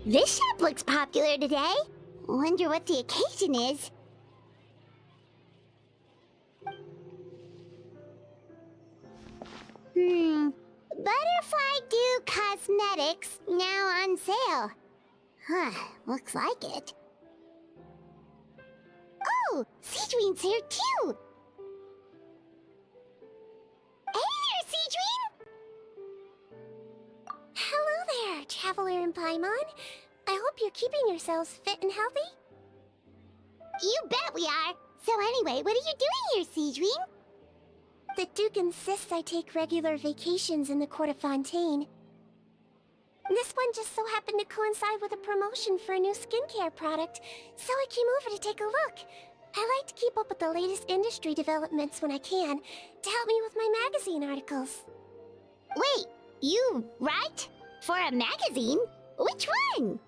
This shop looks popular today. Wonder what the occasion is. Butterfly Dew Cosmetics now on sale. Huh, looks like it. Oh, Sigewinne's here too. Hey there, Sigewinne! Hello there, Traveler and Paimon. I hope you're keeping yourselves fit and healthy. You bet we are. So anyway, what are you doing here, Sigewinne? The Duke insists I take regular vacations in the Court of Fontaine. This one just so happened to coincide with a promotion for a new skincare product, so I came over to take a look. I like to keep up with the latest industry developments when I can, to help me with my magazine articles. Wait, you write? For a magazine? Which one?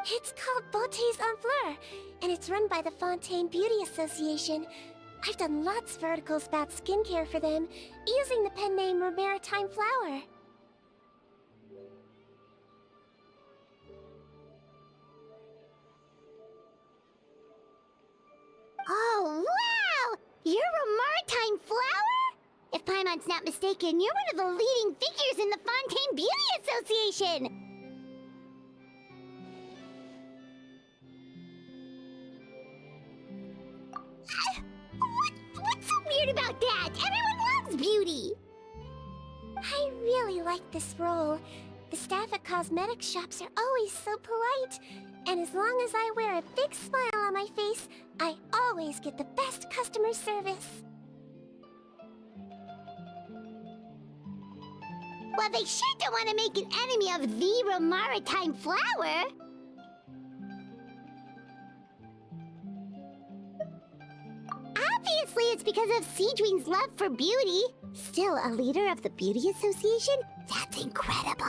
It's called Beautés en Fleur, and it's run by the Fontaine Beauty Association. I've done lots of articles about skincare for them, using the pen name Maritime Flower. Oh, wow! You're a Maritime Flower? If Paimon's not mistaken, you're one of the leading figures in the Fontaine Beauty Association! What's so weird about that? Everyone loves beauty! I really like this role. The staff at cosmetics shops are always so polite. And as long as I wear a big smile on my face, I always get the best customer service. Well, they sure don't want to make an enemy of the Maritime Flower. Obviously, it's because of Sigewinne's love for beauty. Still a leader of the Beauty Association? That's incredible.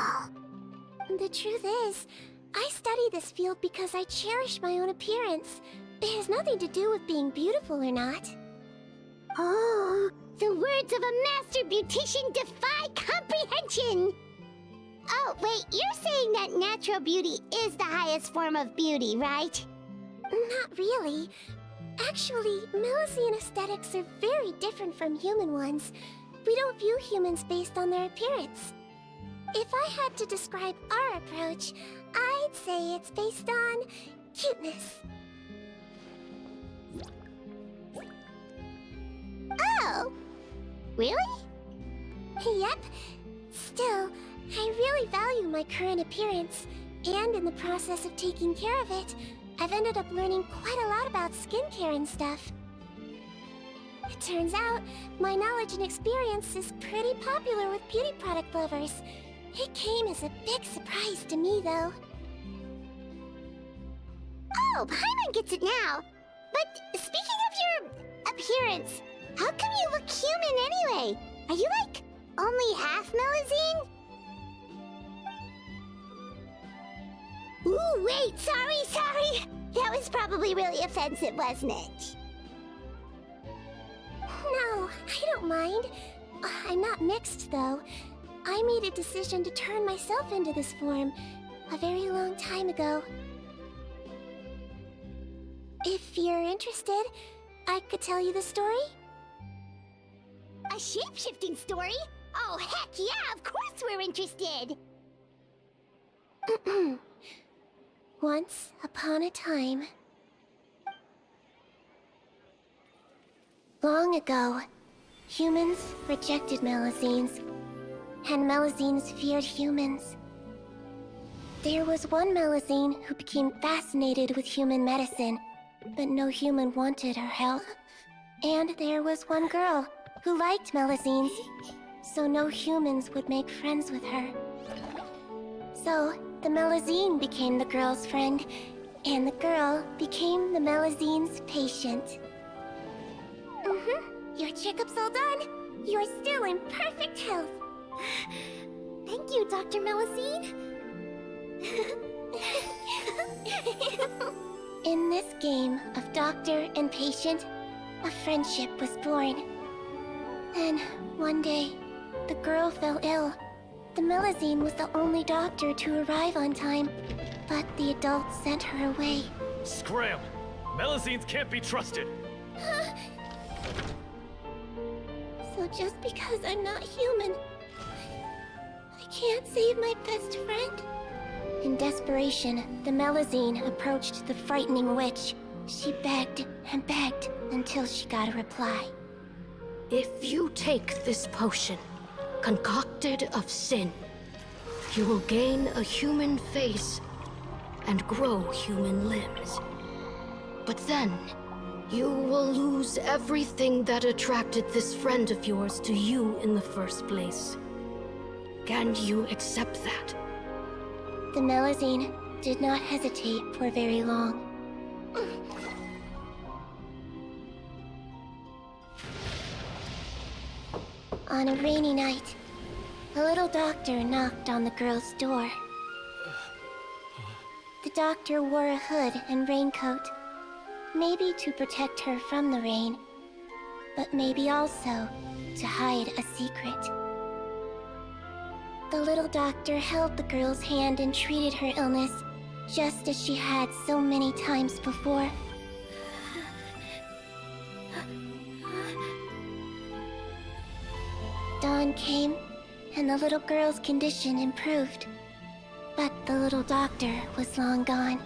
The truth is, I study this field because I cherish my own appearance. It has nothing to do with being beautiful or not. Oh, the words of a master beautician defy comprehension! Oh, wait, you're saying that natural beauty is the highest form of beauty, right? Not really. Actually, Melusine aesthetics are very different from human ones. We don't view humans based on their appearance. If I had to describe our approach, I'd say it's based on cuteness. Oh! Really? Yep. Still, I really value my current appearance, and in the process of taking care of it, I've ended up learning quite a lot about skincare and stuff. It turns out, my knowledge and experience is pretty popular with beauty product lovers. It came as a big surprise to me, though. Oh, Paimon gets it now. But speaking of your appearance, how come you look human anyway? Are you, like, only half Melusine? Ooh, wait, sorry. That was probably really offensive, wasn't it? No, I don't mind. I'm not mixed, though. I made a decision to turn myself into this form a very long time ago. If you're interested, I could tell you the story. A shape-shifting story? Oh, heck yeah, of course we're interested! Once upon a time, long ago, humans rejected Melazines, and Melazines feared humans. There was one Melazine who became fascinated with human medicine, but no human wanted her help. And there was one girl who liked Melazines, so no humans would make friends with her. So, the Melazine became the girl's friend, and the girl became the Melazine's patient. Your checkup's all done. You're still in perfect health. Thank you, Dr. Melazine. In this game of doctor and patient, a friendship was born. Then, one day, the girl fell ill. The Melazine was the only doctor to arrive on time, but the adults sent her away. Scram! Melazines can't be trusted! So just because I'm not human, I can't save my best friend? In desperation, the Melazine approached the frightening witch. She begged and begged until she got a reply. If you take this potion, concocted of sin, you will gain a human face and grow human limbs. But then, you will lose everything that attracted this friend of yours to you in the first place. Can you accept that? The Melazine did not hesitate for very long. On a rainy night, a little doctor knocked on the girl's door. The doctor wore a hood and raincoat, maybe to protect her from the rain, but maybe also to hide a secret. The little doctor held the girl's hand and treated her illness, just as she had so many times before. Dawn came, and the little girl's condition improved. But the little doctor was long gone,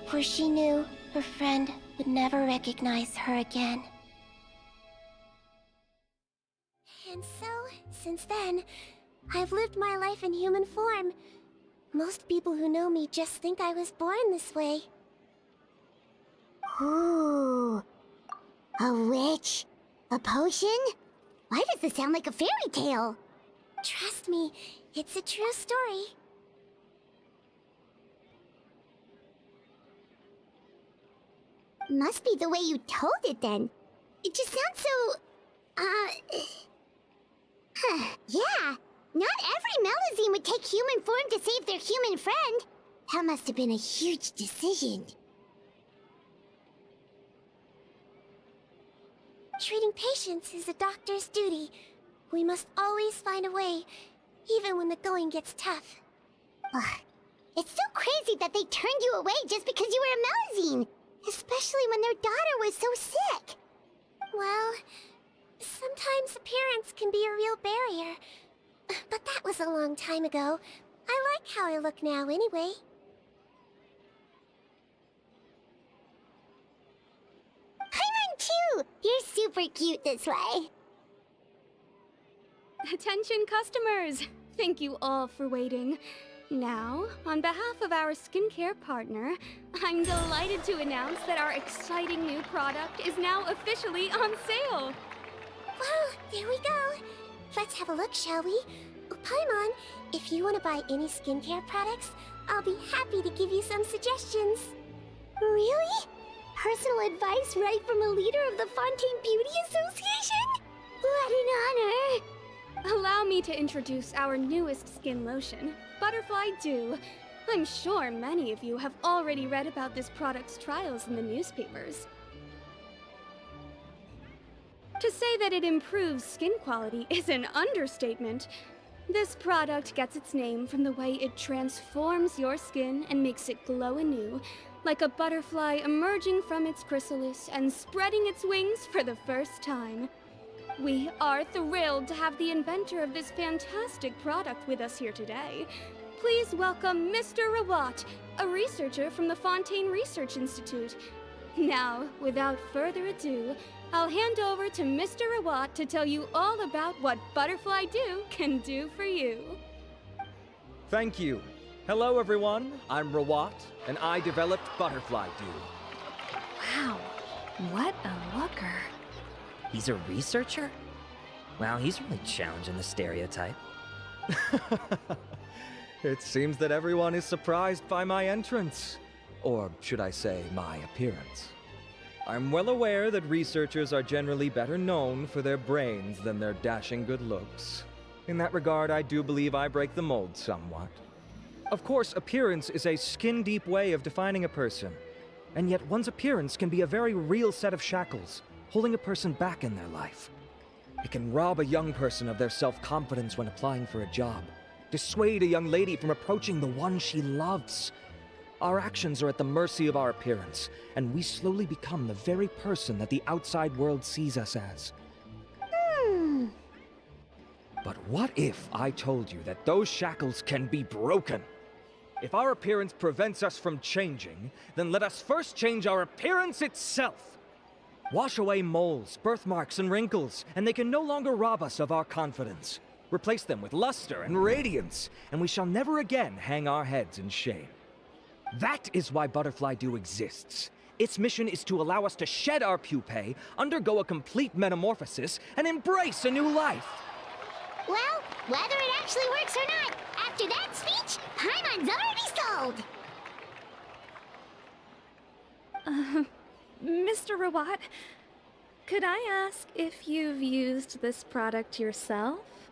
for she knew her friend would never recognize her again. And so, since then, I've lived my life in human form. Most people who know me just think I was born this way. Ooh. A witch? A potion? Why does this sound like a fairy tale? Trust me, it's a true story. Must be the way you told it then. It just sounds so... Yeah, not every Melazine would take human form to save their human friend. That must have been a huge decision. Treating patients is a doctor's duty. We must always find a way, even when the going gets tough. Ugh. It's so crazy that they turned you away just because you were a Melazine. Especially when their daughter was so sick. Well, sometimes appearance can be a real barrier. But that was a long time ago. I like how I look now anyway. Paimon too! You're super cute this way. Attention customers! Thank you all for waiting. Now, on behalf of our skincare partner, I'm delighted to announce that our exciting new product is now officially on sale! Well, there we go. Let's have a look, shall we? Oh, Paimon, if you want to buy any skincare products, I'll be happy to give you some suggestions. Really? Personal advice right from a leader of the Fontaine Beauty Association? What an honor! Allow me to introduce our newest skin lotion, Butterfly Dew. I'm sure many of you have already read about this product's trials in the newspapers. To say that it improves skin quality is an understatement. This product gets its name from the way it transforms your skin and makes it glow anew, like a butterfly emerging from its chrysalis and spreading its wings for the first time. We are thrilled to have the inventor of this fantastic product with us here today. Please welcome Mr. Rawat, a researcher from the Fontaine Research Institute. Now, without further ado, I'll hand over to Mr. Rawat to tell you all about what Butterfly Dew can do for you. Thank you. Hello, everyone. I'm Rawat, and I developed Butterfly Dew. Wow, what a looker. He's a researcher? Wow, he's really challenging the stereotype. It seems that everyone is surprised by my entrance. Or should I say, my appearance. I'm well aware that researchers are generally better known for their brains than their dashing good looks. In that regard, I do believe I break the mold somewhat. Of course, appearance is a skin-deep way of defining a person. And yet one's appearance can be a very real set of shackles, holding a person back in their life. It can rob a young person of their self-confidence when applying for a job, dissuade a young lady from approaching the one she loves. Our actions are at the mercy of our appearance, and we slowly become the very person that the outside world sees us as. But what if I told you that those shackles can be broken? If our appearance prevents us from changing, then let us first change our appearance itself. Wash away moles, birthmarks, and wrinkles, and they can no longer rob us of our confidence. Replace them with luster and radiance, and we shall never again hang our heads in shame. That is why Butterfly Dew exists. Its mission is to allow us to shed our pupae, undergo a complete metamorphosis, and embrace a new life. Well, whether it actually works or not, after that speech, Paimon's already sold! Mr. Rawat, could I ask if you've used this product yourself?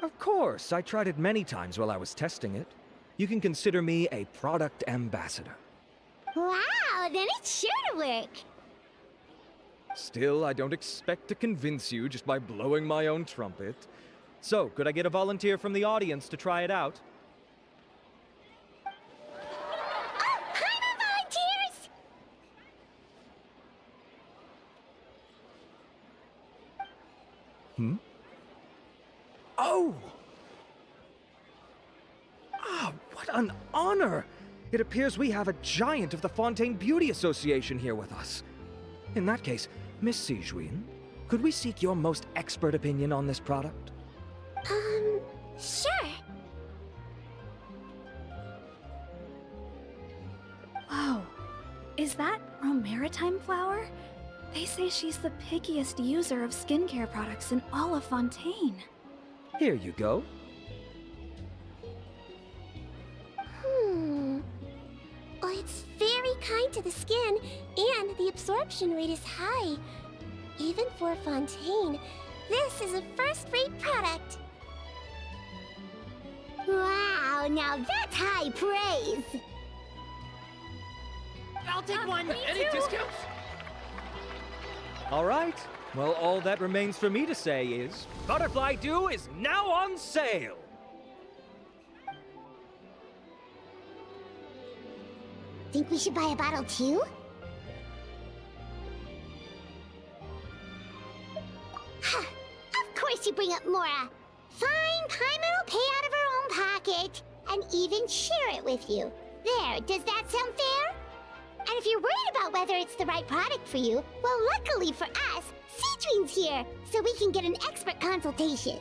Of course, I tried it many times while I was testing it. You can consider me a product ambassador. Wow, then it's sure to work! Still, I don't expect to convince you just by blowing my own trumpet. So, could I get a volunteer from the audience to try it out? Oh, Paimon volunteers! Oh! What an honor! It appears we have a giant of the Fontaine Beauty Association here with us. In that case, Miss Sigewinne, could we seek your most expert opinion on this product? Sure. Whoa, is that Romaritime flower? They say she's the pickiest user of skincare products in all of Fontaine. Here you go. Well, it's very kind to the skin, and the absorption rate is high. Even for Fontaine, this is a first-rate product. Wow, now that's high praise! I'll take one. Any discounts? All right. Well, all that remains for me to say is, Butterfly Dew is now on sale! Think we should buy a bottle too? Of course you bring up Mora! Fine, Paimon will pay out of her own pocket, and even share it with you. There, does that sound fair? And if you're worried about whether it's the right product for you, well, luckily for us, Sigewinne's here, so we can get an expert consultation.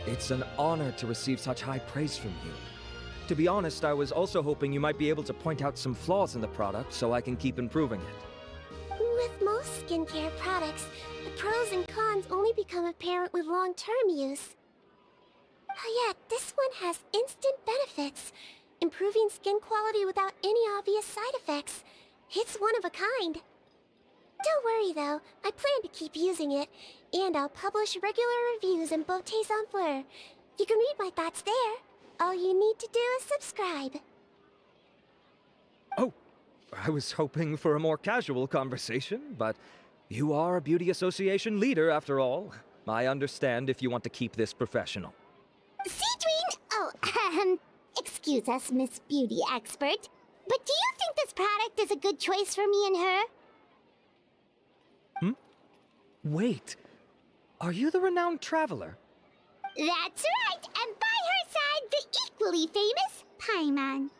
It's an honor to receive such high praise from you. To be honest, I was also hoping you might be able to point out some flaws in the product so I can keep improving it. With most skincare products, the pros and cons only become apparent with long-term use. Yet, this one has instant benefits, improving skin quality without any obvious side effects. It's one of a kind. Don't worry though, I plan to keep using it, and I'll publish regular reviews in Beautés en Fleur. You can read my thoughts there. All you need to do is subscribe. Oh, I was hoping for a more casual conversation, but you are a beauty association leader after all. I understand if you want to keep this professional. Sigewinne! Oh, excuse us, Miss Beauty Expert. But do you think this product is a good choice for me and her? Wait, are you the renowned traveler? That's right, and by her side, the equally famous Paimon.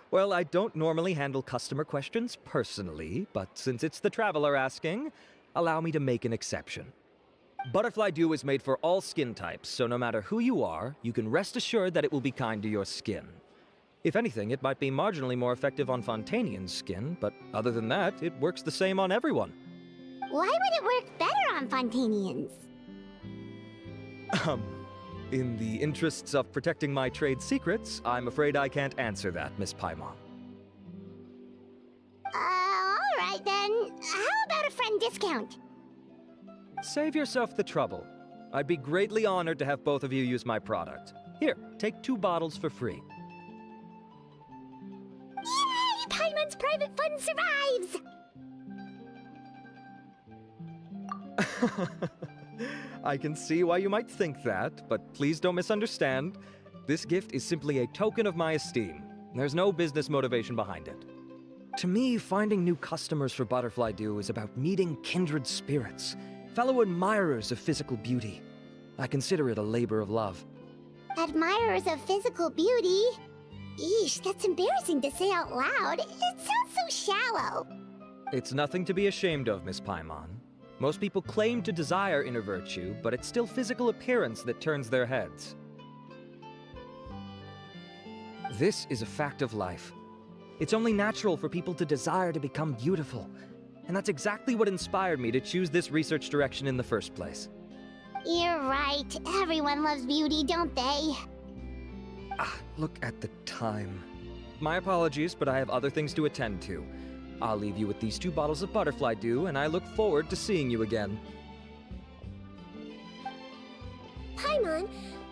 Well, I don't normally handle customer questions personally, but since it's the traveler asking, allow me to make an exception. Butterfly Dew is made for all skin types, so no matter who you are, you can rest assured that it will be kind to your skin. If anything, it might be marginally more effective on Fontanian's skin, but other than that, it works the same on everyone. Why would it work better on Fontanians? In the interests of protecting my trade secrets, I'm afraid I can't answer that, Miss Paimon. Alright then. How about a friend discount? Save yourself the trouble. I'd be greatly honored to have both of you use my product. Here, take 2 bottles for free. Yay! Paimon's private fund survives! I can see why you might think that, but please don't misunderstand. This gift is simply a token of my esteem. There's no business motivation behind it. To me, finding new customers for Butterfly Dew is about meeting kindred spirits, fellow admirers of physical beauty. I consider it a labor of love. Admirers of physical beauty? Eesh, that's embarrassing to say out loud. It sounds so shallow. It's nothing to be ashamed of, Miss Paimon. Most people claim to desire inner virtue, but it's still physical appearance that turns their heads. This is a fact of life. It's only natural for people to desire to become beautiful. And that's exactly what inspired me to choose this research direction in the first place. You're right. Everyone loves beauty, don't they? Look at the time. My apologies, but I have other things to attend to. I'll leave you with these 2 bottles of Butterfly Dew, and I look forward to seeing you again. Paimon,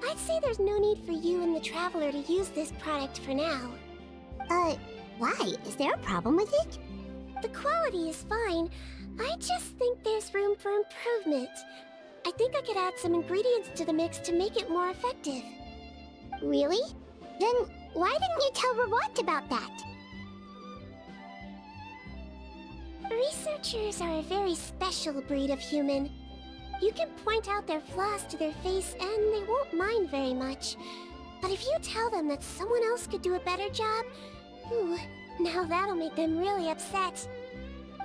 I'd say there's no need for you and the Traveler to use this product for now. Why? Is there a problem with it? The quality is fine. I just think there's room for improvement. I think I could add some ingredients to the mix to make it more effective. Really? Then why didn't you tell Rawat about that? Researchers are a very special breed of human. You can point out their flaws to their face and they won't mind very much. But if you tell them that someone else could do a better job, now that'll make them really upset.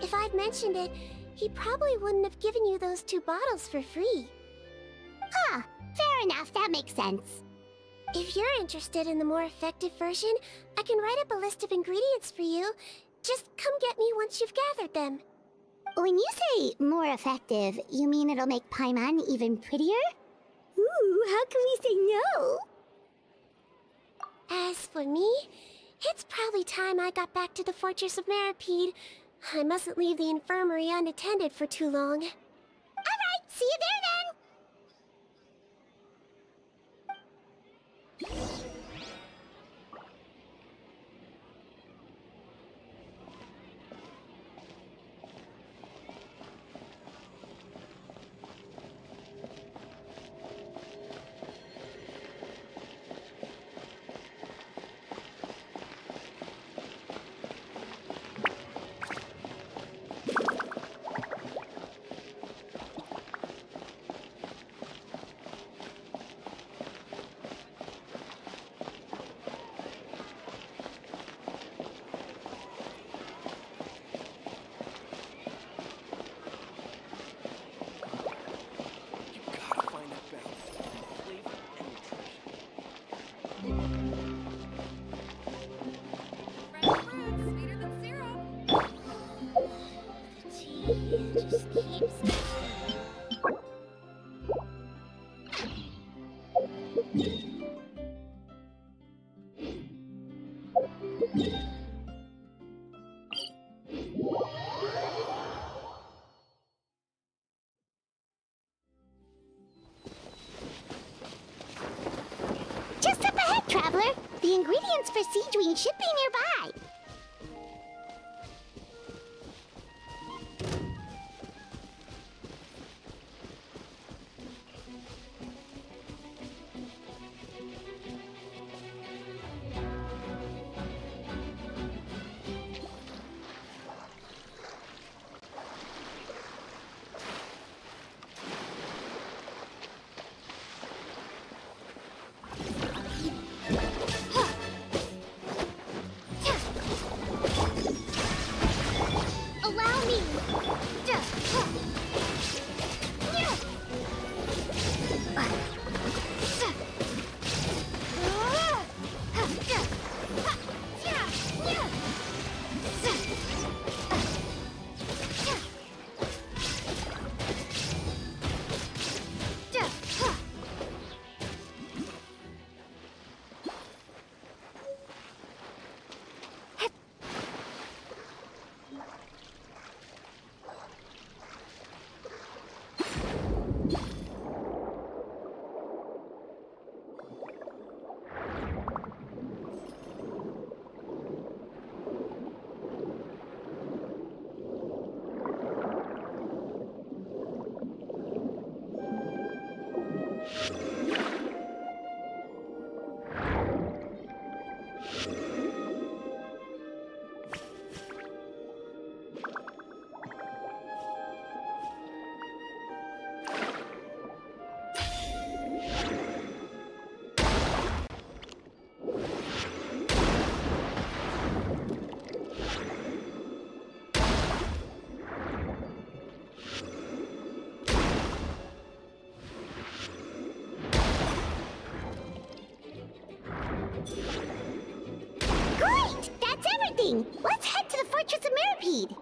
If I'd mentioned it, he probably wouldn't have given you those 2 bottles for free. Fair enough, that makes sense. If you're interested in the more effective version, I can write up a list of ingredients for you. Just come get me once you've gathered them. When you say more effective, you mean it'll make Paimon even prettier? Ooh, how can we say no? As for me, it's probably time I got back to the Fortress of Maripede. I mustn't leave the infirmary unattended for too long. Alright, see you there then! Traveler. The ingredients for Sigewinne should be nearby. Allow me! Great! That's everything! Let's head to the Fortress of Mirapede!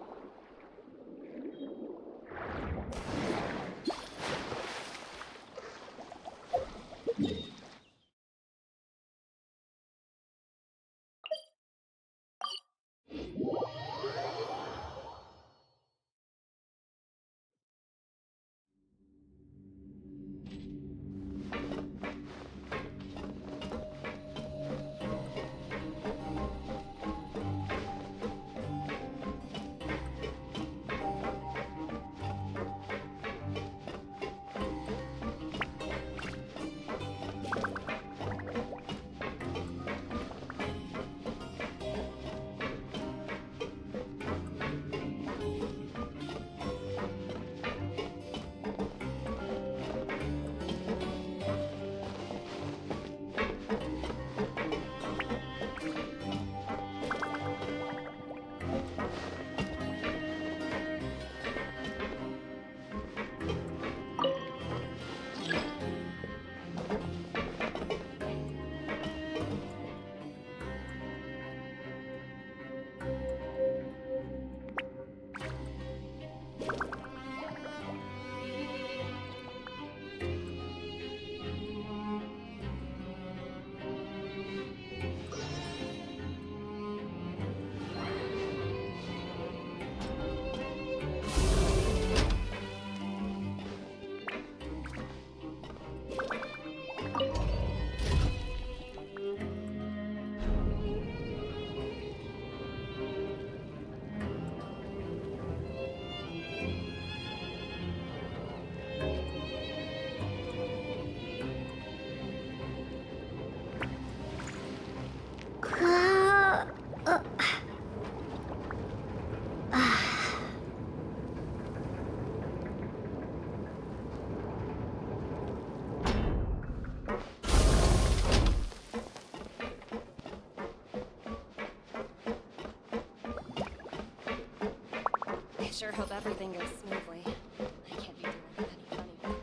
I sure hope everything goes smoothly. I can't be dealing with any funny business.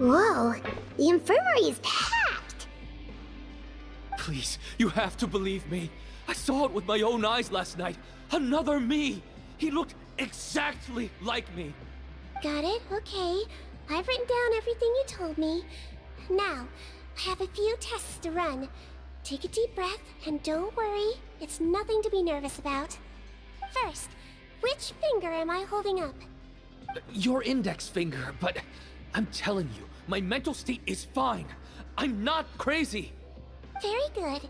Whoa, the infirmary is packed! Please, you have to believe me. I saw it with my own eyes last night. Another me. He looked exactly like me. Got it, okay. I've written down everything you told me. Now, I have a few tests to run. Take a deep breath, and don't worry, it's nothing to be nervous about. First, which finger am I holding up? Your index finger, but I'm telling you, my mental state is fine. I'm not crazy. Very good.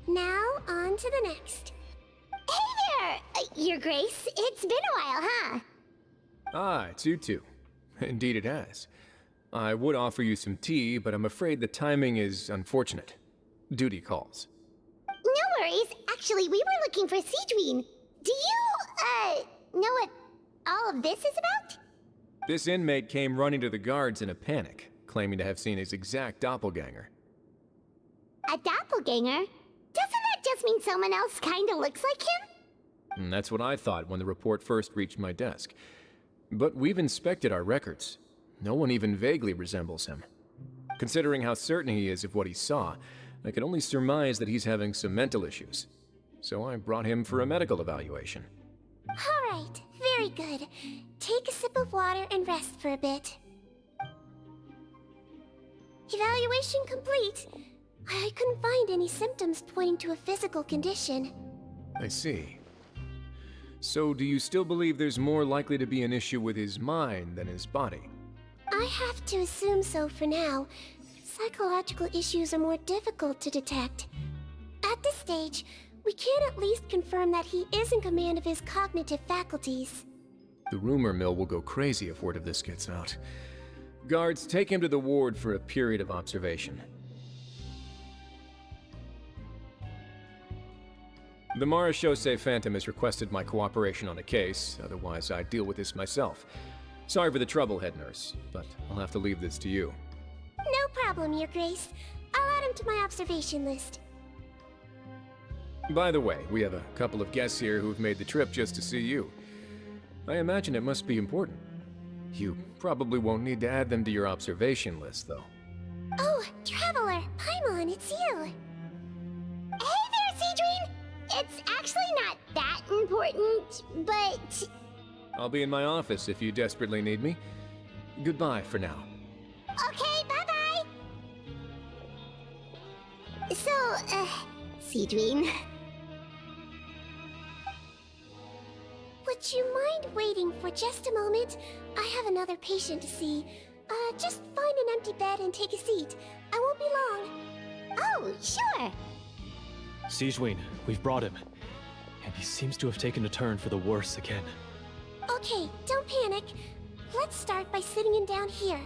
Now, on to the next. Hey there, Your Grace. It's been a while, huh? Ah, it's you two. Indeed it has. I would offer you some tea, but I'm afraid the timing is unfortunate. Duty calls. No worries. Actually, we were looking for Sigewinne. Do you, know what all of this is about? This inmate came running to the guards in a panic, claiming to have seen his exact doppelganger. A doppelganger? Doesn't that just mean someone else kinda looks like him? And that's what I thought when the report first reached my desk. But we've inspected our records. No one even vaguely resembles him. Considering how certain he is of what he saw, I can only surmise that he's having some mental issues. So I brought him for a medical evaluation. Alright, very good. Take a sip of water and rest for a bit. Evaluation complete. I couldn't find any symptoms pointing to a physical condition. I see. So do you still believe there's more likely to be an issue with his mind than his body? I have to assume so for now. Psychological issues are more difficult to detect. At this stage, we can at least confirm that he is in command of his cognitive faculties. The rumor mill will go crazy if word of this gets out. Guards, take him to the ward for a period of observation. The Marechaussee Phantom has requested my cooperation on a case, otherwise I'd deal with this myself. Sorry for the trouble, head nurse, but I'll have to leave this to you. No problem, Your Grace. I'll add him to my observation list. By the way, we have a couple of guests here who've made the trip just to see you. I imagine it must be important. You probably won't need to add them to your observation list, though. Oh, Traveler! Paimon, it's you! Hey there, Sigewinne! It's actually not that important, but... I'll be in my office if you desperately need me. Goodbye for now. Okay, bye-bye! So, Sigewinne... Would you mind waiting for just a moment? I have another patient to see. Just find an empty bed and take a seat. I won't be long. Oh, sure! Sigewinne, we've brought him. And he seems to have taken a turn for the worse again. Okay, don't panic. Let's start by sitting him down here.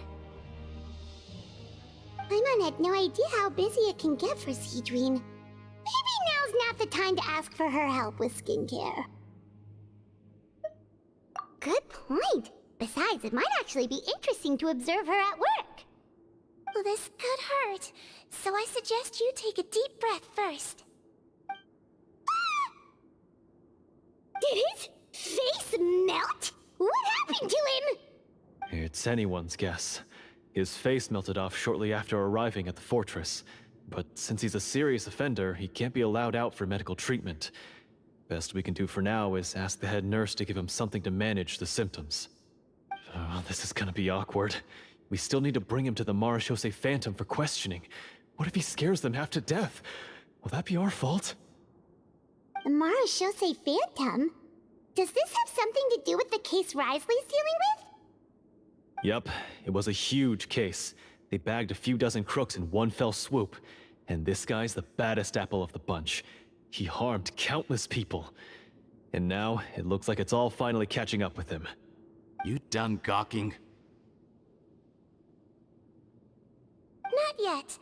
Paimon had no idea how busy it can get for Sigewinne. Maybe now's not the time to ask for her help with skincare. Good point. Besides, it might actually be interesting to observe her at work. Well, this could hurt, so I suggest you take a deep breath first. Did his face melt? What happened to him? It's anyone's guess. His face melted off shortly after arriving at the fortress. But since he's a serious offender, he can't be allowed out for medical treatment. Best we can do for now is ask the head nurse to give him something to manage the symptoms. Oh, this is gonna be awkward. We still need to bring him to the Marechaussee Phantom for questioning. What if he scares them half to death? Will that be our fault? The Marechaussee Phantom? Does this have something to do with the case Risley's dealing with? Yep, it was a huge case. They bagged a few dozen crooks in one fell swoop. And this guy's the baddest apple of the bunch. He harmed countless people. And now, it looks like it's all finally catching up with him. You done gawking? Not yet.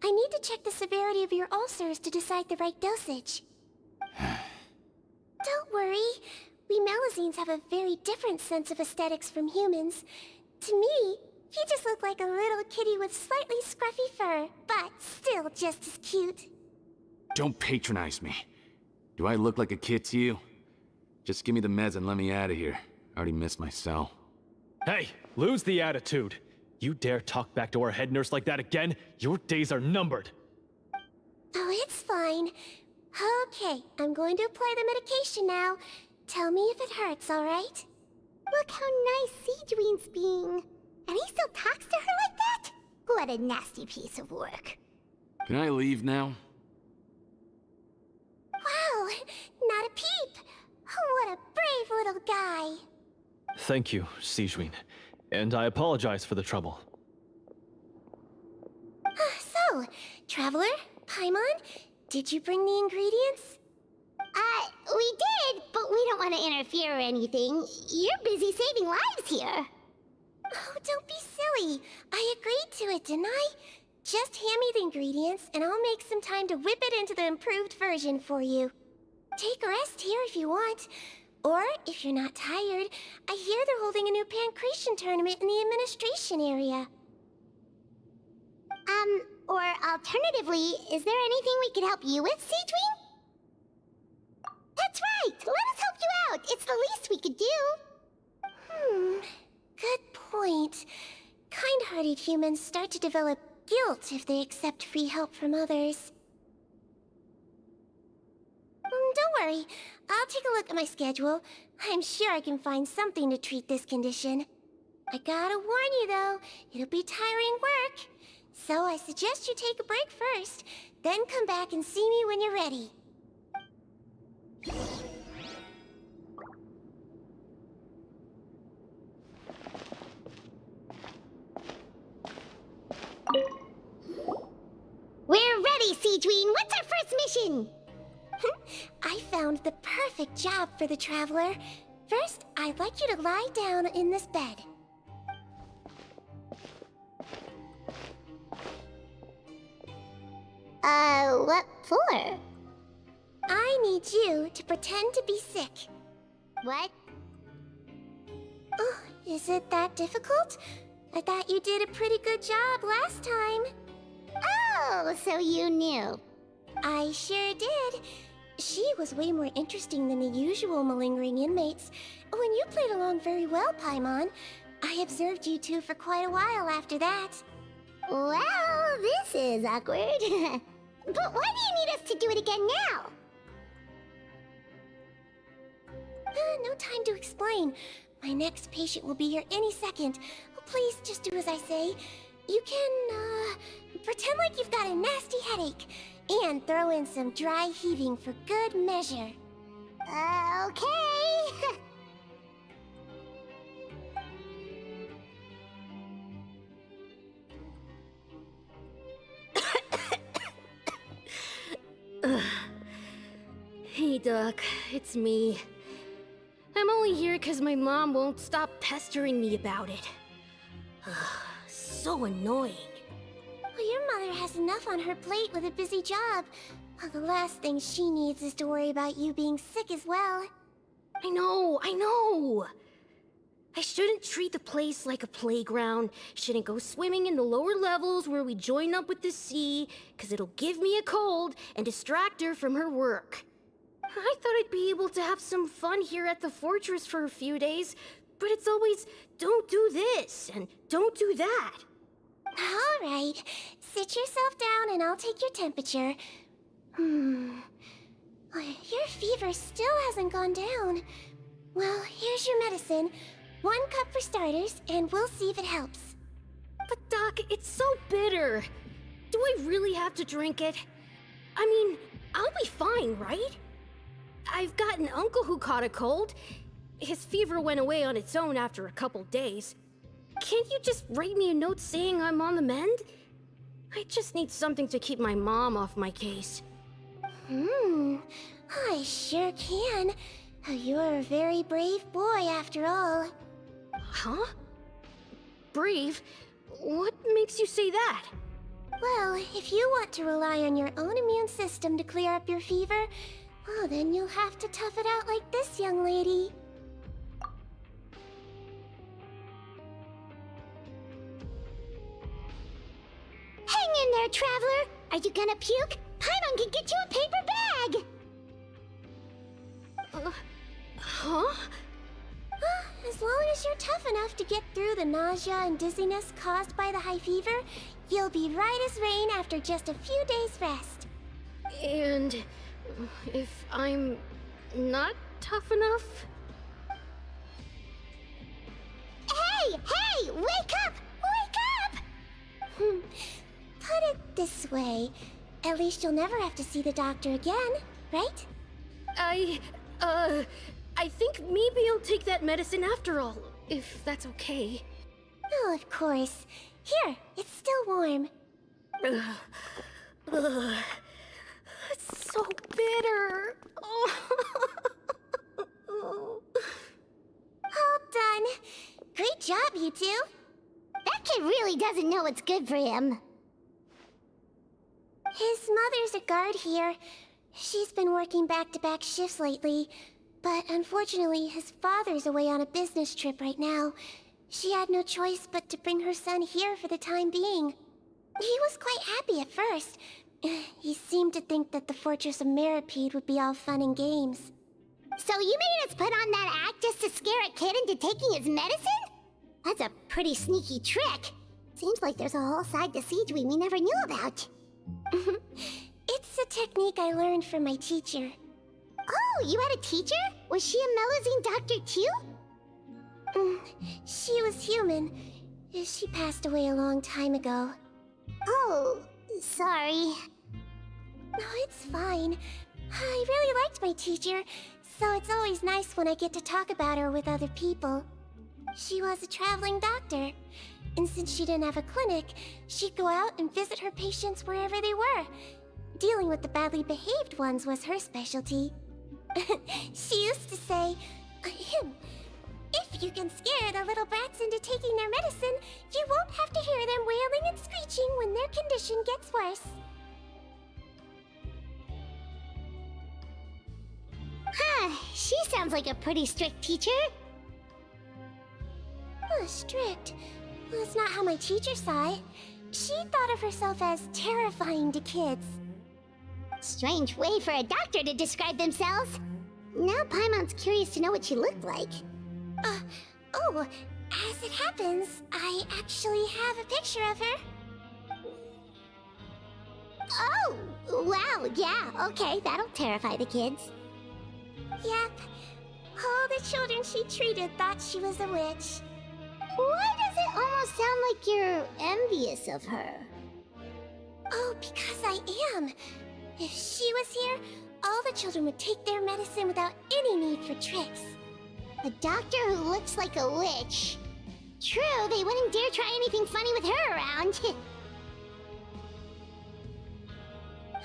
I need to check the severity of your ulcers to decide the right dosage. Don't worry. We Melusines have a very different sense of aesthetics from humans. To me, he just looked like a little kitty with slightly scruffy fur, but still just as cute. Don't patronize me. Do I look like a kid to you? Just give me the meds and let me out of here. I already missed my cell. Hey, lose the attitude. You dare talk back to our head nurse like that again? Your days are numbered. Oh, it's fine. Okay, I'm going to apply the medication now. Tell me if it hurts, alright? Look how nice Sigewinne's being. And he still talks to her like that? What a nasty piece of work. Can I leave now? Wow, not a peep. What a brave little guy. Thank you, Sigewinne. And I apologize for the trouble. So, Traveler, Paimon, did you bring the ingredients? We did, but we don't want to interfere or anything. You're busy saving lives here. Oh, don't be silly. I agreed to it, didn't I? Just hand me the ingredients, and I'll make some time to whip it into the improved version for you. Take a rest here if you want. Or, if you're not tired, I hear they're holding a new pancreation tournament in the administration area. Or alternatively, is there anything we could help you with, Sigewinne? That's right! Let us help you out! It's the least we could do! Good point. Kind-hearted humans start to develop guilt if they accept free help from others. Don't worry. I'll take a look at my schedule. I'm sure I can find something to treat this condition. I gotta warn you though, it'll be tiring work. So I suggest you take a break first, then come back and see me when you're ready. We're ready, Sigewinne! What's our first mission? I found the perfect job for the Traveler. First, I'd like you to lie down in this bed. What for? I need you to pretend to be sick. What? Oh, is it that difficult? I thought you did a pretty good job last time. Oh, so you knew. I sure did. She was way more interesting than the usual malingering inmates. When you played along very well, Paimon, I observed you two for quite a while after that. Well, this is awkward. But why do you need us to do it again now? No time to explain. My next patient will be here any second. Please just do as I say. You can, pretend like you've got a nasty headache. And throw in some dry heaving for good measure. Okay. Hey, Doc. It's me. I'm only here because my mom won't stop pestering me about it. So annoying. Well, your mother has enough on her plate with a busy job. Well, the last thing she needs is to worry about you being sick as well. I know. I shouldn't treat the place like a playground. Shouldn't go swimming in the lower levels where we join up with the sea, because it'll give me a cold and distract her from her work. I thought I'd be able to have some fun here at the fortress for a few days, but it's always, don't do this and don't do that. All right, sit yourself down and I'll take your temperature. Your fever still hasn't gone down. Well, here's your medicine. 1 cup for starters, and we'll see if it helps. But Doc, it's so bitter. Do I really have to drink it? I mean, I'll be fine, right? I've got an uncle who caught a cold. His fever went away on its own after a couple days. Can't you just write me a note saying I'm on the mend? I just need something to keep my mom off my case. I sure can. You're a very brave boy after all. Huh? Brave? What makes you say that? Well, if you want to rely on your own immune system to clear up your fever, well, then you'll have to tough it out like this young lady. Hang in there, Traveler! Are you gonna puke? Paimon can get you a paper bag! Huh? As long as you're tough enough, enough to get through the nausea and dizziness caused by the high fever, you'll be right as rain after just a few days' rest. And if I'm not tough enough? Hey! Hey! Wake up! Wake up! Put it this way. At least you'll never have to see the doctor again, right? I think maybe I'll take that medicine after all, if that's okay. Oh, of course. Here, it's still warm. It's so bitter. All done. Great job, you two. That kid really doesn't know what's good for him. His mother's a guard here. She's been working back-to-back shifts lately, but unfortunately his father's away on a business trip right now. She had no choice but to bring her son here for the time being. He was quite happy at first. He seemed to think that the Fortress of Meripede would be all fun and games. So you made us put on that act just to scare a kid into taking his medicine? That's a pretty sneaky trick. Seems like there's a whole side to Sigewinne we never knew about. It's a technique I learned from my teacher. Oh, you had a teacher? Was she a Melusine doctor too? She was human. She passed away a long time ago. Oh, sorry. No, it's fine. I really liked my teacher, so it's always nice when I get to talk about her with other people. She was a traveling doctor, and since she didn't have a clinic, she'd go out and visit her patients wherever they were. Dealing with the badly behaved ones was her specialty. She used to say, if you can scare the little brats into taking their medicine, you won't have to hear them wailing and screeching when their condition gets worse. Huh, she sounds like a pretty strict teacher. Strict? That's not how my teacher saw it. She thought of herself as terrifying to kids. Strange way for a doctor to describe themselves. Now Paimon's curious to know what she looked like. Oh, as it happens, I actually have a picture of her. Oh, wow, yeah, okay, that'll terrify the kids. Yep. All the children she treated thought she was a witch. Why does it almost sound like you're envious of her? Oh, because I am. If she was here, all the children would take their medicine without any need for tricks. A doctor who looks like a witch. True, they wouldn't dare try anything funny with her around.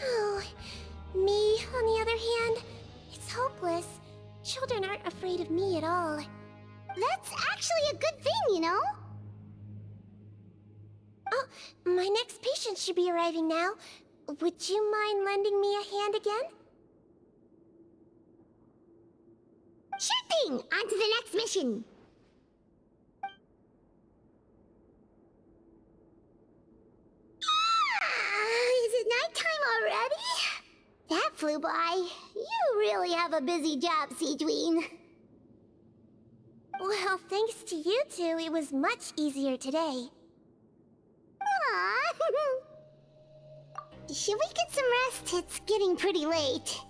Oh, me, on the other hand, it's hopeless. Children aren't afraid of me at all. That's actually a good thing, you know? Oh, my next patient should be arriving now. Would you mind lending me a hand again? Sure thing! On to the next mission! Is it nighttime already? That flew by. You really have a busy job, Sigewinne. Well, thanks to you two, it was much easier today. Aww. Should we get some rest? It's getting pretty late.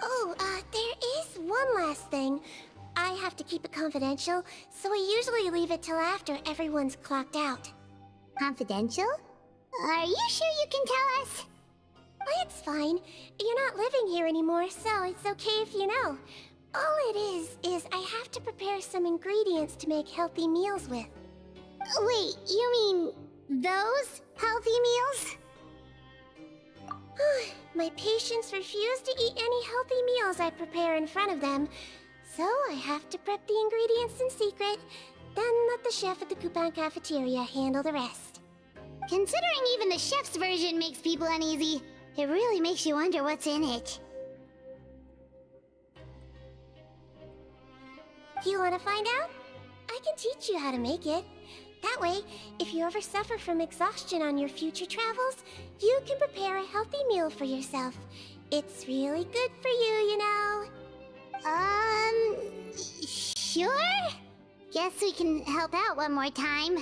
Oh, there is one last thing. I have to keep it confidential, so I usually leave it till after everyone's clocked out. Confidential? Are you sure you can tell us? It's fine. You're not living here anymore, so it's okay if you know. All it is I have to prepare some ingredients to make healthy meals with. Wait, you mean those healthy meals? My patients refuse to eat any healthy meals I prepare in front of them, so I have to prep the ingredients in secret, then let the chef at the Coupon cafeteria handle the rest. Considering even the chef's version makes people uneasy, it really makes you wonder what's in it. You want to find out? I can teach you how to make it. That way, if you ever suffer from exhaustion on your future travels, you can prepare a healthy meal for yourself. It's really good for you, you know. Sure? Guess we can help out one more time.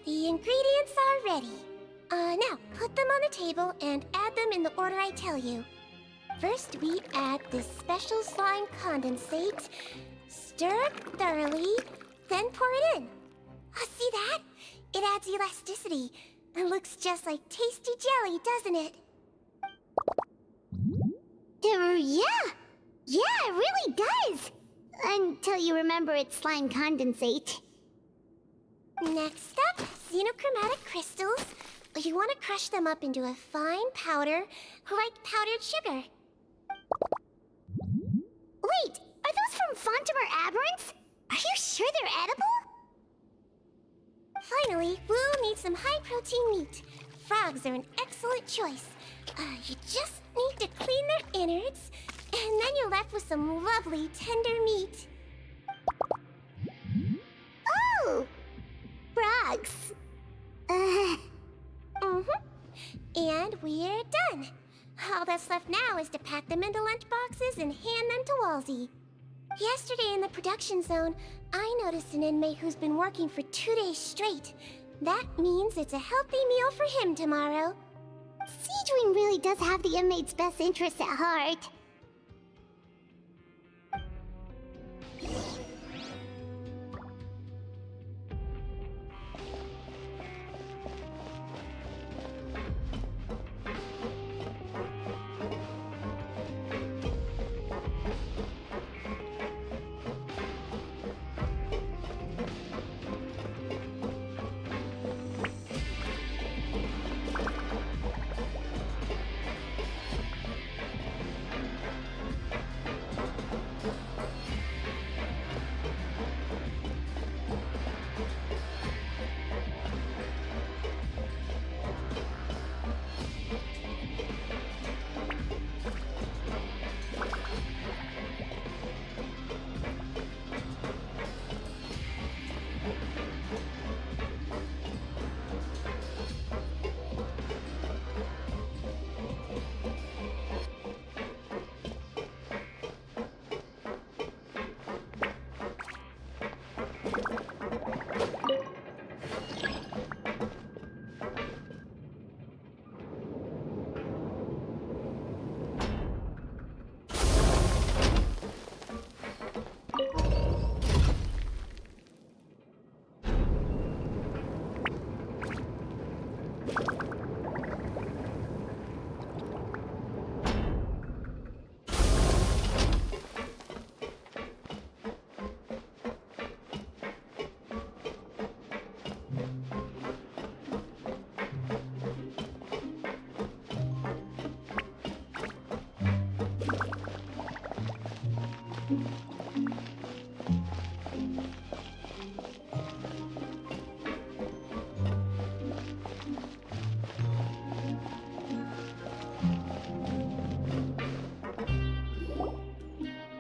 The ingredients are ready. Now, put them on the table and add them in the order I tell you. First, we add this special slime condensate, stir it thoroughly, then pour it in. See that? It adds elasticity and looks just like tasty jelly, doesn't it? Yeah, it really does. Until you remember it's slime condensate. Next up, xenochromatic crystals. You want to crush them up into a fine powder, like powdered sugar. Wait, are those from Fontimer Aberrants? Are you sure they're edible? Finally, we'll need some high-protein meat. Frogs are an excellent choice. You just need to clean their innards, and then you're left with some lovely, tender meat. Oh! Frogs. And we're done. All that's left now is to pack them into lunchboxes and hand them to Walsey. Yesterday in the production zone, I noticed an inmate who's been working for 2 days straight. That means it's a healthy meal for him tomorrow. Sigewinne really does have the inmate's best interests at heart.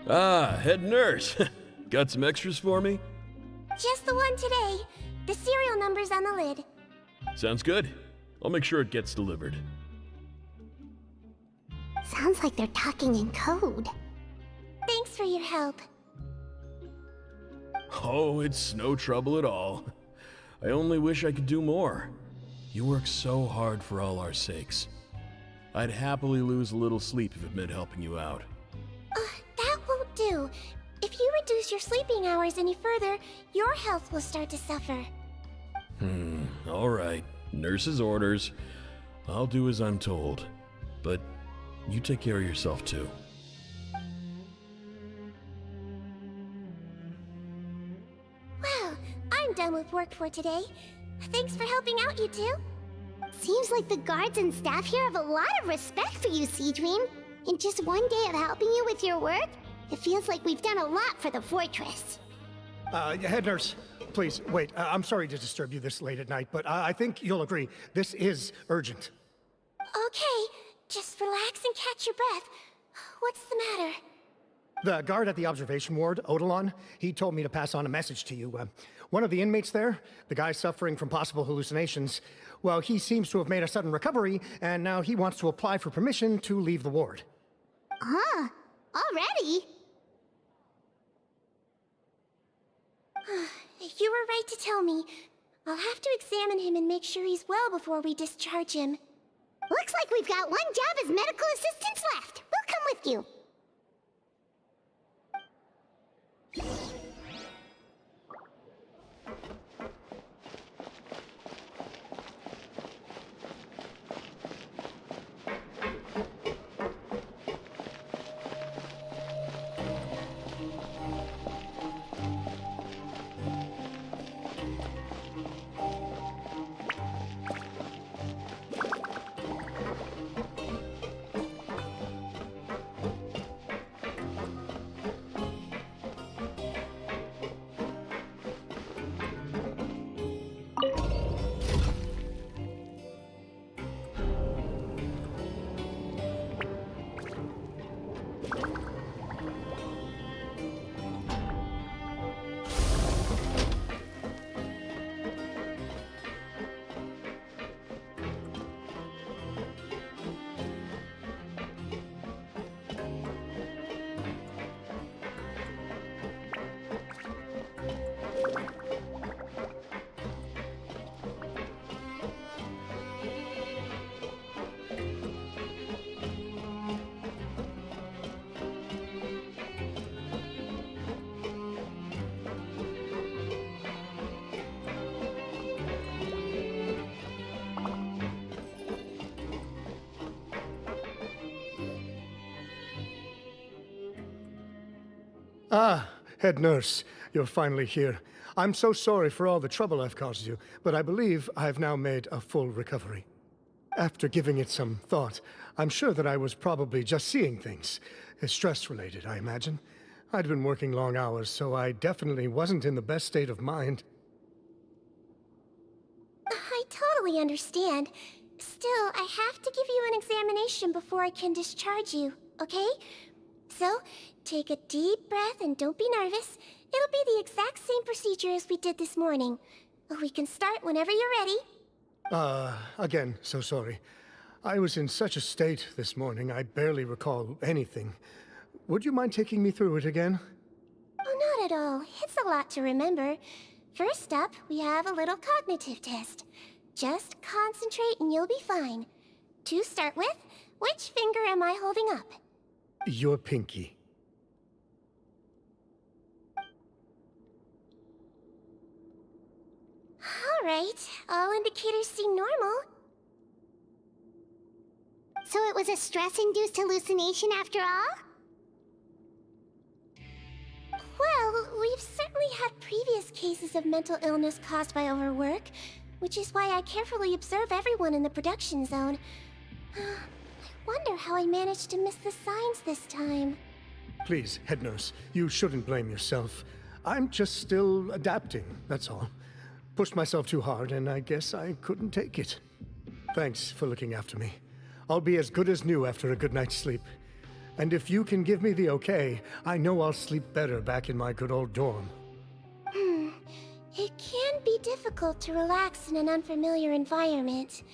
Ah, head nurse. Got some extras for me? Just the one today. The serial number's on the lid. Sounds good. I'll make sure it gets delivered. Sounds like they're talking in code. Thanks for your help. Oh, it's no trouble at all. I only wish I could do more. You work so hard for all our sakes. I'd happily lose a little sleep if it meant helping you out. That won't do. If you reduce your sleeping hours any further, your health will start to suffer. All right. Nurse's orders. I'll do as I'm told. But you take care of yourself too. Well, I'm done with work for today. Thanks for helping out, you two. Seems like the guards and staff here have a lot of respect for you, Sigewinne. In just one day of helping you with your work, it feels like we've done a lot for the fortress. Head nurse, please, wait. I'm sorry to disturb you this late at night, but I think you'll agree, this is urgent. Okay, just relax and catch your breath. What's the matter? The guard at the observation ward, Odilon, he told me to pass on a message to you. One of the inmates there, the guy suffering from possible hallucinations, well, he seems to have made a sudden recovery, and now he wants to apply for permission to leave the ward. Huh? Already? You were right to tell me. I'll have to examine him and make sure he's well before we discharge him. Looks like we've got one job as medical assistants left. We'll come with you. Ah, head nurse, you're finally here. I'm so sorry for all the trouble I've caused you, but I believe I've now made a full recovery. After giving it some thought, I'm sure that I was probably just seeing things. Stress-related, I imagine. I'd been working long hours, so I definitely wasn't in the best state of mind. I totally understand. Still, I have to give you an examination before I can discharge you, okay? So, take a deep breath and don't be nervous. It'll be the exact same procedure as we did this morning. We can start whenever you're ready. Again, so sorry. I was in such a state this morning, I barely recall anything. Would you mind taking me through it again? Oh, not at all. It's a lot to remember. First up, we have a little cognitive test. Just concentrate and you'll be fine. To start with, which finger am I holding up? Your pinky. Alright, all indicators seem normal. So it was a stress-induced hallucination after all? Well, we've certainly had previous cases of mental illness caused by overwork, which is why I carefully observe everyone in the production zone. I wonder how I managed to miss the signs this time. Please, head nurse, you shouldn't blame yourself. I'm just still adapting, that's all. Pushed myself too hard, and I guess I couldn't take it. Thanks for looking after me. I'll be as good as new after a good night's sleep. And if you can give me the okay, I know I'll sleep better back in my good old dorm. It can be difficult to relax in an unfamiliar environment.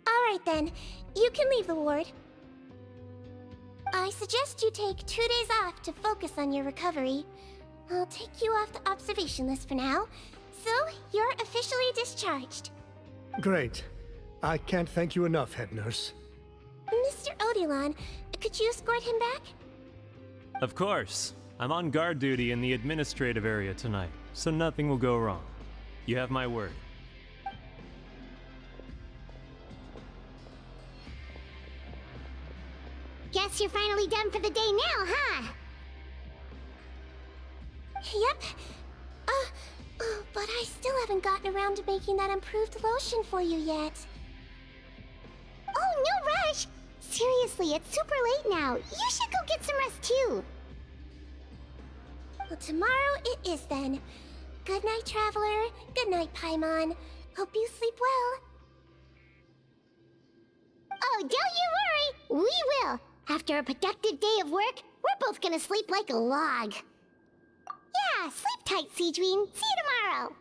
Alright then, you can leave the ward. I suggest you take 2 days off to focus on your recovery. I'll take you off the observation list for now, so you're officially discharged. Great. I can't thank you enough, head nurse. Mr. Odilon, could you escort him back? Of course. I'm on guard duty in the administrative area tonight, so nothing will go wrong. You have my word. Guess you're finally done for the day now, huh? Yep. But I still haven't gotten around to making that improved lotion for you yet. Oh, no rush! Seriously, it's super late now. You should go get some rest too. Well, tomorrow it is then. Good night, Traveler. Good night, Paimon. Hope you sleep well. Oh, don't you worry! We will! After a productive day of work, we're both gonna sleep like a log. Yeah, sleep tight, Sigewinne. See you tomorrow!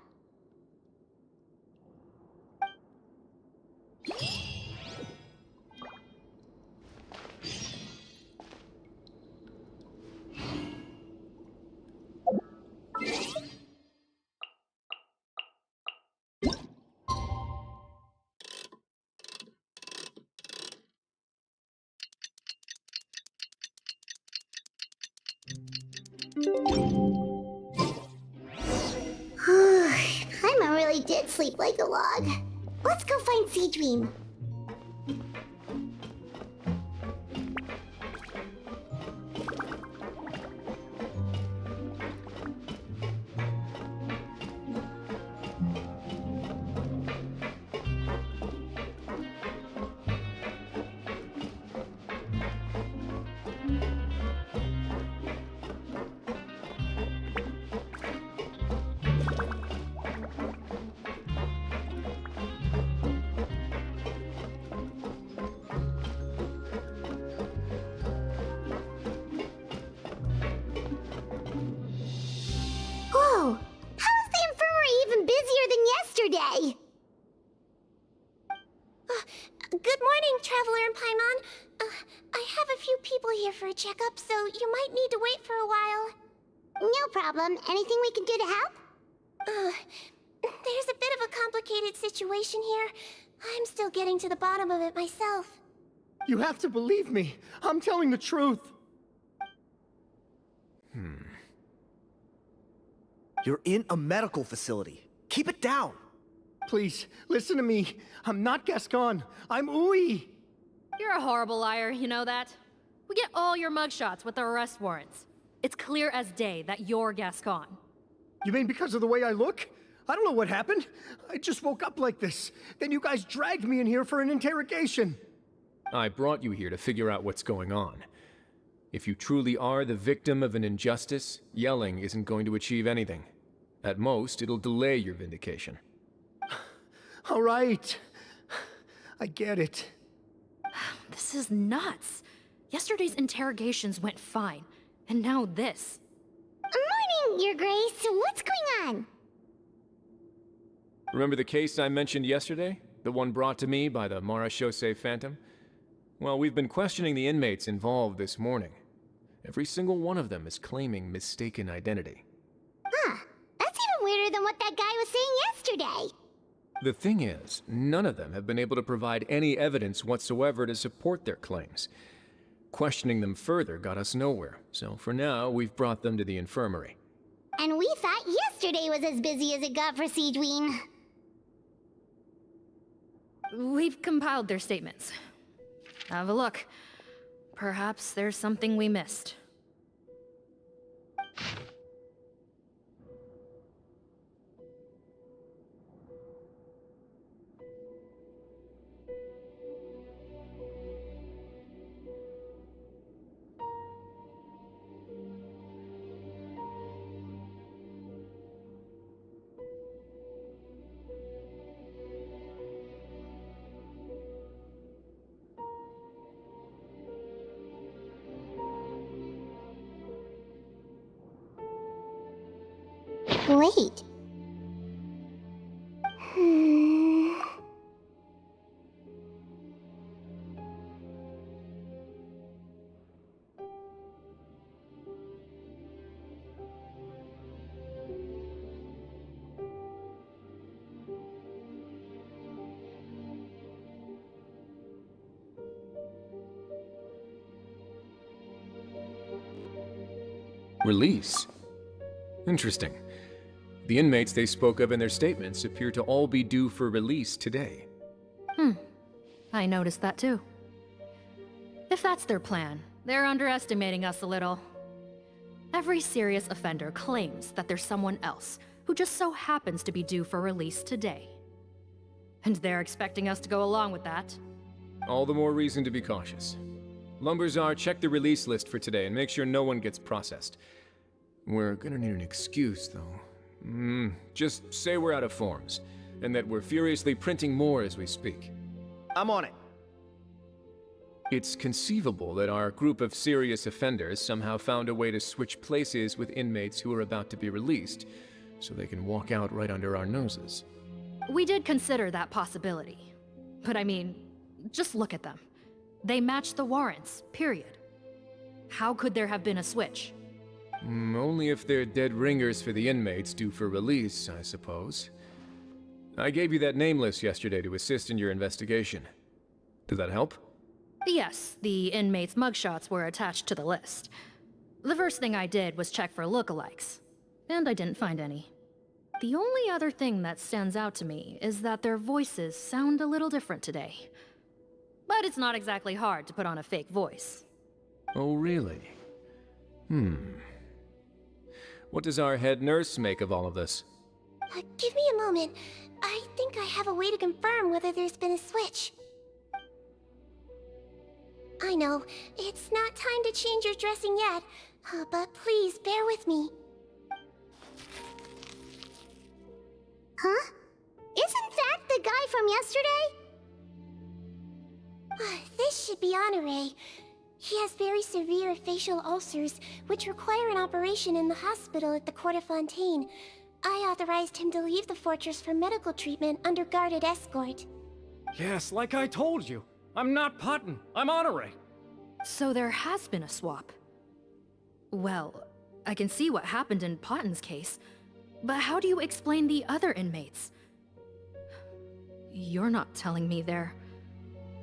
Paimon really did sleep like a log. Let's go find Sigewinne. Whoa! How is the infirmary even busier than yesterday? Good morning, Traveler and Paimon. I have a few people here for a checkup, so you might need to wait for a while. No problem. Anything we can do to help? There's a bit of a complicated situation here. I'm still getting to the bottom of it myself. You have to believe me. I'm telling the truth. You're in a medical facility. Keep it down. Please, listen to me. I'm not Gascon. I'm Uy. You're a horrible liar, you know that? We get all your mugshots with the arrest warrants. It's clear as day that you're Gascon. You mean because of the way I look? I don't know what happened. I just woke up like this. Then you guys dragged me in here for an interrogation. I brought you here to figure out what's going on. If you truly are the victim of an injustice, yelling isn't going to achieve anything. At most, it'll delay your vindication. All right. I get it. This is nuts. Yesterday's interrogations went fine, and now this. Morning, Your Grace. What's going on? Remember the case I mentioned yesterday? The one brought to me by the Marechaussee Phantom? Well, we've been questioning the inmates involved this morning. Every single one of them is claiming mistaken identity. Huh. That's even weirder than what that guy was saying yesterday. The thing is, none of them have been able to provide any evidence whatsoever to support their claims. Questioning them further got us nowhere, so for now, we've brought them to the infirmary. And we thought yesterday was as busy as it got for Sigewinne. We've compiled their statements. Have a look. Perhaps there's something we missed. Wait. Release? Interesting. The inmates they spoke of in their statements appear to all be due for release today. I noticed that too. If that's their plan, they're underestimating us a little. Every serious offender claims that there's someone else who just so happens to be due for release today. And they're expecting us to go along with that. All the more reason to be cautious. Lumberzar, check the release list for today and make sure no one gets processed. We're gonna need an excuse, though. Just say we're out of forms, and that we're furiously printing more as we speak. I'm on it. It's conceivable that our group of serious offenders somehow found a way to switch places with inmates who are about to be released, so they can walk out right under our noses. We did consider that possibility. But I mean, just look at them. They match the warrants, period. How could there have been a switch? Only if they're dead ringers for the inmates due for release, I suppose. I gave you that name list yesterday to assist in your investigation. Did that help? Yes, the inmates' mugshots were attached to the list. The first thing I did was check for lookalikes, and I didn't find any. The only other thing that stands out to me is that their voices sound a little different today. But it's not exactly hard to put on a fake voice. Oh, really? What does our head nurse make of all of this? Give me a moment. I think I have a way to confirm whether there's been a switch. I know, it's not time to change your dressing yet, but please bear with me. Huh? Isn't that the guy from yesterday? This should be Honore. He has very severe facial ulcers, which require an operation in the hospital at the Court of Fontaine. I authorized him to leave the fortress for medical treatment under guarded escort. Yes, like I told you. I'm not Putton. I'm Honore. So there has been a swap. Well, I can see what happened in Potton's case, but how do you explain the other inmates? You're not telling me their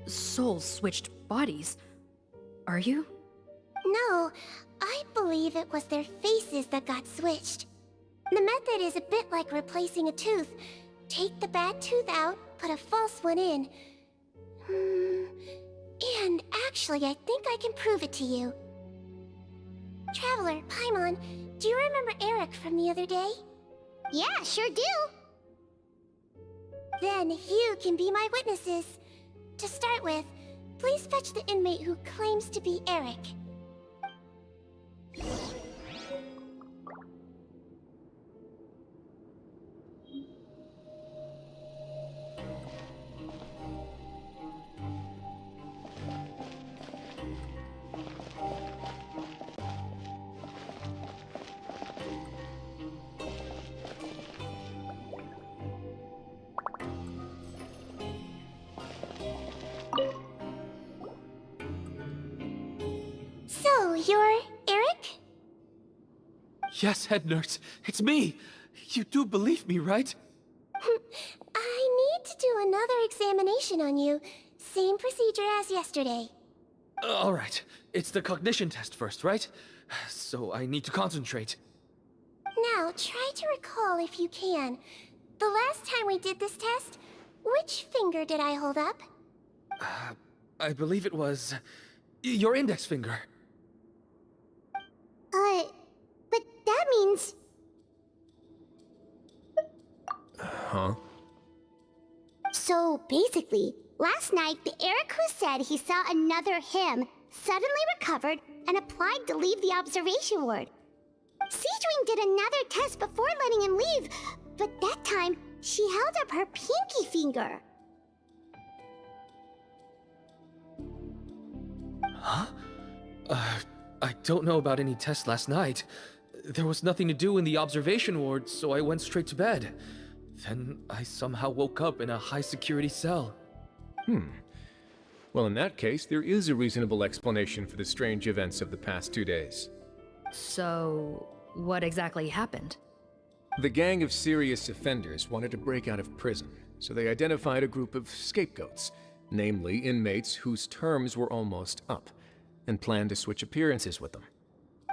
souls switched bodies, are you? No, I believe it was their faces that got switched. The method is a bit like replacing a tooth. Take the bad tooth out, put a false one in. And actually, I think I can prove it to you. Traveler, Paimon, do you remember Eric from the other day? Yeah, sure do. Then you can be my witnesses. To start with, please fetch the inmate who claims to be Eric. So, you're Eric? Yes, head nurse. It's me. You do believe me, right? I need to do another examination on you. Same procedure as yesterday. All right. It's the cognition test first, right? So I need to concentrate. Now, try to recall if you can. The last time we did this test, which finger did I hold up? I believe it was your index finger. But that means... Huh? So basically, last night the Eric who said he saw another him suddenly recovered and applied to leave the observation ward. Sigewinne did another test before letting him leave, but that time she held up her pinky finger. Huh? I don't know about any tests last night. There was nothing to do in the observation ward, so I went straight to bed. Then I somehow woke up in a high-security cell. Well, in that case, there is a reasonable explanation for the strange events of the past 2 days. So, what exactly happened? The gang of serious offenders wanted to break out of prison, so they identified a group of scapegoats, namely inmates whose terms were almost up, and planned to switch appearances with them.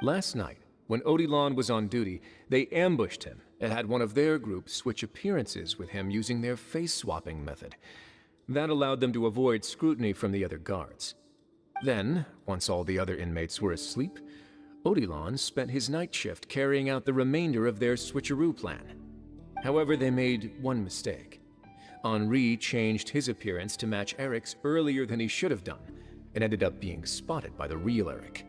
Last night, when Odilon was on duty, they ambushed him and had one of their group switch appearances with him using their face-swapping method. That allowed them to avoid scrutiny from the other guards. Then, once all the other inmates were asleep, Odilon spent his night shift carrying out the remainder of their switcheroo plan. However, they made one mistake. Henri changed his appearance to match Eric's earlier than he should have done, and ended up being spotted by the real Eric.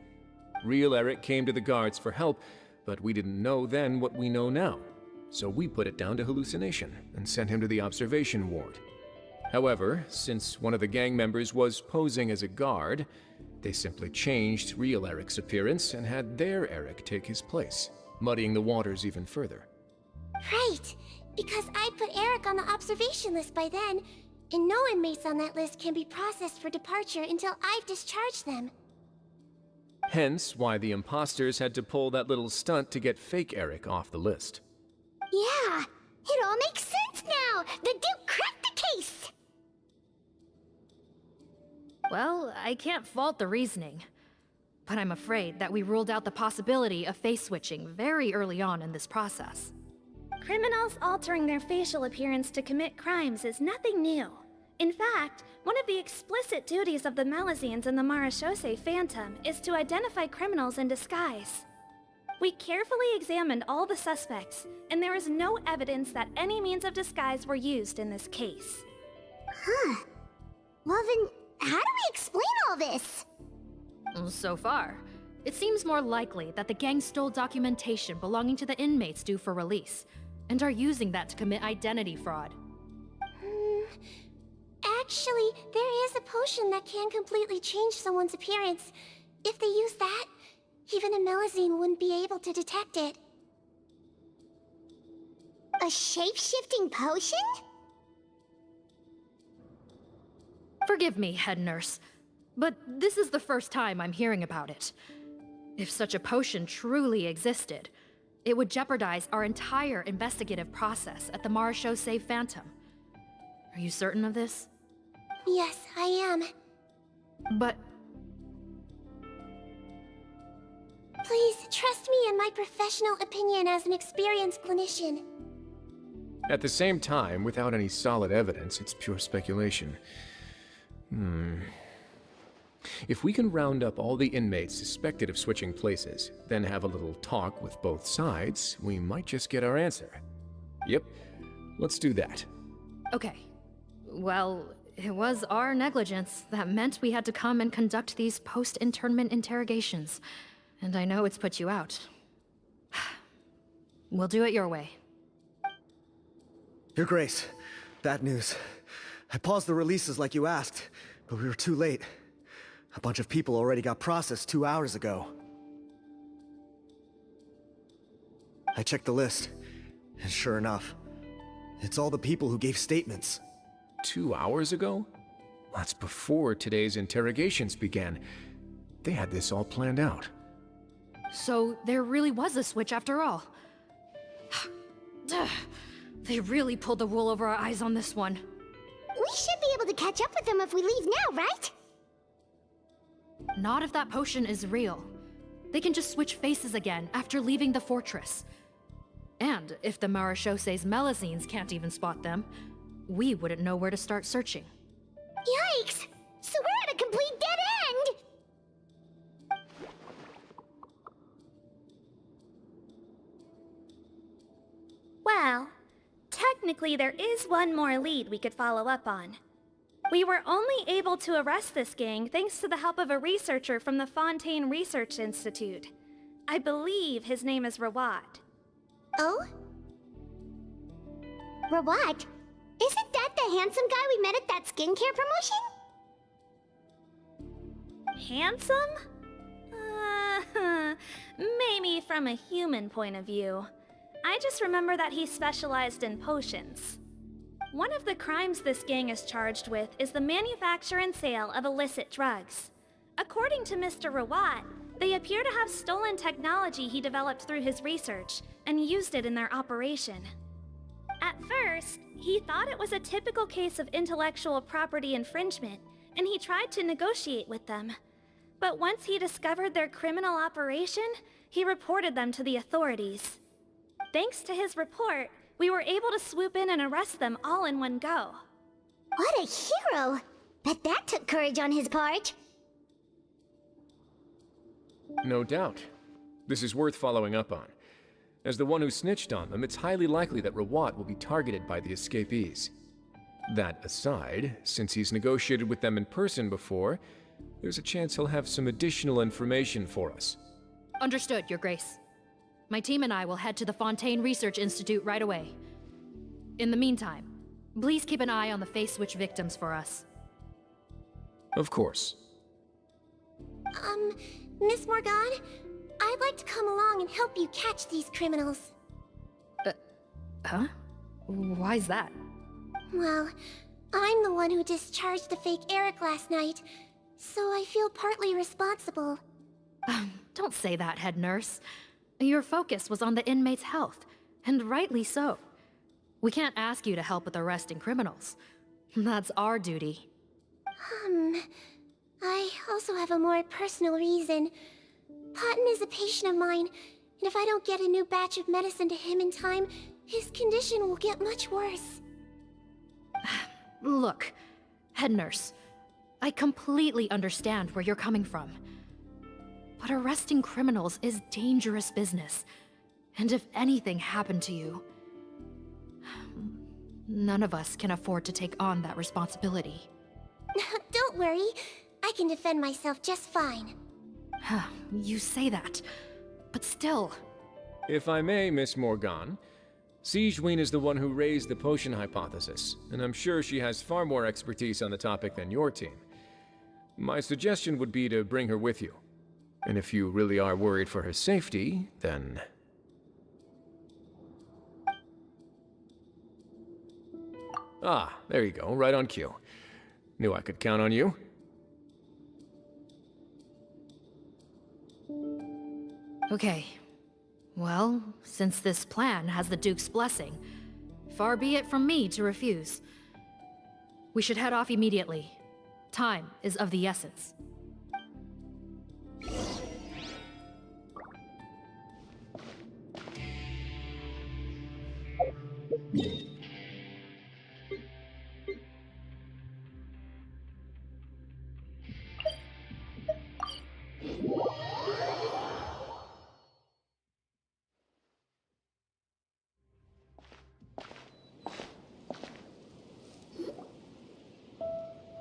Real Eric came to the guards for help, but we didn't know then what we know now, so we put it down to hallucination and sent him to the observation ward. However, since one of the gang members was posing as a guard, they simply changed real Eric's appearance and had their Eric take his place, muddying the waters even further. Right, because I put Eric on the observation list by then, and no inmates on that list can be processed for departure until I've discharged them. Hence why the imposters had to pull that little stunt to get fake Eric off the list. Yeah, it all makes sense now! The Duke cracked the case! Well, I can't fault the reasoning. But I'm afraid that we ruled out the possibility of face switching very early on in this process. Criminals altering their facial appearance to commit crimes is nothing new. In fact, one of the explicit duties of the Malazines in the Marachose Phantom is to identify criminals in disguise. We carefully examined all the suspects, and there is no evidence that any means of disguise were used in this case. Huh. Well then, how do we explain all this? So far, it seems more likely that the gang stole documentation belonging to the inmates due for release, and are using that to commit identity fraud. Actually, there is a potion that can completely change someone's appearance. If they use that, even a Melazine wouldn't be able to detect it. A shape-shifting potion? Forgive me, head nurse, but this is the first time I'm hearing about it. If such a potion truly existed, it would jeopardize our entire investigative process at the Marachose Phantom. Are you certain of this? Yes, I am. But... Please, trust me in my professional opinion as an experienced clinician. At the same time, without any solid evidence, it's pure speculation. If we can round up all the inmates suspected of switching places, then have a little talk with both sides, we might just get our answer. Yep, let's do that. Okay. Well, it was our negligence that meant we had to come and conduct these post-internment interrogations. And I know it's put you out. We'll do it your way. Your Grace, bad news. I paused the releases like you asked, but we were too late. A bunch of people already got processed 2 hours ago. I checked the list, and sure enough, it's all the people who gave statements. 2 hours ago? That's before today's interrogations began. They had this all planned out. So there really was a switch after all. They really pulled the wool over our eyes on this one. We should be able to catch up with them if we leave now, right? Not if that potion is real. They can just switch faces again after leaving the fortress. And if the Marachose's Melazines can't even spot them, we wouldn't know where to start searching. Yikes! So we're at a complete dead end! Well, technically there is one more lead we could follow up on. We were only able to arrest this gang thanks to the help of a researcher from the Fontaine Research Institute. I believe his name is Rawat. Oh? Rawat? Isn't that the handsome guy we met at that skincare promotion? Handsome? Maybe from a human point of view. I just remember that he specialized in potions. One of the crimes this gang is charged with is the manufacture and sale of illicit drugs. According to Mr. Rawat, they appear to have stolen technology he developed through his research and used it in their operation. At first, he thought it was a typical case of intellectual property infringement, and he tried to negotiate with them. But once he discovered their criminal operation, he reported them to the authorities. Thanks to his report, we were able to swoop in and arrest them all in one go. What a hero! Bet that took courage on his part. No doubt. This is worth following up on. As the one who snitched on them, it's highly likely that Rawat will be targeted by the escapees. That aside, since he's negotiated with them in person before, there's a chance he'll have some additional information for us. Understood, Your Grace. My team and I will head to the Fontaine Research Institute right away. In the meantime, please keep an eye on the face switch victims for us. Of course. Miss Morgan, I'd like to come along and help you catch these criminals. Huh? Why's that? Well, I'm the one who discharged the fake Eric last night, so I feel partly responsible. Don't say that, head nurse. Your focus was on the inmates' health, and rightly so. We can't ask you to help with arresting criminals. That's our duty. I also have a more personal reason. Cotton is a patient of mine, and if I don't get a new batch of medicine to him in time, his condition will get much worse. Look, head nurse, I completely understand where you're coming from. But arresting criminals is dangerous business. And if anything happened to you, none of us can afford to take on that responsibility. Don't worry, I can defend myself just fine. You say that, but still. If I may, Miss Morgan, Sigewinne is the one who raised the potion hypothesis, and I'm sure she has far more expertise on the topic than your team. My suggestion would be to bring her with you. And if you really are worried for her safety, then... Ah, there you go, right on cue. Knew I could count on you. Okay. Well, since this plan has the Duke's blessing, far be it from me to refuse. We should head off immediately. Time is of the essence.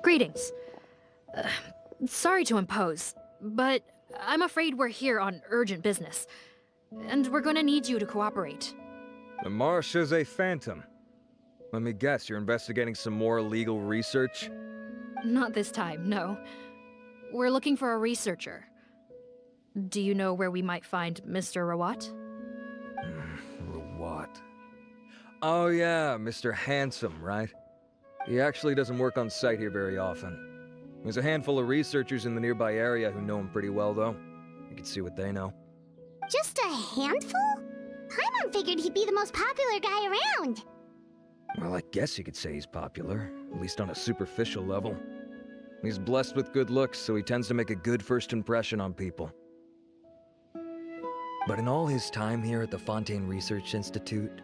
Greetings. Sorry to impose, but I'm afraid we're here on urgent business. And we're gonna need you to cooperate. The Marsh is a phantom. Let me guess, you're investigating some more illegal research? Not this time, no. We're looking for a researcher. Do you know where we might find Mr. Rawat? Rawat. Oh yeah, Mr. Handsome, right? He actually doesn't work on site here very often. There's a handful of researchers in the nearby area who know him pretty well, though. You can see what they know. Just a handful? Paimon figured he'd be the most popular guy around. Well, I guess you could say he's popular, at least on a superficial level. He's blessed with good looks, so he tends to make a good first impression on people. But in all his time here at the Fontaine Research Institute,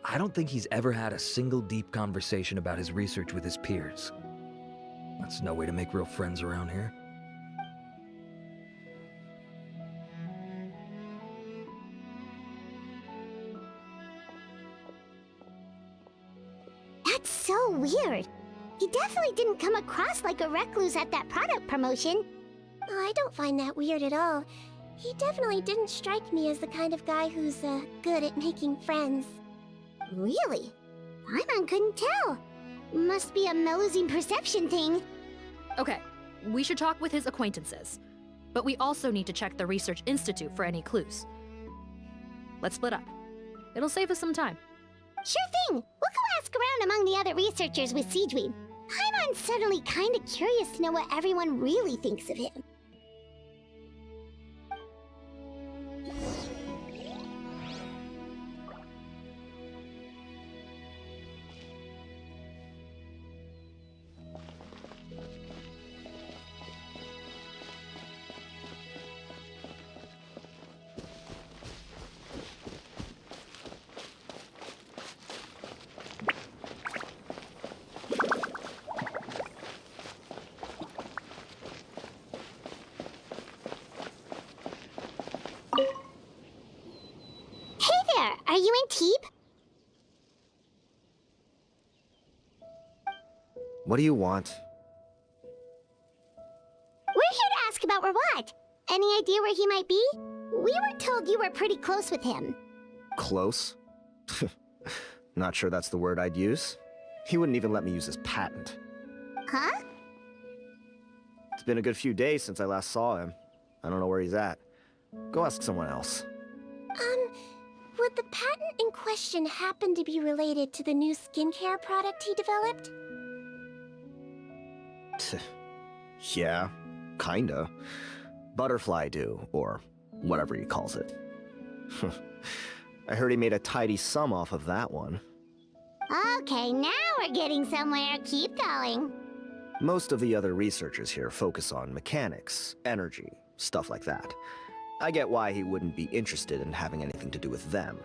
I don't think he's ever had a single deep conversation about his research with his peers. That's no way to make real friends around here. That's so weird. He definitely didn't come across like a recluse at that product promotion. I don't find that weird at all. He definitely didn't strike me as the kind of guy who's good at making friends. Really? Paimon couldn't tell. Must be a Melusine perception thing. Okay, we should talk with his acquaintances. But we also need to check the Research Institute for any clues. Let's split up. It'll save us some time. Sure thing! We'll go ask around among the other researchers with Sigewinne. Paimon's suddenly kinda curious to know what everyone really thinks of him. Are you in Teeb? What do you want? We're here to ask about Rawat. Any idea where he might be? We were told you were pretty close with him. Close? Not sure that's the word I'd use. He wouldn't even let me use his patent. Huh? It's been a good few days since I last saw him. I don't know where he's at. Go ask someone else. Would the patent in question happen to be related to the new skincare product he developed? Yeah, kinda. Butterfly dew, or whatever he calls it. I heard he made a tidy sum off of that one. Okay, now we're getting somewhere. Keep going. Most of the other researchers here focus on mechanics, energy, stuff like that. I get why he wouldn't be interested in having anything to do with them.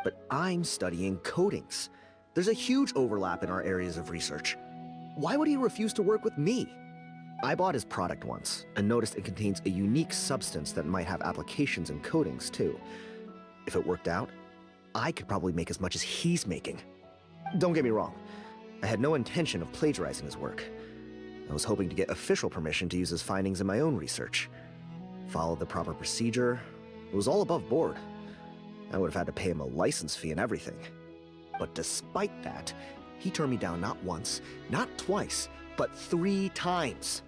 But I'm studying coatings. There's a huge overlap in our areas of research. Why would he refuse to work with me? I bought his product once, and noticed it contains a unique substance that might have applications in coatings, too. If it worked out, I could probably make as much as he's making. Don't get me wrong, I had no intention of plagiarizing his work. I was hoping to get official permission to use his findings in my own research. Follow the proper procedure. It was all above board. I would have had to pay him a license fee and everything. But despite that, he turned me down not once, not twice, but 3 times.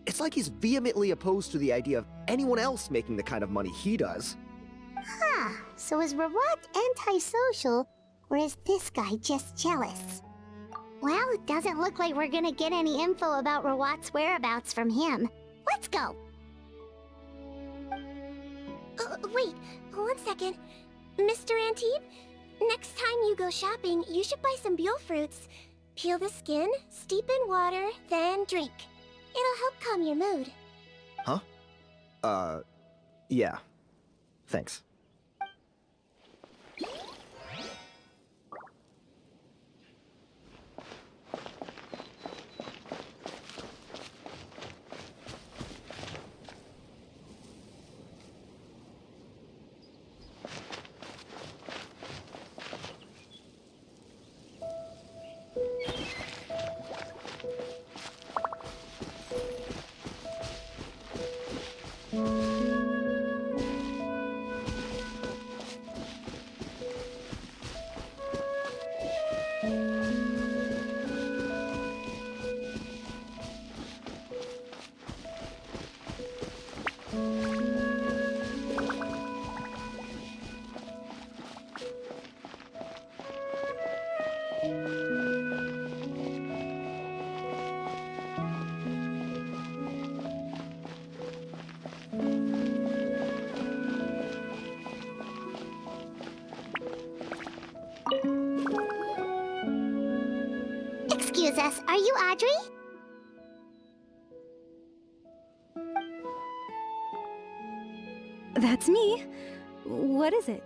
It's like he's vehemently opposed to the idea of anyone else making the kind of money he does. Huh, so is Rawat antisocial, or is this guy just jealous? Well, it doesn't look like we're gonna get any info about Rawat's whereabouts from him. Let's go! Wait, 1 second. Mr. Antib, next time you go shopping, you should buy some Buell fruits. Peel the skin, steep in water, then drink. It'll help calm your mood. Huh? Yeah. Thanks. Excuse us, are you Audrey? That's me. What is it?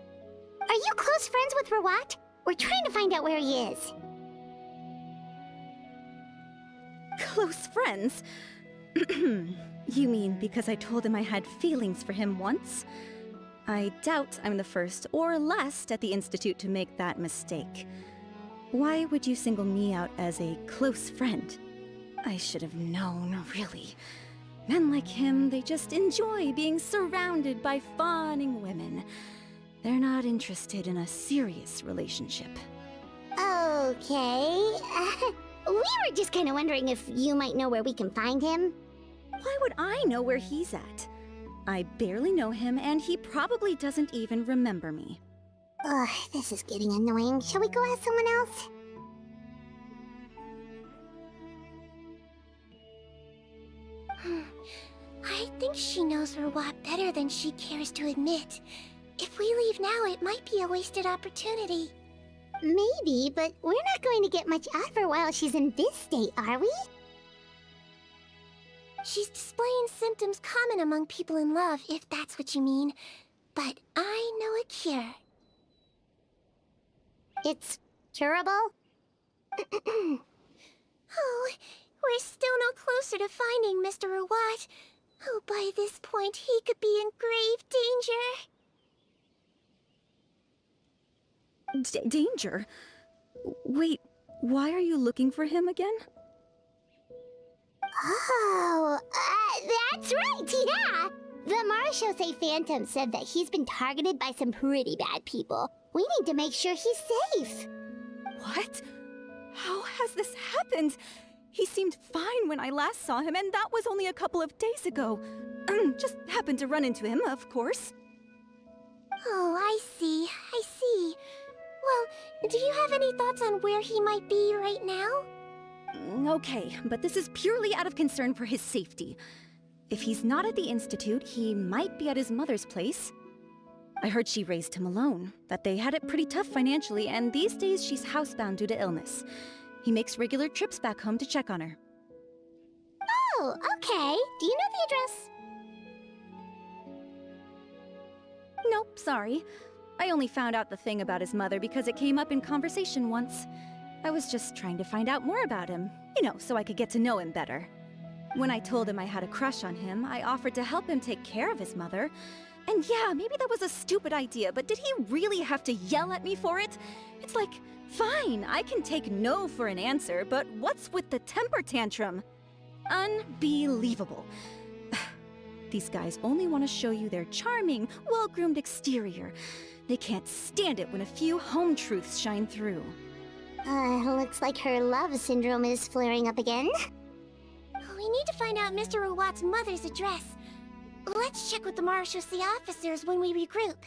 Are you close friends with Rawat? We're trying to find out where he is. Close friends? You mean because I told him I had feelings for him once? I doubt I'm the first or last at the Institute to make that mistake. Why would you single me out as a close friend? I should have known, really. Men like him, they just enjoy being surrounded by fawning women. They're not interested in a serious relationship. Okay. We were just kind of wondering if you might know where we can find him. Why would I know where he's at? I barely know him, and he probably doesn't even remember me. Ugh, this is getting annoying. Shall we go ask someone else? I think she knows Rawat better than she cares to admit. If we leave now, it might be a wasted opportunity. Maybe, but we're not going to get much out of her while she's in this state, are we? She's displaying symptoms common among people in love, if that's what you mean. But I know a cure. It's curable? Oh, we're still no closer to finding Mr. Rawat. Oh, by this point, he could be in grave danger. Danger? Wait, why are you looking for him again? Oh, that's right, yeah! The Marshose Phantom said that he's been targeted by some pretty bad people. We need to make sure he's safe. What? How has this happened? He seemed fine when I last saw him, and that was only a couple of days ago. Just happened to run into him, of course. Oh, I see. Well, do you have any thoughts on where he might be right now? Okay, but this is purely out of concern for his safety. If he's not at the Institute, he might be at his mother's place. I heard she raised him alone, that they had it pretty tough financially, and these days she's housebound due to illness. He makes regular trips back home to check on her. Oh, okay. Do you know the address? Nope, sorry. I only found out the thing about his mother because it came up in conversation once. I was just trying to find out more about him, you know, so I could get to know him better. When I told him I had a crush on him, I offered to help him take care of his mother. And yeah, maybe that was a stupid idea, but did he really have to yell at me for it? It's like, fine, I can take no for an answer, but what's with the temper tantrum? Unbelievable. These guys only want to show you their charming, well-groomed exterior. They can't stand it when a few home truths shine through. Looks like her love syndrome is flaring up again. We need to find out Mr. Rawat's mother's address. Let's check with the marechaussee officers when we regroup.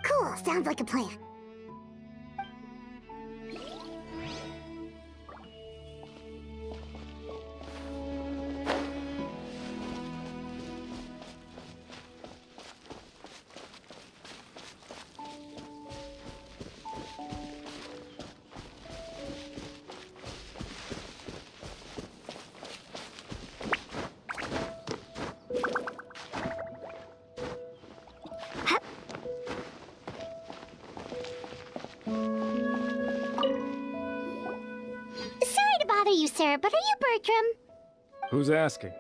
Cool, sounds like a plan. You, sir, but are you Bertram? Who's asking?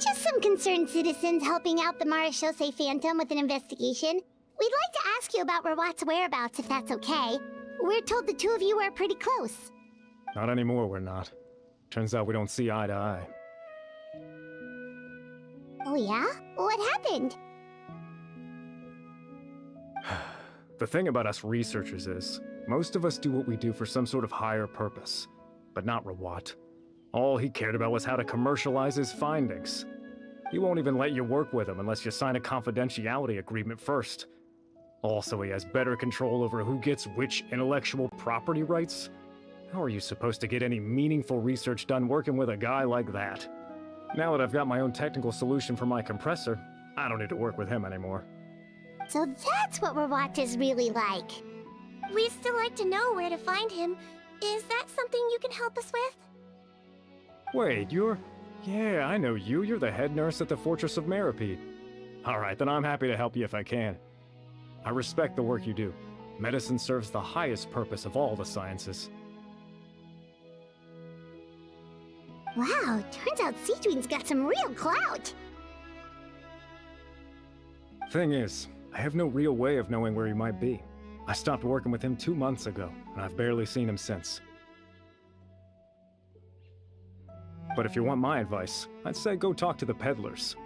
Just some concerned citizens helping out the Marechaussee Phantom with an investigation. We'd like to ask you about Rawat's whereabouts, if that's okay. We're told the two of you are pretty close. Not anymore, we're not. Turns out we don't see eye to eye. Oh yeah? What happened? The thing about us researchers is, most of us do what we do for some sort of higher purpose. But not Rawat. All he cared about was how to commercialize his findings. He won't even let you work with him unless you sign a confidentiality agreement first. Also, he has better control over who gets which intellectual property rights. How are you supposed to get any meaningful research done working with a guy like that? Now that I've got my own technical solution for my compressor, I don't need to work with him anymore. So that's what Rawat is really like. We'd still like to know where to find him. Is that something you can help us with? Wait, Yeah, I know you. You're the head nurse at the Fortress of Meropide. Alright, then I'm happy to help you if I can. I respect the work you do. Medicine serves the highest purpose of all the sciences. Wow, turns out Sigewinne's got some real clout. Thing is, I have no real way of knowing where he might be. I stopped working with him 2 months ago, and I've barely seen him since. But if you want my advice, I'd say go talk to the peddlers.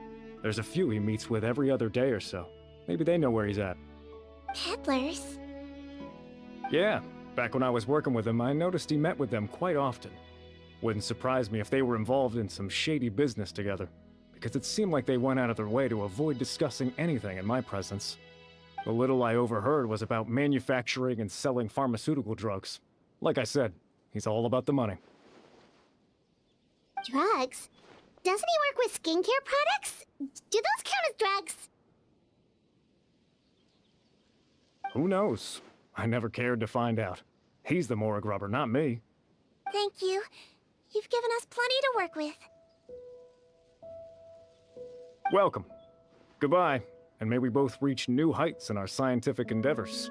There's a few he meets with every other day or so. Maybe they know where he's at. Peddlers? Yeah, back when I was working with him, I noticed he met with them quite often. Wouldn't surprise me if they were involved in some shady business together, because it seemed like they went out of their way to avoid discussing anything in my presence. The little I overheard was about manufacturing and selling pharmaceutical drugs. Like I said, he's all about the money. Drugs? Doesn't he work with skincare products? Do those count as drugs? Who knows? I never cared to find out. He's the Morag rubber, not me. Thank you. You've given us plenty to work with. Welcome. Goodbye, and may we both reach new heights in our scientific endeavors.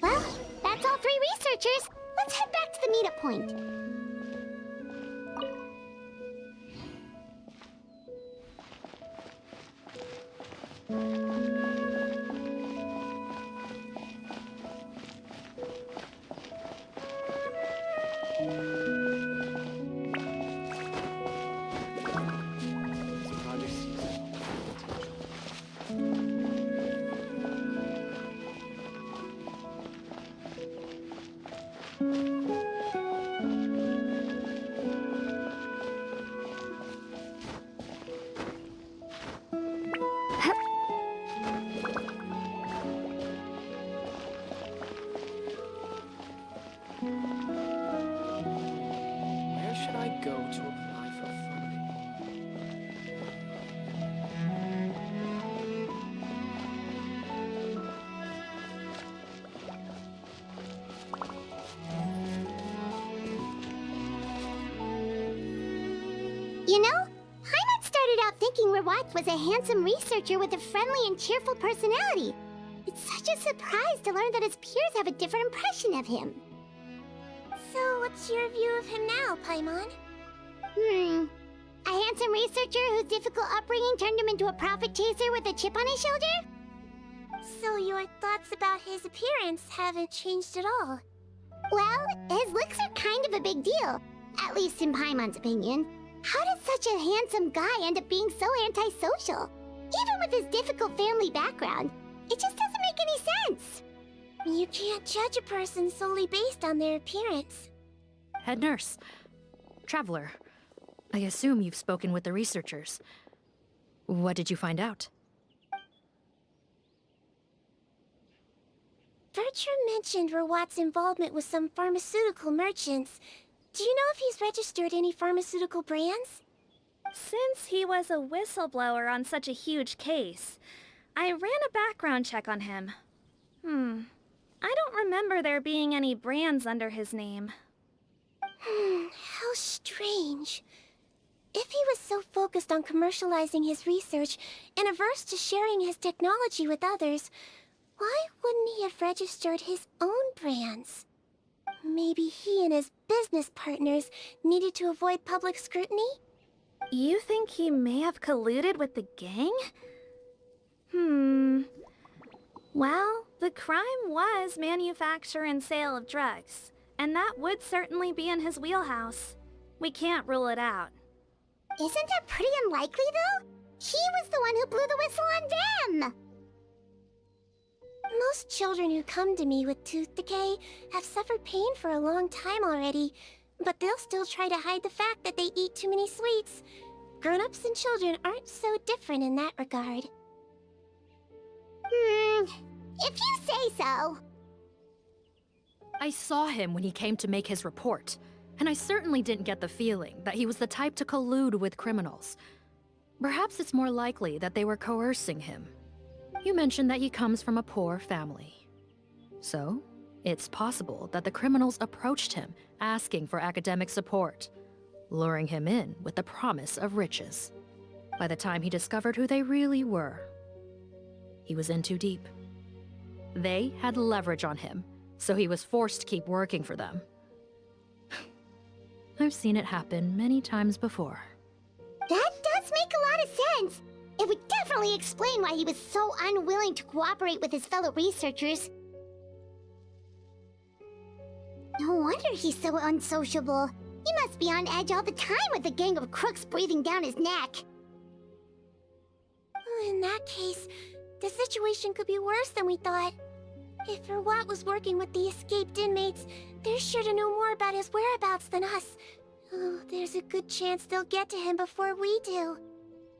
Well, that's all 3 researchers. Let's head back to the meetup point. Where should I go to apply for funding? You know, Heimat started thinking Rawat was a handsome researcher with a friendly and cheerful personality. It's such a surprise to learn that his peers have a different impression of him. So, what's your view of him now, Paimon? A handsome researcher whose difficult upbringing turned him into a profit chaser with a chip on his shoulder? So your thoughts about his appearance haven't changed at all? Well, his looks are kind of a big deal, at least in Paimon's opinion. How does such a handsome guy end up being so antisocial? Even with his difficult family background, it just doesn't make any sense. You can't judge a person solely based on their appearance. Head nurse. Traveler. I assume you've spoken with the researchers. What did you find out? Bertram mentioned Rawat's involvement with some pharmaceutical merchants. Do you know if he's registered any pharmaceutical brands? Since he was a whistleblower on such a huge case, I ran a background check on him. I don't remember there being any brands under his name. How strange. If he was so focused on commercializing his research and averse to sharing his technology with others, why wouldn't he have registered his own brands? Maybe he and his business partners needed to avoid public scrutiny? You think he may have colluded with the gang? Well, the crime was manufacture and sale of drugs, and that would certainly be in his wheelhouse. We can't rule it out. Isn't that pretty unlikely, though? He was the one who blew the whistle on them! Most children who come to me with tooth decay have suffered pain for a long time already, but they'll still try to hide the fact that they eat too many sweets. Grown-ups and children aren't so different in that regard. If you say so. I saw him when he came to make his report, and I certainly didn't get the feeling that he was the type to collude with criminals. Perhaps it's more likely that they were coercing him. You mentioned that he comes from a poor family. So, it's possible that the criminals approached him asking for academic support, luring him in with the promise of riches. By the time he discovered who they really were, he was in too deep. They had leverage on him, so he was forced to keep working for them. I've seen it happen many times before. That does make a lot of sense. It would definitely explain why he was so unwilling to cooperate with his fellow researchers. No wonder he's so unsociable. He must be on edge all the time with a gang of crooks breathing down his neck. In that case, the situation could be worse than we thought. If Rawat was working with the escaped inmates, they're sure to know more about his whereabouts than us. Oh, there's a good chance they'll get to him before we do.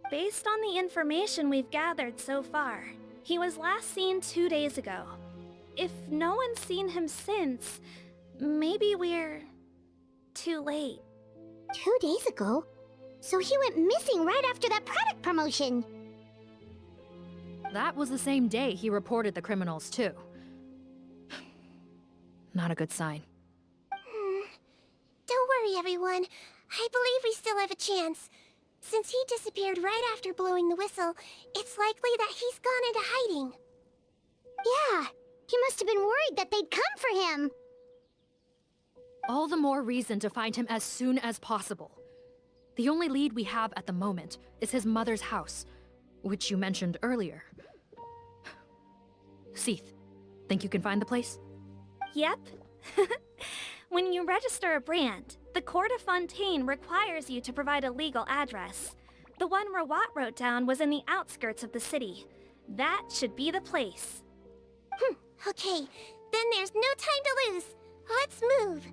Based on the information we've gathered so far, he was last seen 2 days ago. If no one's seen him since, maybe we're too late. 2 days ago? So he went missing right after that product promotion. That was the same day he reported the criminals, too. Not a good sign. Don't worry, everyone. I believe we still have a chance. Since he disappeared right after blowing the whistle, it's likely that he's gone into hiding. Yeah, he must have been worried that they'd come for him. All the more reason to find him as soon as possible. The only lead we have at the moment is his mother's house, which you mentioned earlier. Seath, think you can find the place? Yep. When you register a brand, the Court of Fontaine requires you to provide a legal address. The one Rawat wrote down was in the outskirts of the city. That should be the place. Okay, then there's no time to lose. Let's move.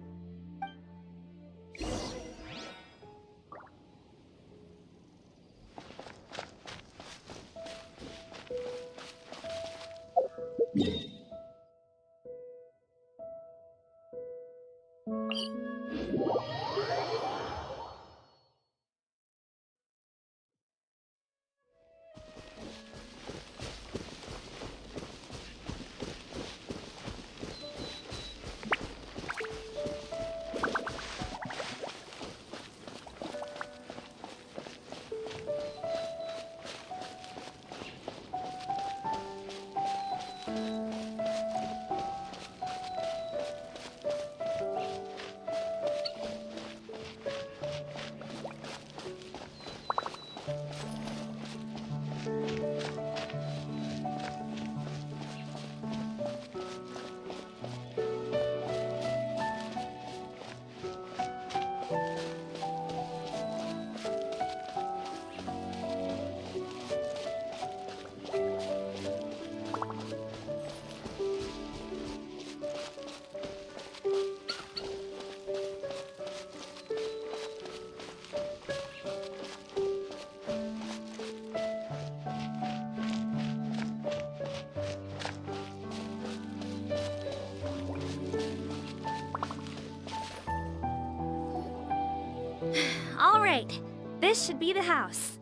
Alright, this should be the house.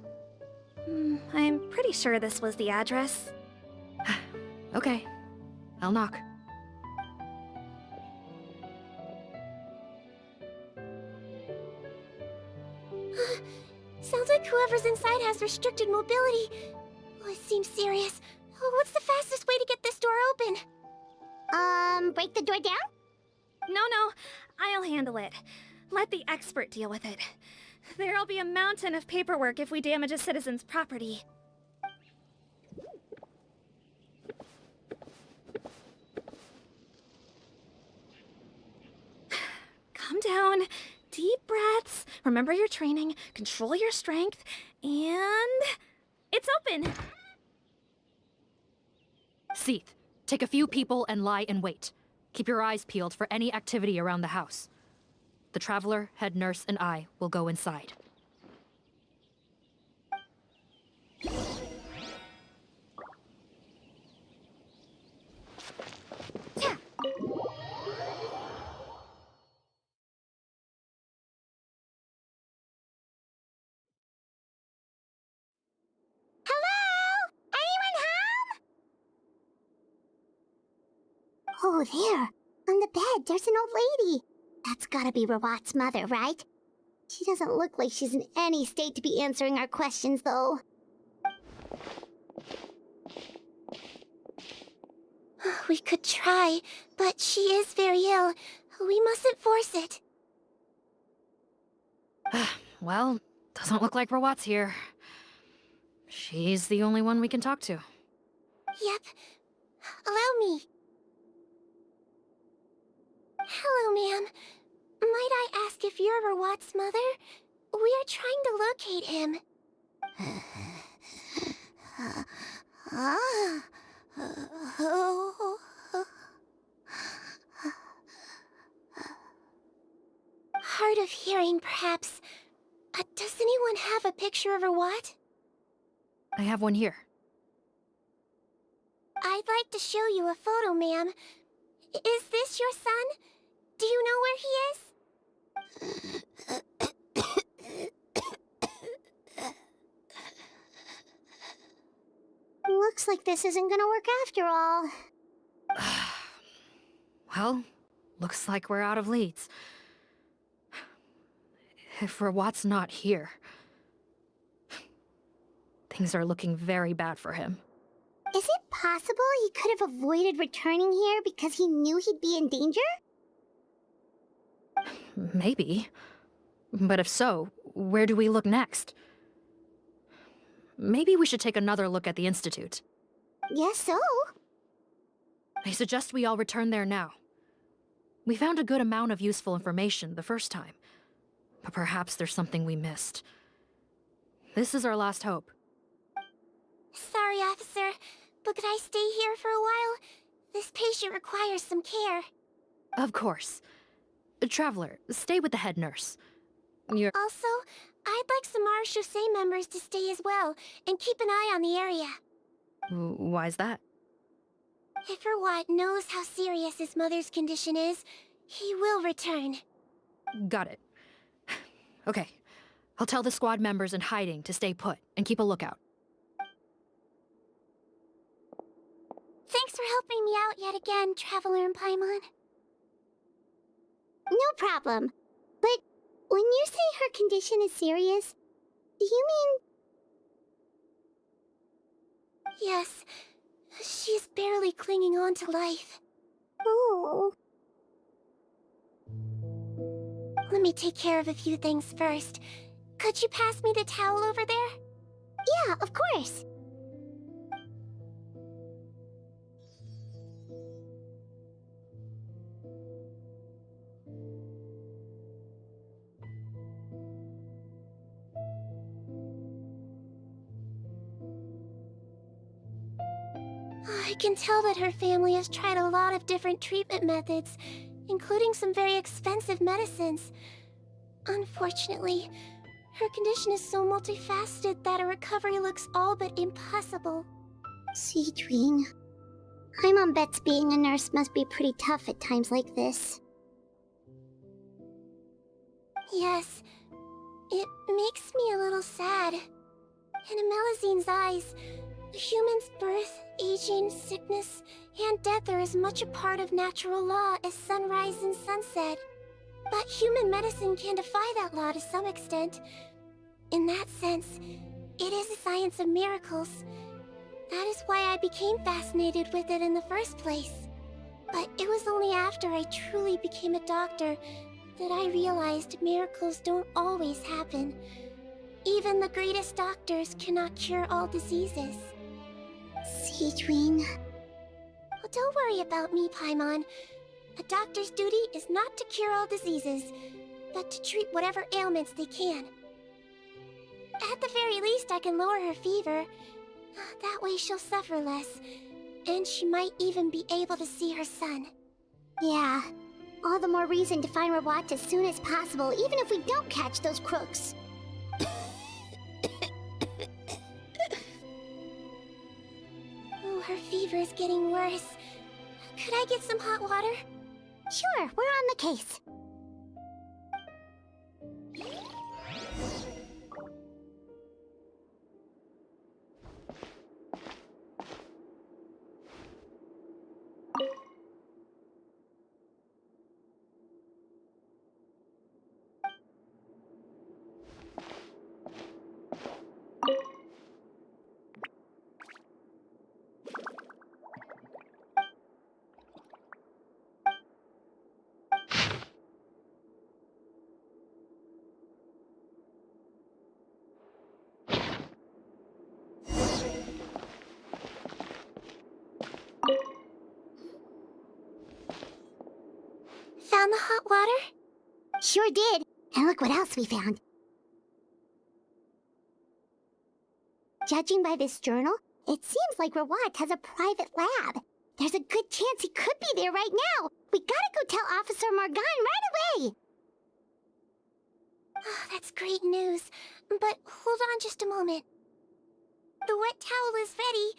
I'm pretty sure this was the address. Okay, I'll knock. Sounds like whoever's inside has restricted mobility. Oh, it seems serious. Oh, what's the fastest way to get this door open? Break the door down? No, I'll handle it. Let the expert deal with it. There'll be a mountain of paperwork if we damage a citizen's property. Calm down. Deep breaths. Remember your training. Control your strength. And... it's open! Seath, take a few people and lie in wait. Keep your eyes peeled for any activity around the house. The Traveler, head nurse, and I will go inside. Oh, there. On the bed, there's an old lady. That's gotta be Rawat's mother, right? She doesn't look like she's in any state to be answering our questions, though. We could try, but she is very ill. We mustn't force it. Well, doesn't look like Rawat's here. She's the only one we can talk to. Yep. Allow me. Hello, ma'am. Might I ask if you're Rawat's mother? We are trying to locate him. Hard of hearing, perhaps. Does anyone have a picture of Rawat? I have one here. I'd like to show you a photo, ma'am. Is this your son? Do you know where he is? Looks like this isn't gonna work after all. Well, looks like we're out of leads. If Rawat's not here, things are looking very bad for him. Is it possible he could have avoided returning here because he knew he'd be in danger? Maybe. But if so, where do we look next? Maybe we should take another look at the Institute. Guess so. I suggest we all return there now. We found a good amount of useful information the first time, but perhaps there's something we missed. This is our last hope. Sorry, officer, but could I stay here for a while? This patient requires some care. Of course. Traveler, stay with the head nurse. Also, I'd like some Marechaussee members to stay as well, and keep an eye on the area. Why's that? If Rawat knows how serious his mother's condition is, he will return. Got it. Okay. I'll tell the squad members in hiding to stay put and keep a lookout. Thanks for helping me out yet again, Traveler and Paimon. No problem. But when you say her condition is serious, do you mean... Yes. She's barely clinging on to life. Oh. Let me take care of a few things first. Could you pass me the towel over there? Yeah, of course. I can tell that her family has tried a lot of different treatment methods, including some very expensive medicines. Unfortunately, her condition is so multifaceted that a recovery looks all but impossible. Sigewinne. Paimon bets being a nurse must be pretty tough at times like this. Yes, It makes me a little sad. In Melizine's eyes, a human's birth, aging, sickness, and death are as much a part of natural law as sunrise and sunset. But human medicine can defy that law to some extent. In that sense, it is a science of miracles. That is why I became fascinated with it in the first place. But it was only after I truly became a doctor that I realized miracles don't always happen. Even the greatest doctors cannot cure all diseases. Sigewinne. Well, don't worry about me, Paimon. A doctor's duty is not to cure all diseases, but to treat whatever ailments they can. At the very least, I can lower her fever. That way she'll suffer less, and she might even be able to see her son. Yeah. All the more reason to find Rawat as soon as possible, even if we don't catch those crooks. Oh, her fever is getting worse. Could I get some hot water? Sure, we're on the case. Found the hot water? Sure did. And look what else we found. Judging by this journal, it seems like Rawat has a private lab. There's a good chance he could be there right now. We gotta go tell Officer Morgan right away. Oh, that's great news. But hold on just a moment. The wet towel is ready.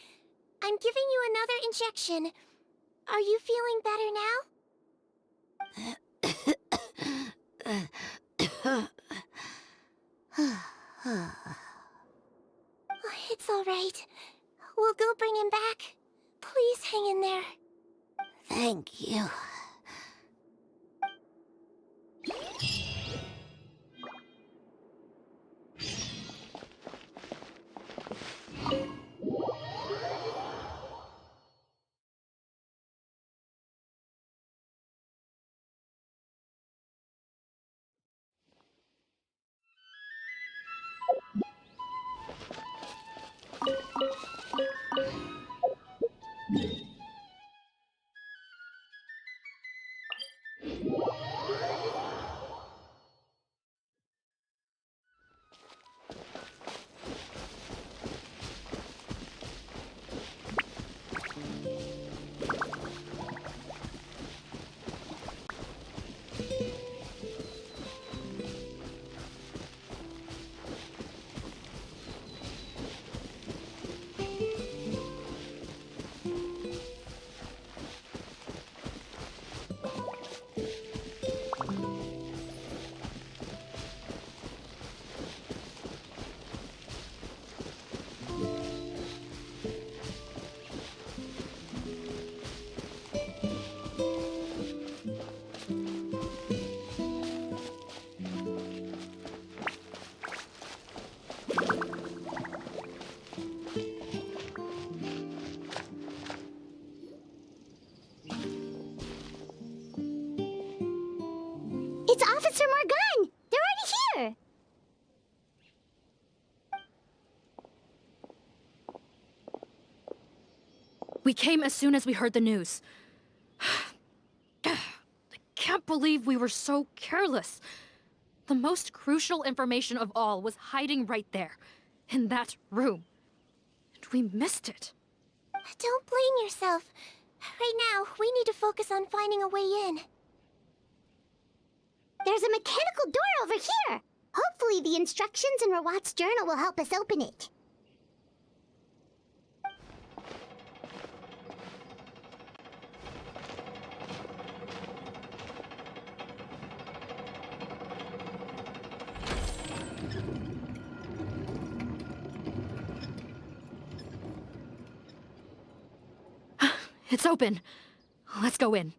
I'm giving you another injection. Are you feeling better now? It's all right. We'll go bring him back. Please hang in there. Thank you. It's Officer Morgan! They're already here! We came as soon as we heard the news. I can't believe we were so careless. The most crucial information of all was hiding right there, in that room. And we missed it. Don't blame yourself. Right now, we need to focus on finding a way in. There's a mechanical door over here! Hopefully the instructions in Rawat's journal will help us open it. It's open. Let's go in.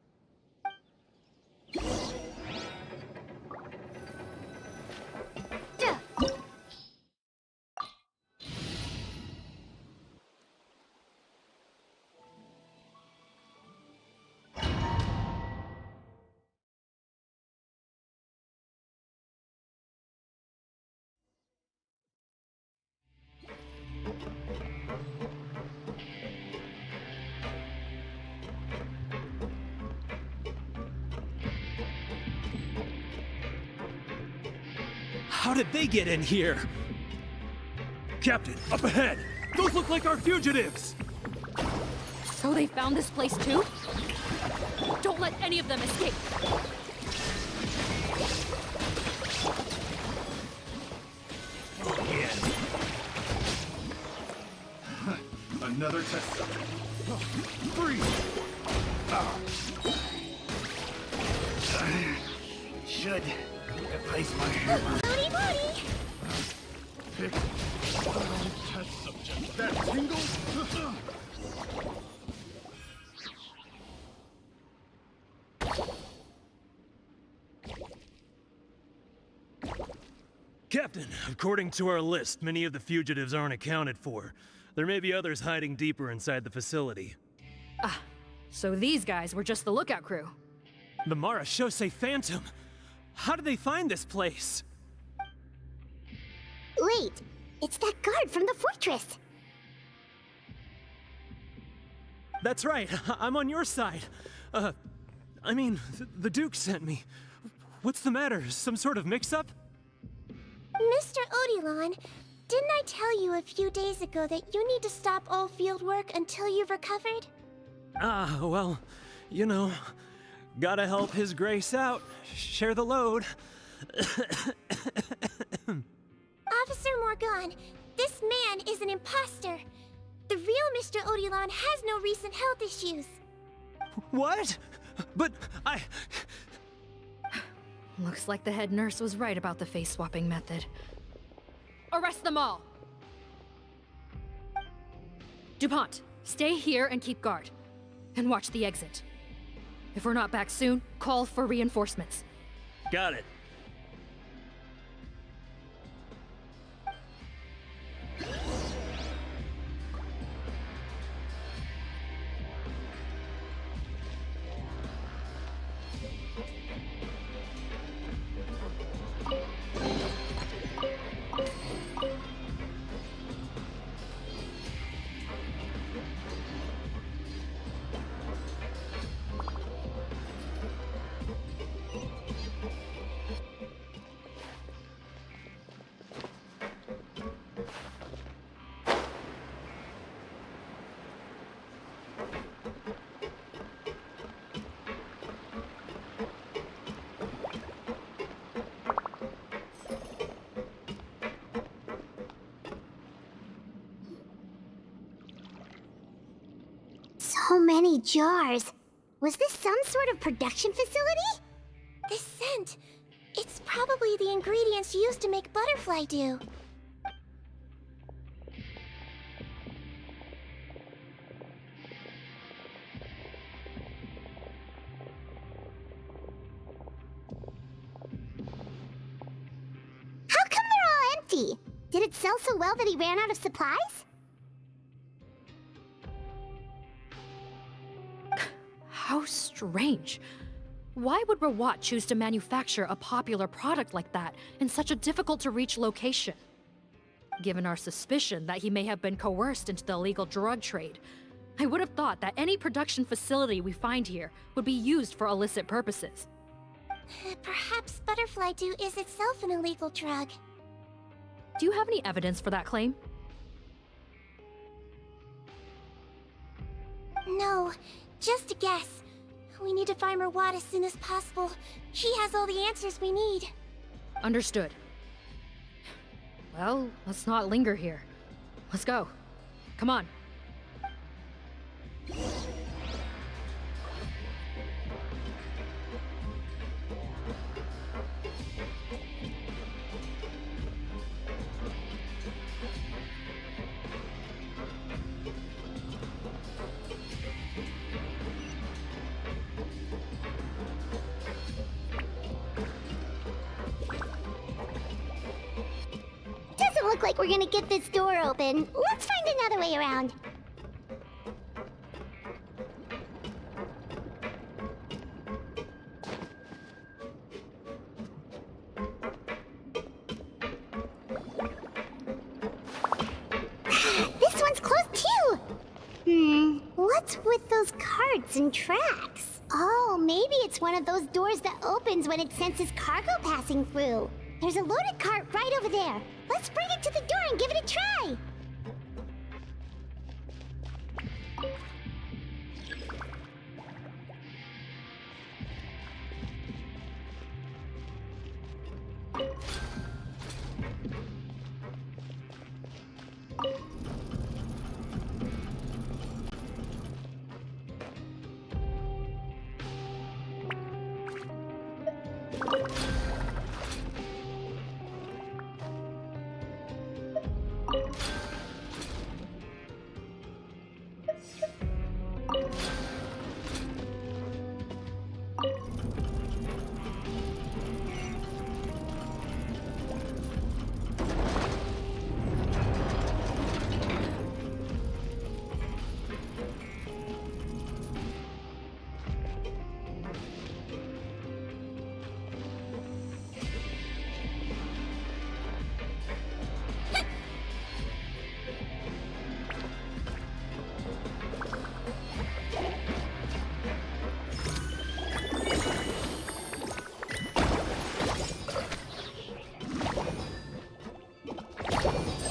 How did they get in here? Captain, up ahead! Those look like our fugitives! So they found this place too? Don't let any of them escape! Again. Another test subject. Freeze! Should replace my hammer. Booty booty! Pick test subject. That tingles? Captain, according to our list, many of the fugitives aren't accounted for. There may be others hiding deeper inside the facility. Ah, so these guys were just the lookout crew. The Marashose Phantom! How did they find this place? Wait, it's that guard from the fortress. That's right, I'm on your side. I mean, the Duke sent me. What's the matter? Some sort of mix-up? Mr. Odilon, didn't I tell you a few days ago that you need to stop all field work until you've recovered? Ah, well, you know, gotta help His Grace out, share the load. Officer Morgan, this man is an imposter. The real Mr. Odilon has no recent health issues. What? But I... Looks like the head nurse was right about the face-swapping method. Arrest them all! DuPont, stay here and keep guard. And watch the exit. If we're not back soon, call for reinforcements. Got it. So many jars. Was this some sort of production facility? This scent, it's probably the ingredients used to make butterfly dew. How come they're all empty? Did it sell so well that he ran out of supplies? How strange. Why would Rawat choose to manufacture a popular product like that in such a difficult-to-reach location? Given our suspicion that he may have been coerced into the illegal drug trade, I would have thought that any production facility we find here would be used for illicit purposes. Perhaps butterfly dew is itself an illegal drug. Do you have any evidence for that claim? No, just a guess. We need to find Rawat as soon as possible. He has all the answers we need. Understood. Well, let's not linger here. Let's go. Come on. look like we're gonna get this door open. Let's find another way around. This one's closed too! What's with those carts and tracks? Oh, maybe it's one of those doors that opens when it senses cargo passing through. There's a loaded cart right over there. Let's bring it to the door and give it a try!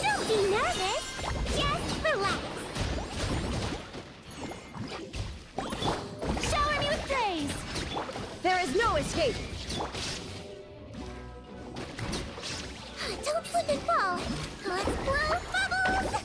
Don't be nervous! Just relax! Shower me with praise! There is no escape! Don't slip and fall! Let's blow bubbles!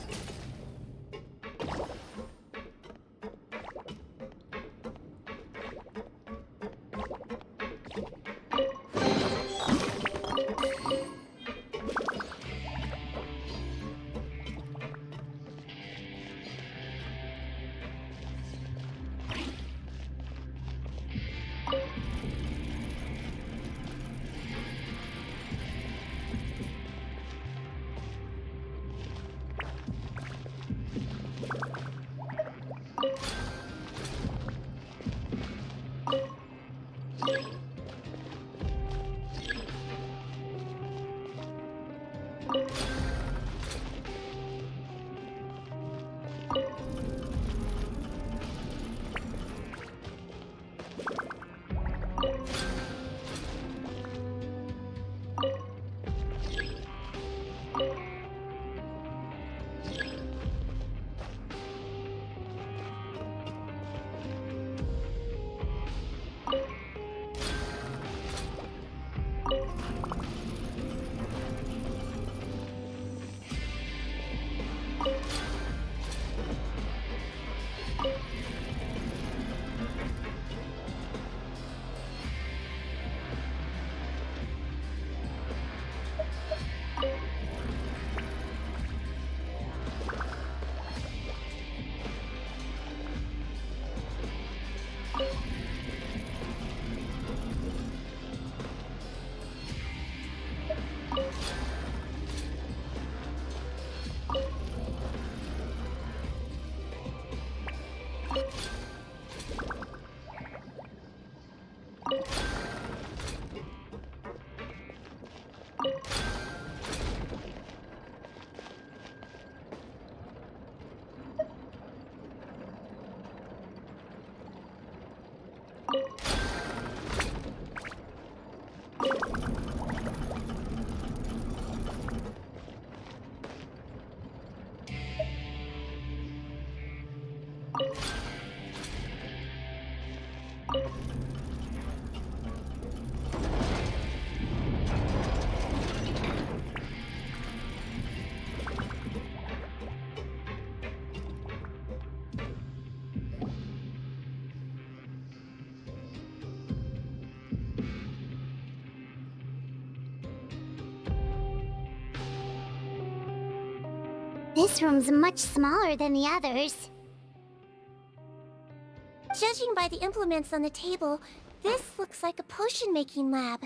This room's much smaller than the others. Judging by the implements on the table, this looks like a potion-making lab.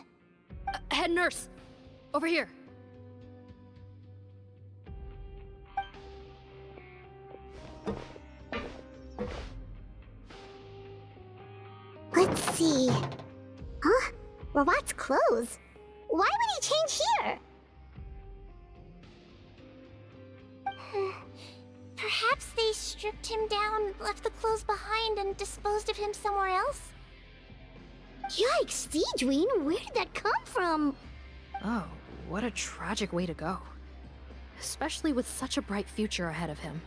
Head nurse! Over here! see. Huh? Rawat's clothes? Why would he change here? Perhaps they stripped him down, left the clothes behind, and disposed of him somewhere else? Yikes, Sigewinne, where did that come from? Oh, what a tragic way to go. Especially with such a bright future ahead of him.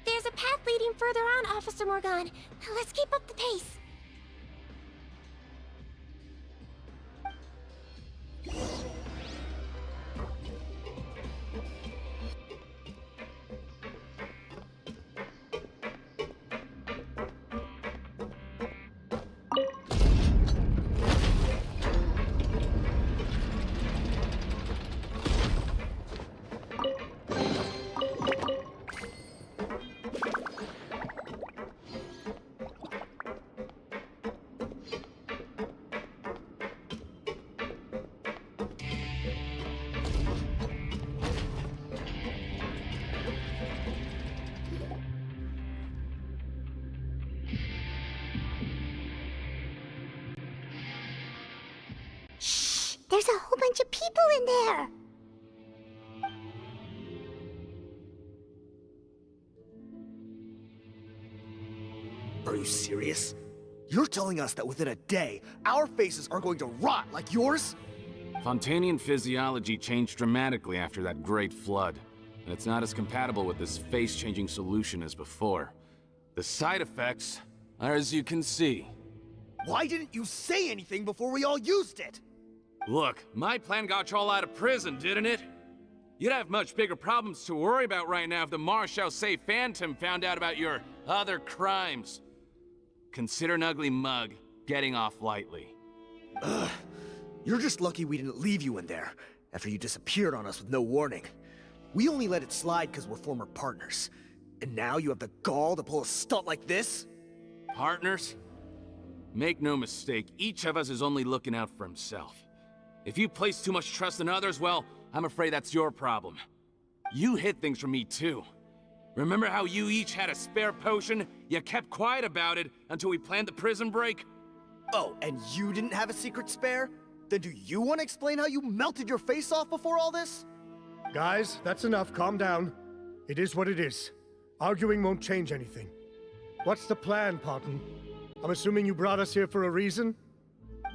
There's a path leading further on, Officer Morgan. Let's keep up the pace. There's a whole bunch of people in there! Are you serious? You're telling us that within a day, our faces are going to rot like yours? Fontanian physiology changed dramatically after that great flood, and it's not as compatible with this face-changing solution as before. The side effects are as you can see. Why didn't you say anything before we all used it? Look, my plan got you all out of prison, didn't it? You'd have much bigger problems to worry about right now if the Marshal Say Phantom found out about your other crimes. Consider an ugly mug getting off lightly. Ugh. You're just lucky we didn't leave you in there after you disappeared on us with no warning. We only let it slide because we're former partners. And now you have the gall to pull a stunt like this? Partners? Make no mistake, each of us is only looking out for himself. If you place too much trust in others, well, I'm afraid that's your problem. You hid things from me too. Remember how you each had a spare potion? You kept quiet about it until we planned the prison break? Oh, and you didn't have a secret spare? Then do you want to explain how you melted your face off before all this? Guys, that's enough. Calm down. It is what it is. Arguing won't change anything. What's the plan, Parton? I'm assuming you brought us here for a reason?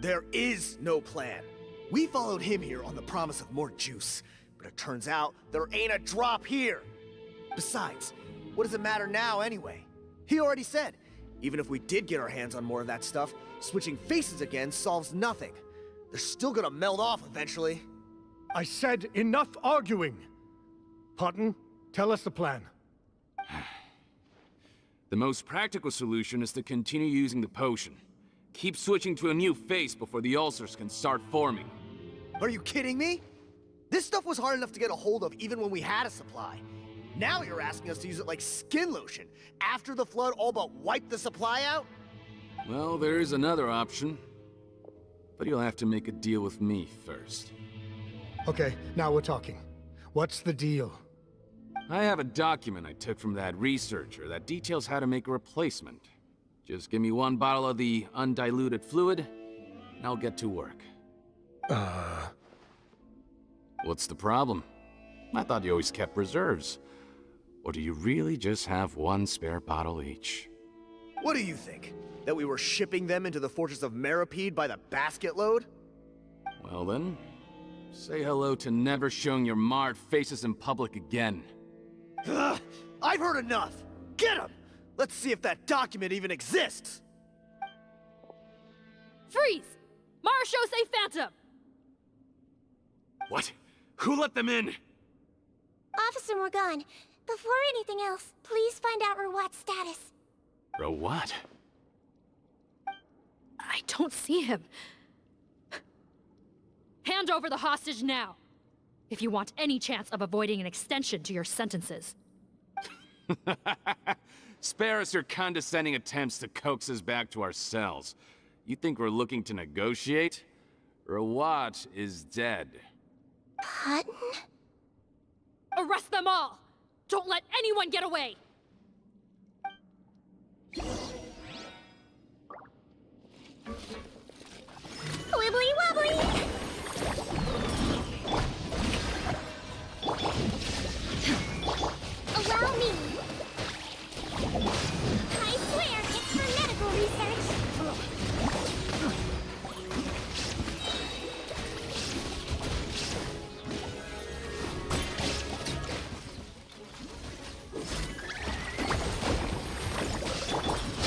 There is no plan. We followed him here on the promise of more juice, but it turns out there ain't a drop here. Besides, what does it matter now anyway? He already said, even if we did get our hands on more of that stuff, switching faces again solves nothing. They're still gonna meld off eventually. I said enough arguing! Parton, tell us the plan. The most practical solution is to continue using the potion. Keep switching to a new face before the ulcers can start forming. Are you kidding me? This stuff was hard enough to get a hold of even when we had a supply. Now you're asking us to use it like skin lotion, after the flood all but wiped the supply out? Well, there is another option. But you'll have to make a deal with me first. Okay, now we're talking. What's the deal? I have a document I took from that researcher that details how to make a replacement. Just give me one bottle of the undiluted fluid, and I'll get to work. What's the problem? I thought you always kept reserves. Or do you really just have one spare bottle each? What do you think? That we were shipping them into the fortress of Meripede by the basket load? Well then, say hello to never showing your marred faces in public again. Ugh, I've heard enough! Get him! Let's see if that document even exists! Freeze! Marshal Say Phantom! What? Who let them in? Officer Morgan, before anything else, please find out Rawat's status. What? I don't see him. Hand over the hostage now, if you want any chance of avoiding an extension to your sentences. Spare us your condescending attempts to coax us back to our cells. You think we're looking to negotiate? Rawat is dead. Parton? Arrest them all! Don't let anyone get away! Wibbly wobbly! Allow me! I swear it's for medical research!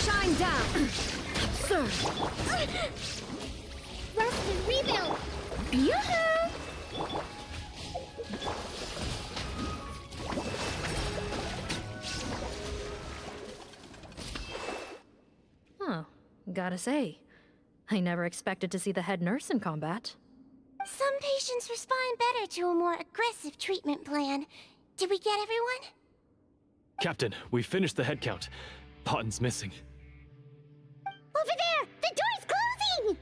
Shine down! Sir! Rust and rebuild! Yoo-hoo! Oh, gotta say, I never expected to see the head nurse in combat. Some patients respond better to a more aggressive treatment plan. Did we get everyone? Captain, we finished the head count. Potten's missing. Over there! The door's closing!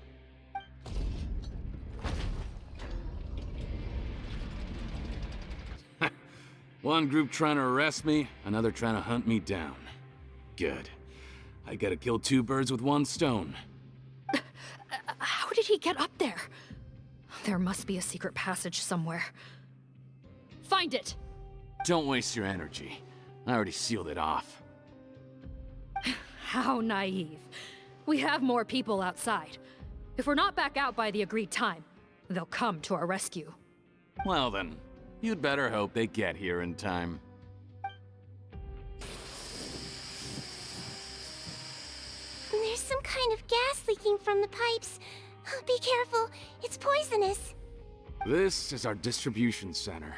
One group trying to arrest me, another trying to hunt me down. Good. I gotta kill two birds with one stone. How did he get up there? There must be a secret passage somewhere. Find it! Don't waste your energy. I already sealed it off. How naive. We have more people outside. If we're not back out by the agreed time, they'll come to our rescue. Well then, you'd better hope they get here in time. There's some kind of gas leaking from the pipes. Be careful, it's poisonous. This is our distribution center,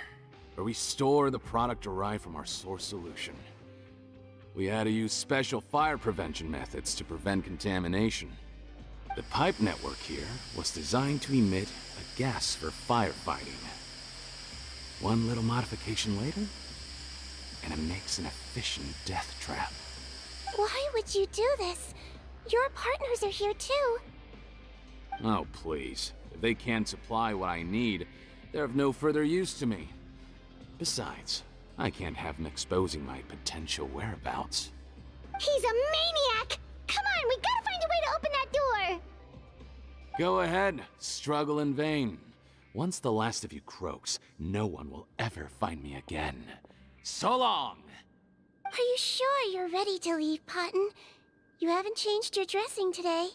where we store the product derived from our source solution. We had to use special fire prevention methods to prevent contamination. The pipe network here was designed to emit a gas for firefighting. One little modification later, and it makes an efficient death trap. Why would you do this? Your partners are here too. Oh, please. If they can't supply what I need, they're of no further use to me. Besides, I can't have them exposing my potential whereabouts. He's a maniac! Come on, we gotta find a way to open that door! Go ahead, struggle in vain. Once the last of you croaks, no one will ever find me again. So long! Are you sure you're ready to leave, Potten? You haven't changed your dressing today.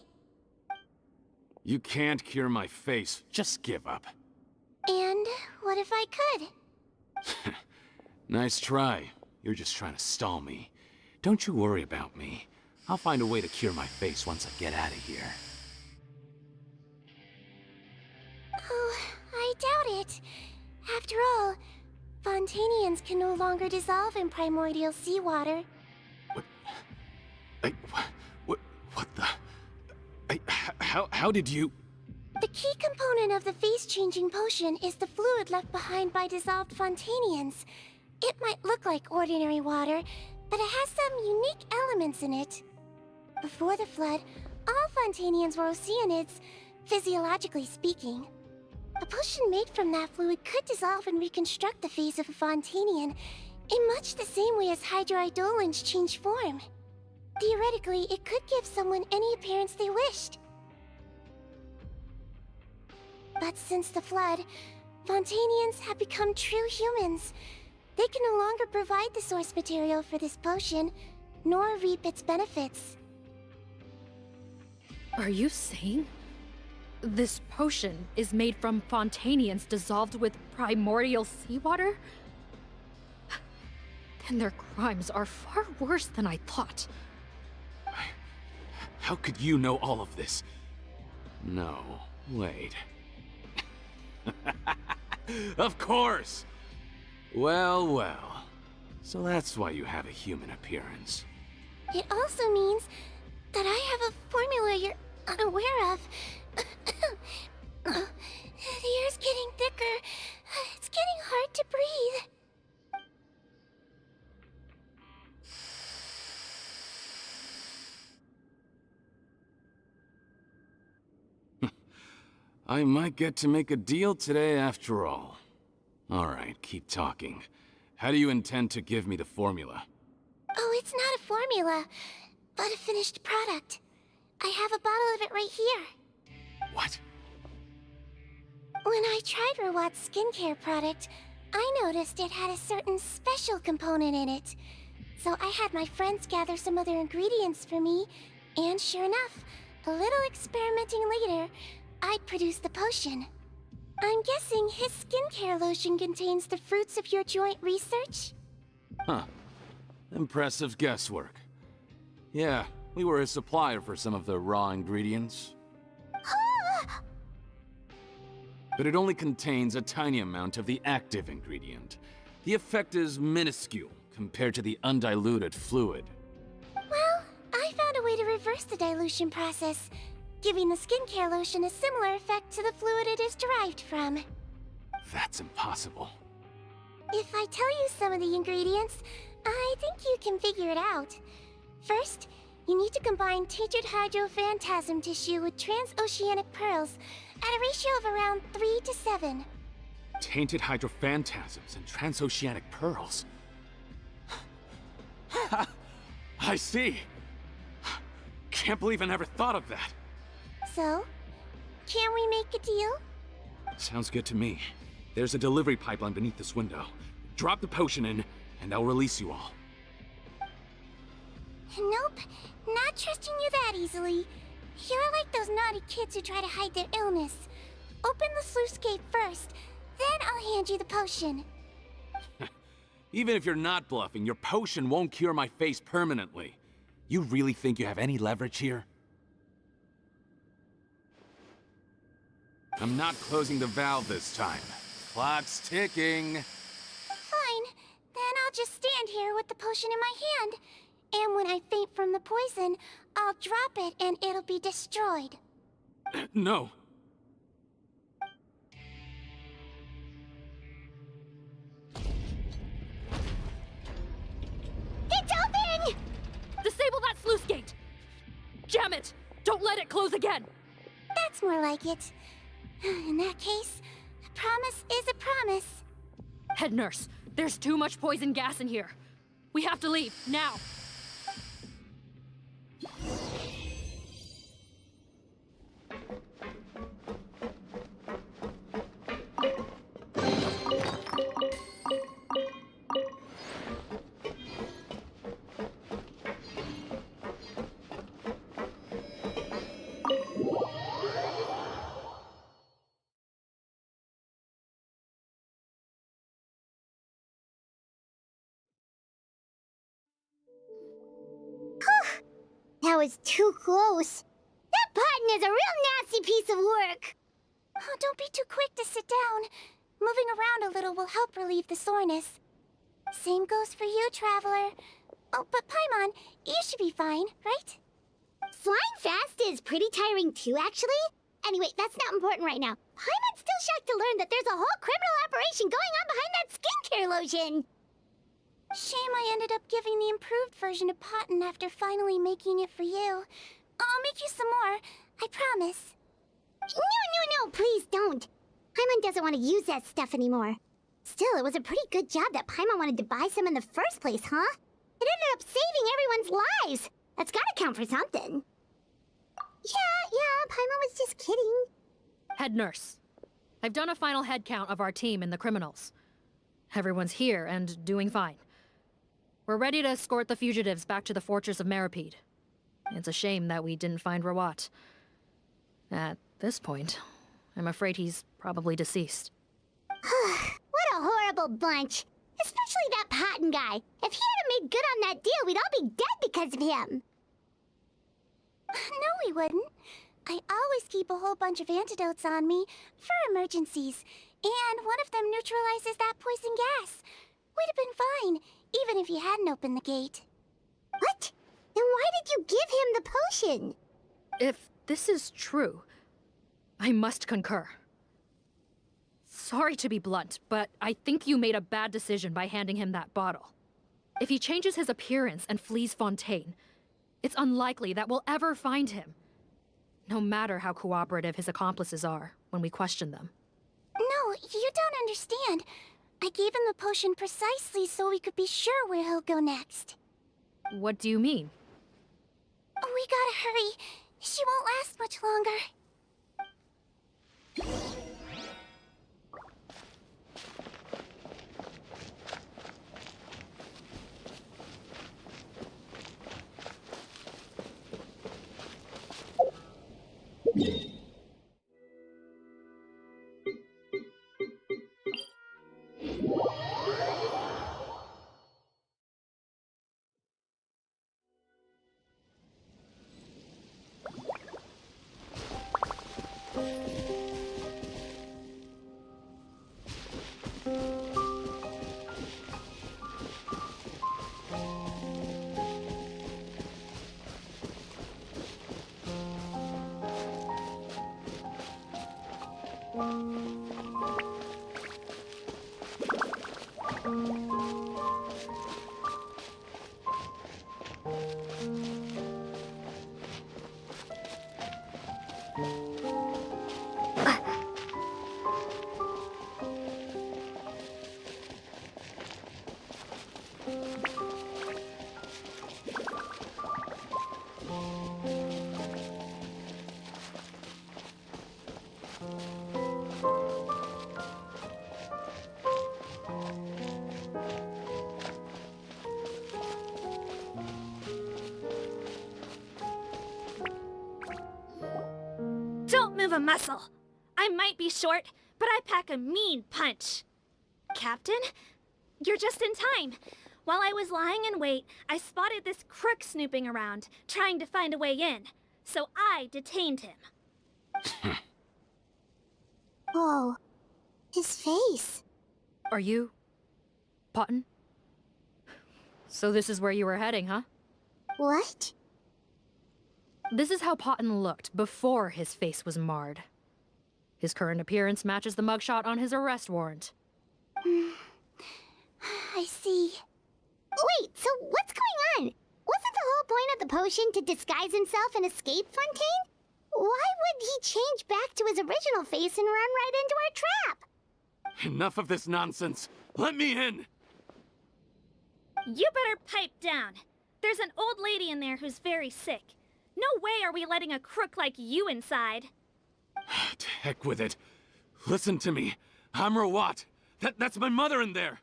You can't cure my face, just give up. And what if I could? Nice try. You're just trying to stall me. Don't you worry about me. I'll find a way to cure my face once I get out of here. Oh, I doubt it. After all, Fontanians can no longer dissolve in primordial seawater. What the... How did you... The key component of the face-changing potion is the fluid left behind by dissolved Fontanians. It might look like ordinary water, but it has some unique elements in it. Before the flood, all Fontanians were oceanids, physiologically speaking. A potion made from that fluid could dissolve and reconstruct the face of a Fontanian in much the same way as hydroidolins change form. Theoretically, it could give someone any appearance they wished. But since the flood, Fontanians have become true humans. They can no longer provide the source material for this potion, nor reap its benefits. Are you saying this potion is made from Fontanians dissolved with primordial seawater? Then their crimes are far worse than I thought. How could you know all of this? No, wait. Of course! Well, well. So that's why you have a human appearance. It also means that I have a formula you're unaware of. The air's getting thicker. It's getting hard to breathe. I might get to make a deal today after all. Alright, keep talking. How do you intend to give me the formula? Oh, it's not a formula, but a finished product. I have a bottle of it right here. What? When I tried Rawat's skincare product, I noticed it had a certain special component in it. So I had my friends gather some other ingredients for me, and sure enough, a little experimenting later, I'd produced the potion. I'm guessing his skincare lotion contains the fruits of your joint research? Huh. Impressive guesswork. Yeah, we were his supplier for some of the raw ingredients. But it only contains a tiny amount of the active ingredient. The effect is minuscule compared to the undiluted fluid. Well, I found a way to reverse the dilution process, giving the skincare lotion a similar effect to the fluid it is derived from. That's impossible. If I tell you some of the ingredients, I think you can figure it out. First, you need to combine tainted hydrophantasm tissue with transoceanic pearls at a ratio of around 3 to 7. Tainted hydrophantasms and transoceanic pearls. I see. Can't believe I never thought of that. So, can we make a deal? Sounds good to me. There's a delivery pipeline beneath this window. Drop the potion in, and I'll release you all. Nope, not trusting you that easily. You're like those naughty kids who try to hide their illness. Open the sluice gate first, then I'll hand you the potion. Even if you're not bluffing, your potion won't cure my face permanently. You really think you have any leverage here? I'm not closing the valve this time. Clock's ticking. Fine, then I'll just stand here with the potion in my hand. And when I faint from the poison, I'll drop it and it'll be destroyed. No. It's open! Disable that sluice gate! Jam it! Don't let it close again! That's more like it. In that case, a promise is a promise. Head nurse, there's too much poison gas in here. We have to leave, now! That was too close. That button is a real nasty piece of work. Oh, don't be too quick to sit down. Moving around a little will help relieve the soreness. Same goes for you, Traveler. Oh, but Paimon, you should be fine, right? Flying fast is pretty tiring too, actually. Anyway, that's not important right now. Paimon's still shocked to learn that there's a whole criminal operation going on behind that skincare lotion. Shame I ended up giving the improved version to Potten after finally making it for you. I'll make you some more, I promise. No, please don't. Paimon doesn't want to use that stuff anymore. Still, it was a pretty good job that Paimon wanted to buy some in the first place, huh? It ended up saving everyone's lives. That's gotta count for something. Yeah, Paimon was just kidding. Head nurse, I've done a final head count of our team and the criminals. Everyone's here and doing fine. We're ready to escort the fugitives back to the fortress of Meripede. It's a shame that we didn't find Rawat. At this point, I'm afraid he's probably deceased. What a horrible bunch. Especially that Potten guy. If he hadn't made good on that deal, we'd all be dead because of him. No, we wouldn't. I always keep a whole bunch of antidotes on me for emergencies, and one of them neutralizes that poison gas. We'd have been fine, even if you hadn't opened the gate. What? Then why did you give him the potion? If this is true, I must concur. Sorry to be blunt, but I think you made a bad decision by handing him that bottle. If he changes his appearance and flees Fontaine, it's unlikely that we'll ever find him. No matter how cooperative his accomplices are when we question them. No, you don't understand. I gave him the potion precisely so we could be sure where he'll go next. What do you mean? We gotta hurry. She won't last much longer. Don't move a muscle. I might be short, but I pack a mean punch. Captain, you're just in time. While I was lying in wait, I spotted this crook snooping around, trying to find a way in. So I detained him. Whoa. His face. Are you... Potton? So this is where you were heading, huh? What? This is how Potton looked before his face was marred. His current appearance matches the mugshot on his arrest warrant. I see. Wait, so what's going on? Wasn't the whole point of the potion to disguise himself and escape Fontaine? Why would he change back to his original face and run right into our trap? Enough of this nonsense. Let me in! You better pipe down. There's an old lady in there who's very sick. No way are we letting a crook like you inside. To heck with it. Listen to me. I'm Rawat. That's my mother in there.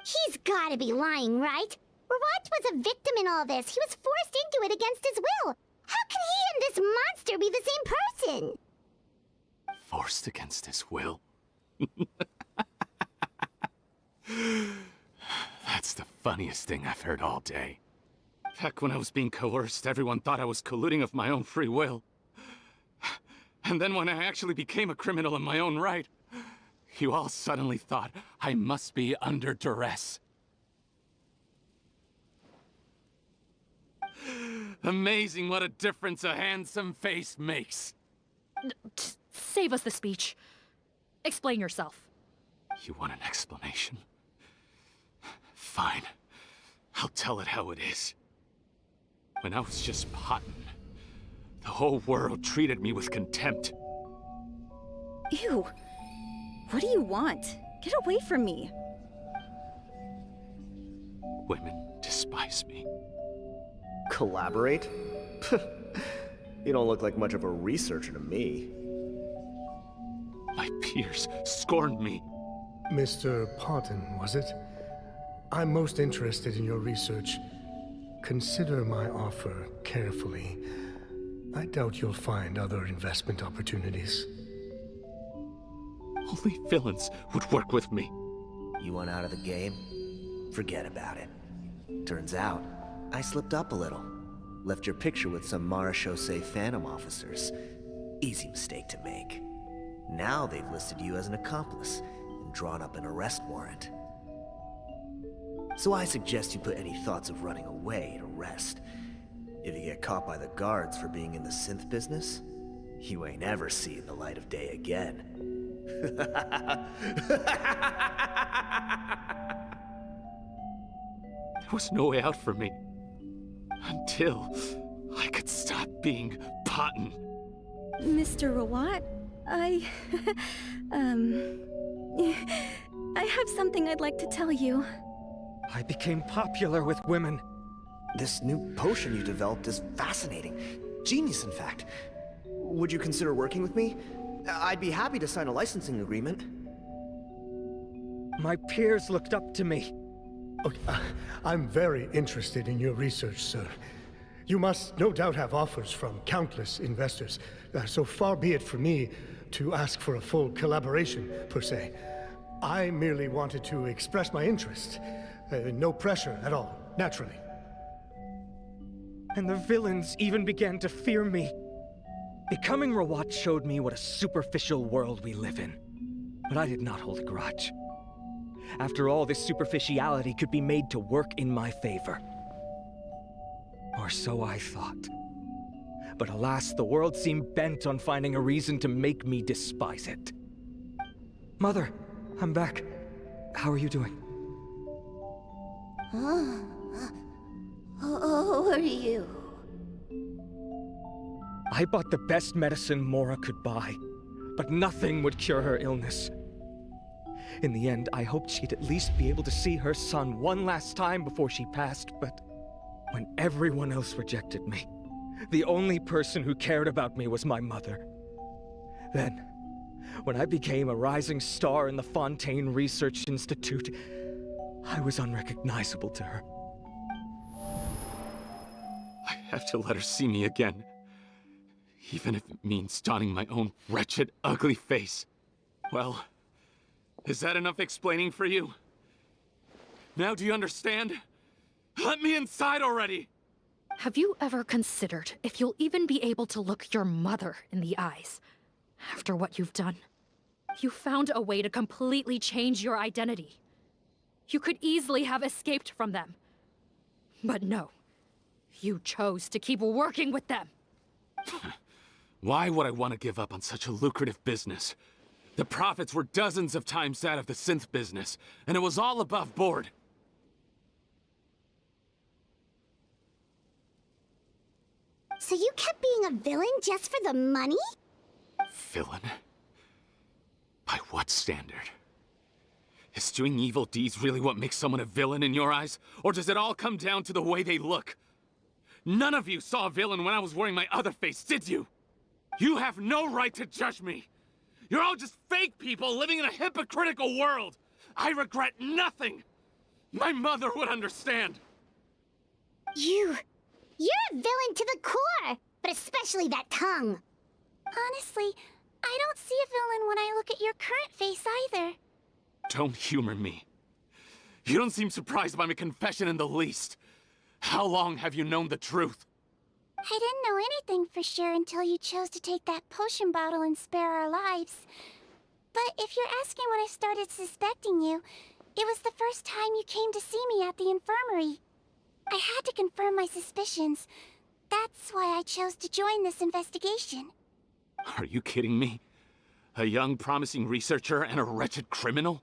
He's gotta be lying, right? Rawat was a victim in all this. He was forced into it against his will. How can he and this monster be the same person? Forced against his will? That's the funniest thing I've heard all day. Back when I was being coerced, everyone thought I was colluding of my own free will. And then when I actually became a criminal in my own right, you all suddenly thought I must be under duress. Amazing what a difference a handsome face makes. Save us the speech. Explain yourself. You want an explanation? Fine. I'll tell it how it is. When I was just Potton, the whole world treated me with contempt. Ew. What do you want? Get away from me. Women despise me. Collaborate? You don't look like much of a researcher to me. My peers scorned me. Mr. Potton, was it? I'm most interested in your research. Consider my offer carefully. I doubt you'll find other investment opportunities. Only villains would work with me. You want out of the game? Forget about it. Turns out, I slipped up a little. Left your picture with some Marechaussee Phantom officers. Easy mistake to make. Now they've listed you as an accomplice and drawn up an arrest warrant. So I suggest you put any thoughts of running away to rest. If you get caught by the guards for being in the synth business, you ain't ever seeing the light of day again. There was no way out for me. Until I could stop being Potton. Mr. Rawat? I... I have something I'd like to tell you. I became popular with women. This new potion you developed is fascinating. Genius, in fact. Would you consider working with me? I'd be happy to sign a licensing agreement. My peers looked up to me. Okay, I'm very interested in your research, sir. You must no doubt have offers from countless investors, so far be it from me to ask for a full collaboration, per se. I merely wanted to express my interest. No pressure at all, naturally. And the villains even began to fear me. Becoming Rawat showed me what a superficial world we live in. But I did not hold a grudge. After all, this superficiality could be made to work in my favor. Or so I thought. But alas, the world seemed bent on finding a reason to make me despise it. Mother, I'm back. How are you doing? Who are you? I bought the best medicine Mora could buy, but nothing would cure her illness. In the end, I hoped she'd at least be able to see her son one last time before she passed, but when everyone else rejected me, the only person who cared about me was my mother. Then, when I became a rising star in the Fontaine Research Institute, I was unrecognizable to her. I have to let her see me again. Even if it means donning my own wretched, ugly face. Well, is that enough explaining for you? Now do you understand? Let me inside already! Have you ever considered if you'll even be able to look your mother in the eyes after what you've done? You found a way to completely change your identity. You could easily have escaped from them. But no, you chose to keep working with them. Why would I want to give up on such a lucrative business? The profits were dozens of times that of the synth business, and it was all above board. So you kept being a villain just for the money? Villain? By what standard? Is doing evil deeds really what makes someone a villain in your eyes? Or does it all come down to the way they look? None of you saw a villain when I was wearing my other face, did you? You have no right to judge me! You're all just fake people living in a hypocritical world! I regret nothing! My mother would understand! You're a villain to the core! But especially that tongue! Honestly, I don't see a villain when I look at your current face either. Don't humor me. You don't seem surprised by my confession in the least. How long have you known the truth? I didn't know anything for sure until you chose to take that potion bottle and spare our lives. But if you're asking when I started suspecting you, it was the first time you came to see me at the infirmary. I had to confirm my suspicions. That's why I chose to join this investigation. Are you kidding me? A young, promising researcher and a wretched criminal?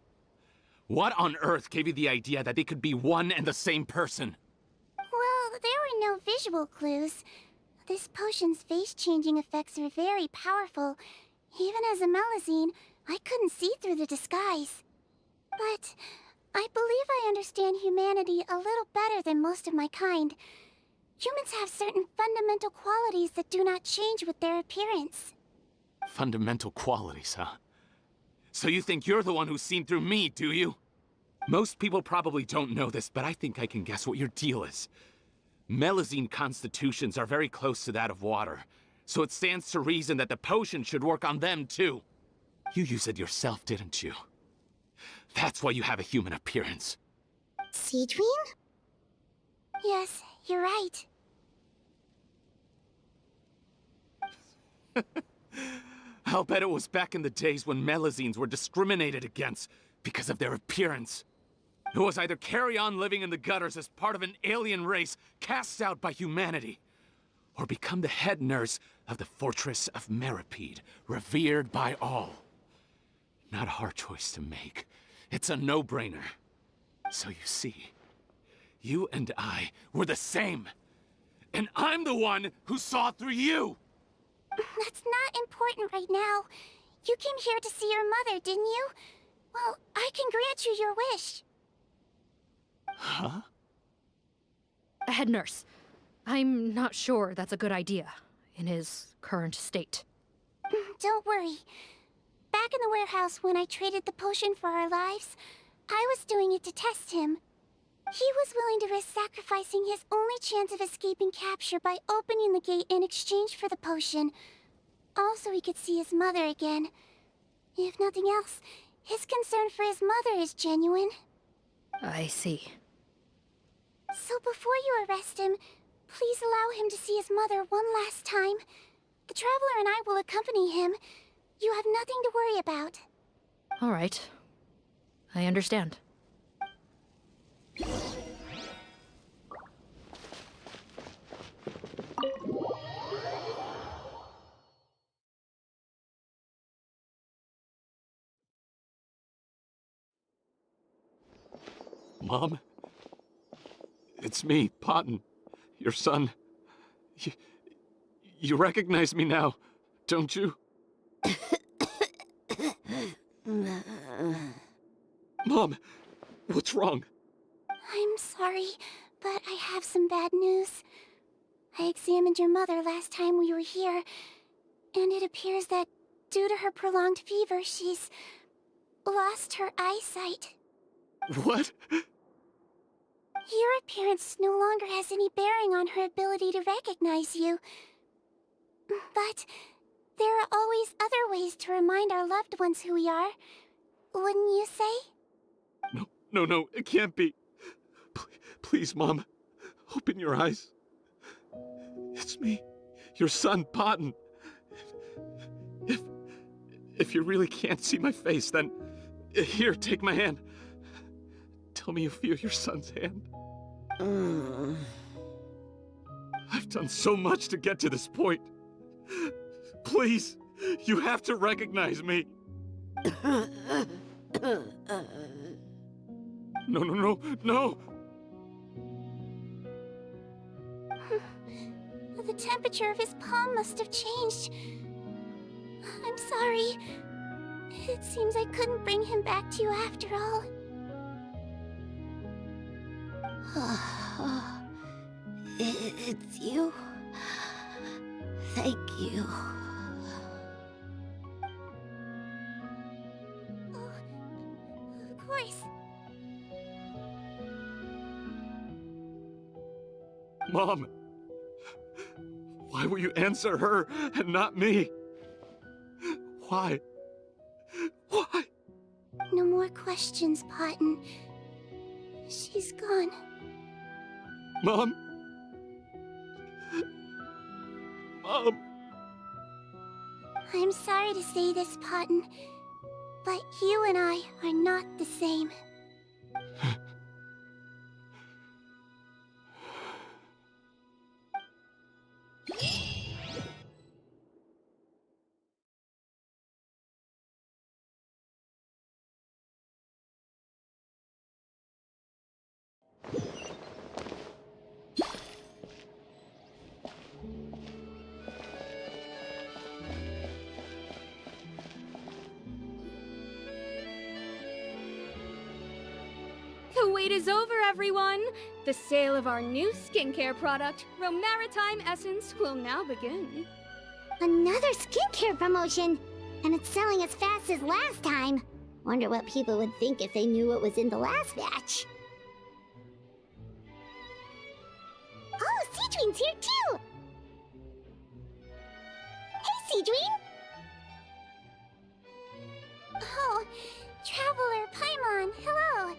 What on earth gave you the idea that they could be one and the same person? Well, there were no visual clues. This potion's face-changing effects are very powerful. Even as a Melazine, I couldn't see through the disguise. But I believe I understand humanity a little better than most of my kind. Humans have certain fundamental qualities that do not change with their appearance. Fundamental qualities, huh? So you think you're the one who's seen through me, do you? Most people probably don't know this, but I think I can guess what your deal is. Melazine constitutions are very close to that of water, so it stands to reason that the potion should work on them too. You use it yourself, didn't you? That's why you have a human appearance. Sigewinne? Yes, you're right. I'll bet it was back in the days when Melazines were discriminated against because of their appearance. It was either carry on living in the gutters as part of an alien race cast out by humanity, or become the head nurse of the Fortress of Meripede, revered by all. Not a hard choice to make. It's a no-brainer. So you see, you and I were the same. And I'm the one who saw through you! That's not important right now. You came here to see your mother, didn't you? Well, I can grant you your wish. Huh? Head nurse, I'm not sure that's a good idea in his current state. Don't worry. Back in the warehouse when I traded the potion for our lives, I was doing it to test him. He was willing to risk sacrificing his only chance of escaping capture by opening the gate in exchange for the potion. Also, he could see his mother again. If nothing else, his concern for his mother is genuine. I see. So before you arrest him, please allow him to see his mother one last time. The Traveler and I will accompany him. You have nothing to worry about. All right. I understand. Mom? It's me, Potton. Your son. You recognize me now, don't you? Mom, what's wrong? I'm sorry, but I have some bad news. I examined your mother last time we were here, and it appears that due to her prolonged fever, she's lost her eyesight. What? Your appearance no longer has any bearing on her ability to recognize you. But there are always other ways to remind our loved ones who we are. Wouldn't you say? No, it can't be. Please, Mom, open your eyes. It's me, your son, Potton. If you really can't see my face, then here, take my hand. Tell me you feel your son's hand. I've done so much to get to this point. Please, you have to recognize me. No. The temperature of his palm must have changed. I'm sorry. It seems I couldn't bring him back to you after all. It's you. Thank you. Of course. Mom, why will you answer her and not me? Why? No more questions, Potton. She's gone. Mom? I'm sorry to say this, Potton, but you and I are not the same. The wait is over, everyone! The sale of our new skincare product, Romaritime Essence, will now begin. Another skincare promotion! And it's selling as fast as last time. Wonder what people would think if they knew what was in the last batch. Oh, Sigewinne's here too! Hey, Sigewinne! Oh, Traveler Paimon, hello!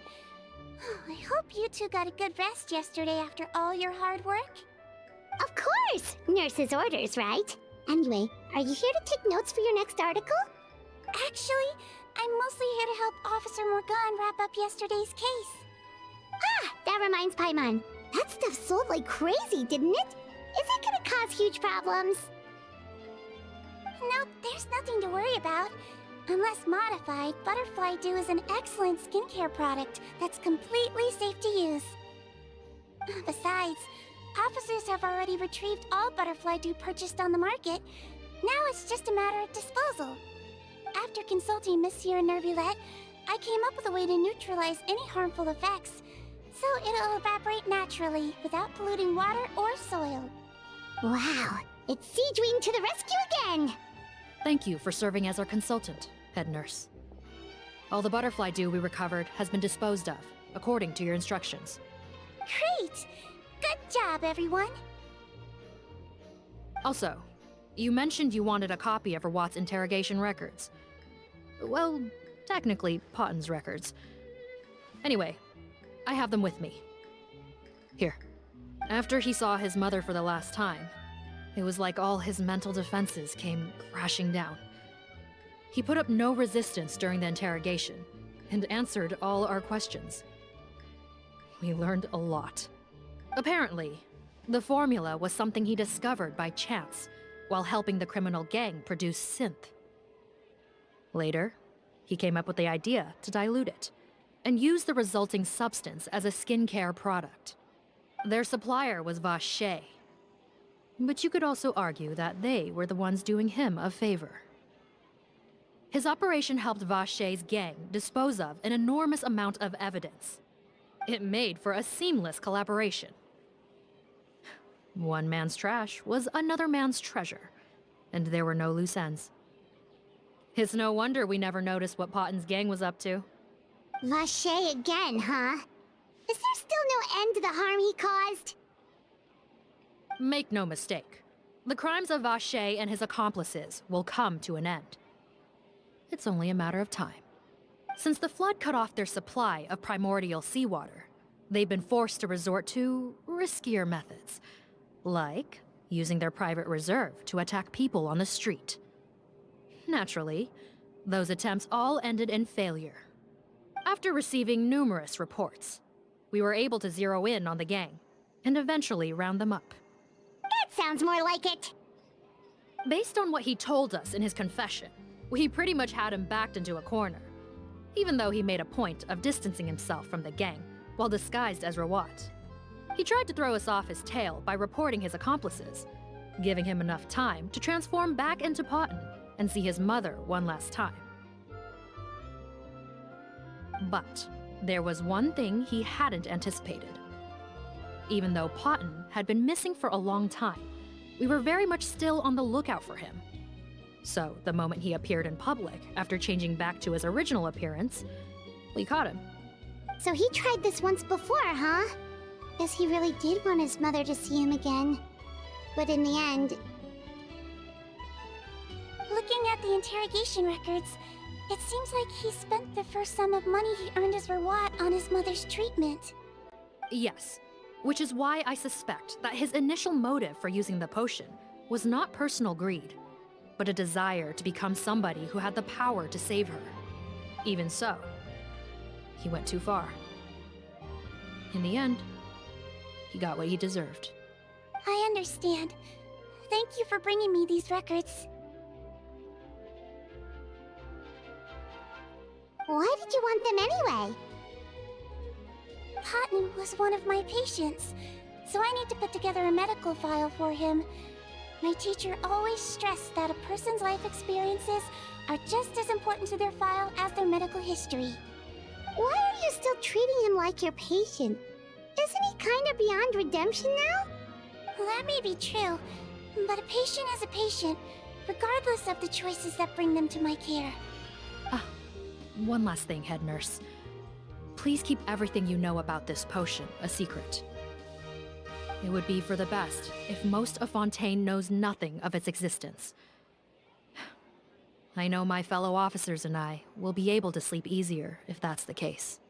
I hope you two got a good rest yesterday after all your hard work. Of course! Nurse's orders, right? Anyway, are you here to take notes for your next article? Actually, I'm mostly here to help Officer Morgan wrap up yesterday's case. Ah, that reminds Paimon. That stuff sold like crazy, didn't it? Is it gonna cause huge problems? Nope, there's nothing to worry about. Unless modified, Butterfly Dew is an excellent skincare product that's completely safe to use. Besides, officers have already retrieved all Butterfly Dew purchased on the market. Now it's just a matter of disposal. after consulting Monsieur Nervulette, I came up with a way to neutralize any harmful effects. So it'll evaporate naturally, without polluting water or soil. Wow, it's Sigewinne to the rescue again! Thank you for serving as our consultant, head nurse. All the butterfly dew we recovered has been disposed of, according to your instructions. Great! Good job, everyone! Also, you mentioned you wanted a copy of Rawat's interrogation records. Well, technically, Potten's records. Anyway, I have them with me. Here. After he saw his mother for the last time, it was like all his mental defenses came crashing down. He put up no resistance during the interrogation, and answered all our questions. We learned a lot. Apparently, the formula was something he discovered by chance while helping the criminal gang produce synth. Later, he came up with the idea to dilute it and use the resulting substance as a skincare product. Their supplier was Vache, but you could also argue that they were the ones doing him a favor. His operation helped Vache's gang dispose of an enormous amount of evidence. It made for a seamless collaboration. One man's trash was another man's treasure, and there were no loose ends. It's no wonder we never noticed what Potten's gang was up to. Vache again, huh? Is there still no end to the harm he caused? Make no mistake. The crimes of Vache and his accomplices will come to an end. It's only a matter of time. Since the flood cut off their supply of primordial seawater, they've been forced to resort to riskier methods, like using their private reserve to attack people on the street. Naturally, those attempts all ended in failure. After receiving numerous reports, we were able to zero in on the gang and eventually round them up. That sounds more like it. Based on what he told us in his confession, we pretty much had him backed into a corner, even though he made a point of distancing himself from the gang while disguised as Rawat. He tried to throw us off his tail by reporting his accomplices, giving him enough time to transform back into Potten and see his mother one last time. But there was one thing he hadn't anticipated. Even though Potten had been missing for a long time, we were very much still on the lookout for him. So the moment he appeared in public after changing back to his original appearance, we caught him. So he tried this once before, huh? Guess he really did want his mother to see him again. But in the end... Looking at the interrogation records, it seems like he spent the first sum of money he earned as Rawat on his mother's treatment. Yes, which is why I suspect that his initial motive for using the potion was not personal greed, but a desire to become somebody who had the power to save her. Even so, he went too far. In the end, he got what he deserved. I understand. Thank you for bringing me these records. Why did you want them anyway? Potten was one of my patients, so I need to put together a medical file for him. My teacher always stressed that a person's life experiences are just as important to their file as their medical history. Why are you still treating him like your patient? Isn't he kind of beyond redemption now? That may be true, but a patient is a patient, regardless of the choices that bring them to my care. One last thing, head nurse. Please keep everything you know about this potion a secret. It would be for the best if most of Fontaine knows nothing of its existence. I know my fellow officers and I will be able to sleep easier if that's the case.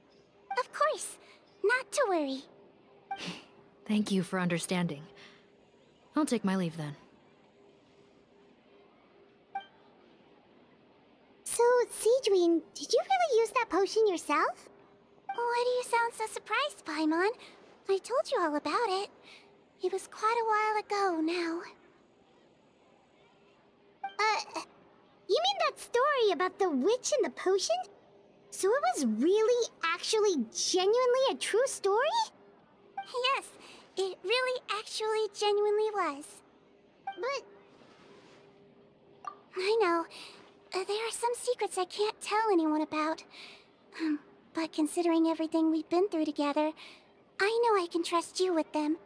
Of course. Not to worry. Thank you for understanding. I'll take my leave then. So, Sigewinne, did you really use that potion yourself? Why do you sound so surprised, Paimon? I told you all about it. It was quite a while ago now. You mean that story about the witch and the potion? So it was really, actually, genuinely a true story? Yes, it really actually genuinely was. But... I know. There are some secrets I can't tell anyone about. But considering everything we've been through together, I know I can trust you with them.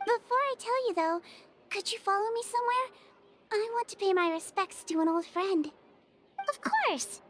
Before I tell you though, could you follow me somewhere? I want to pay my respects to an old friend. Of course!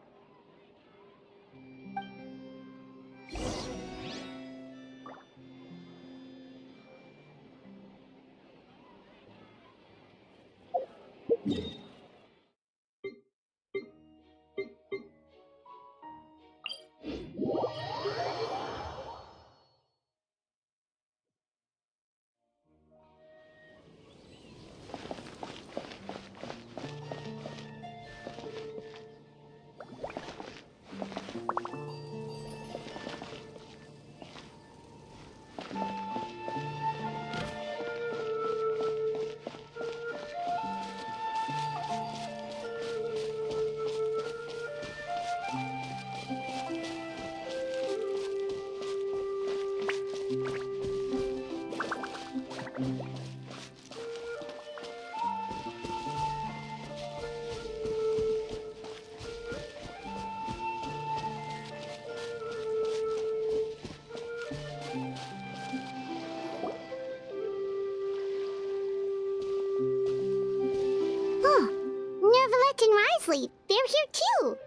Nervalette and Risley, they're here too!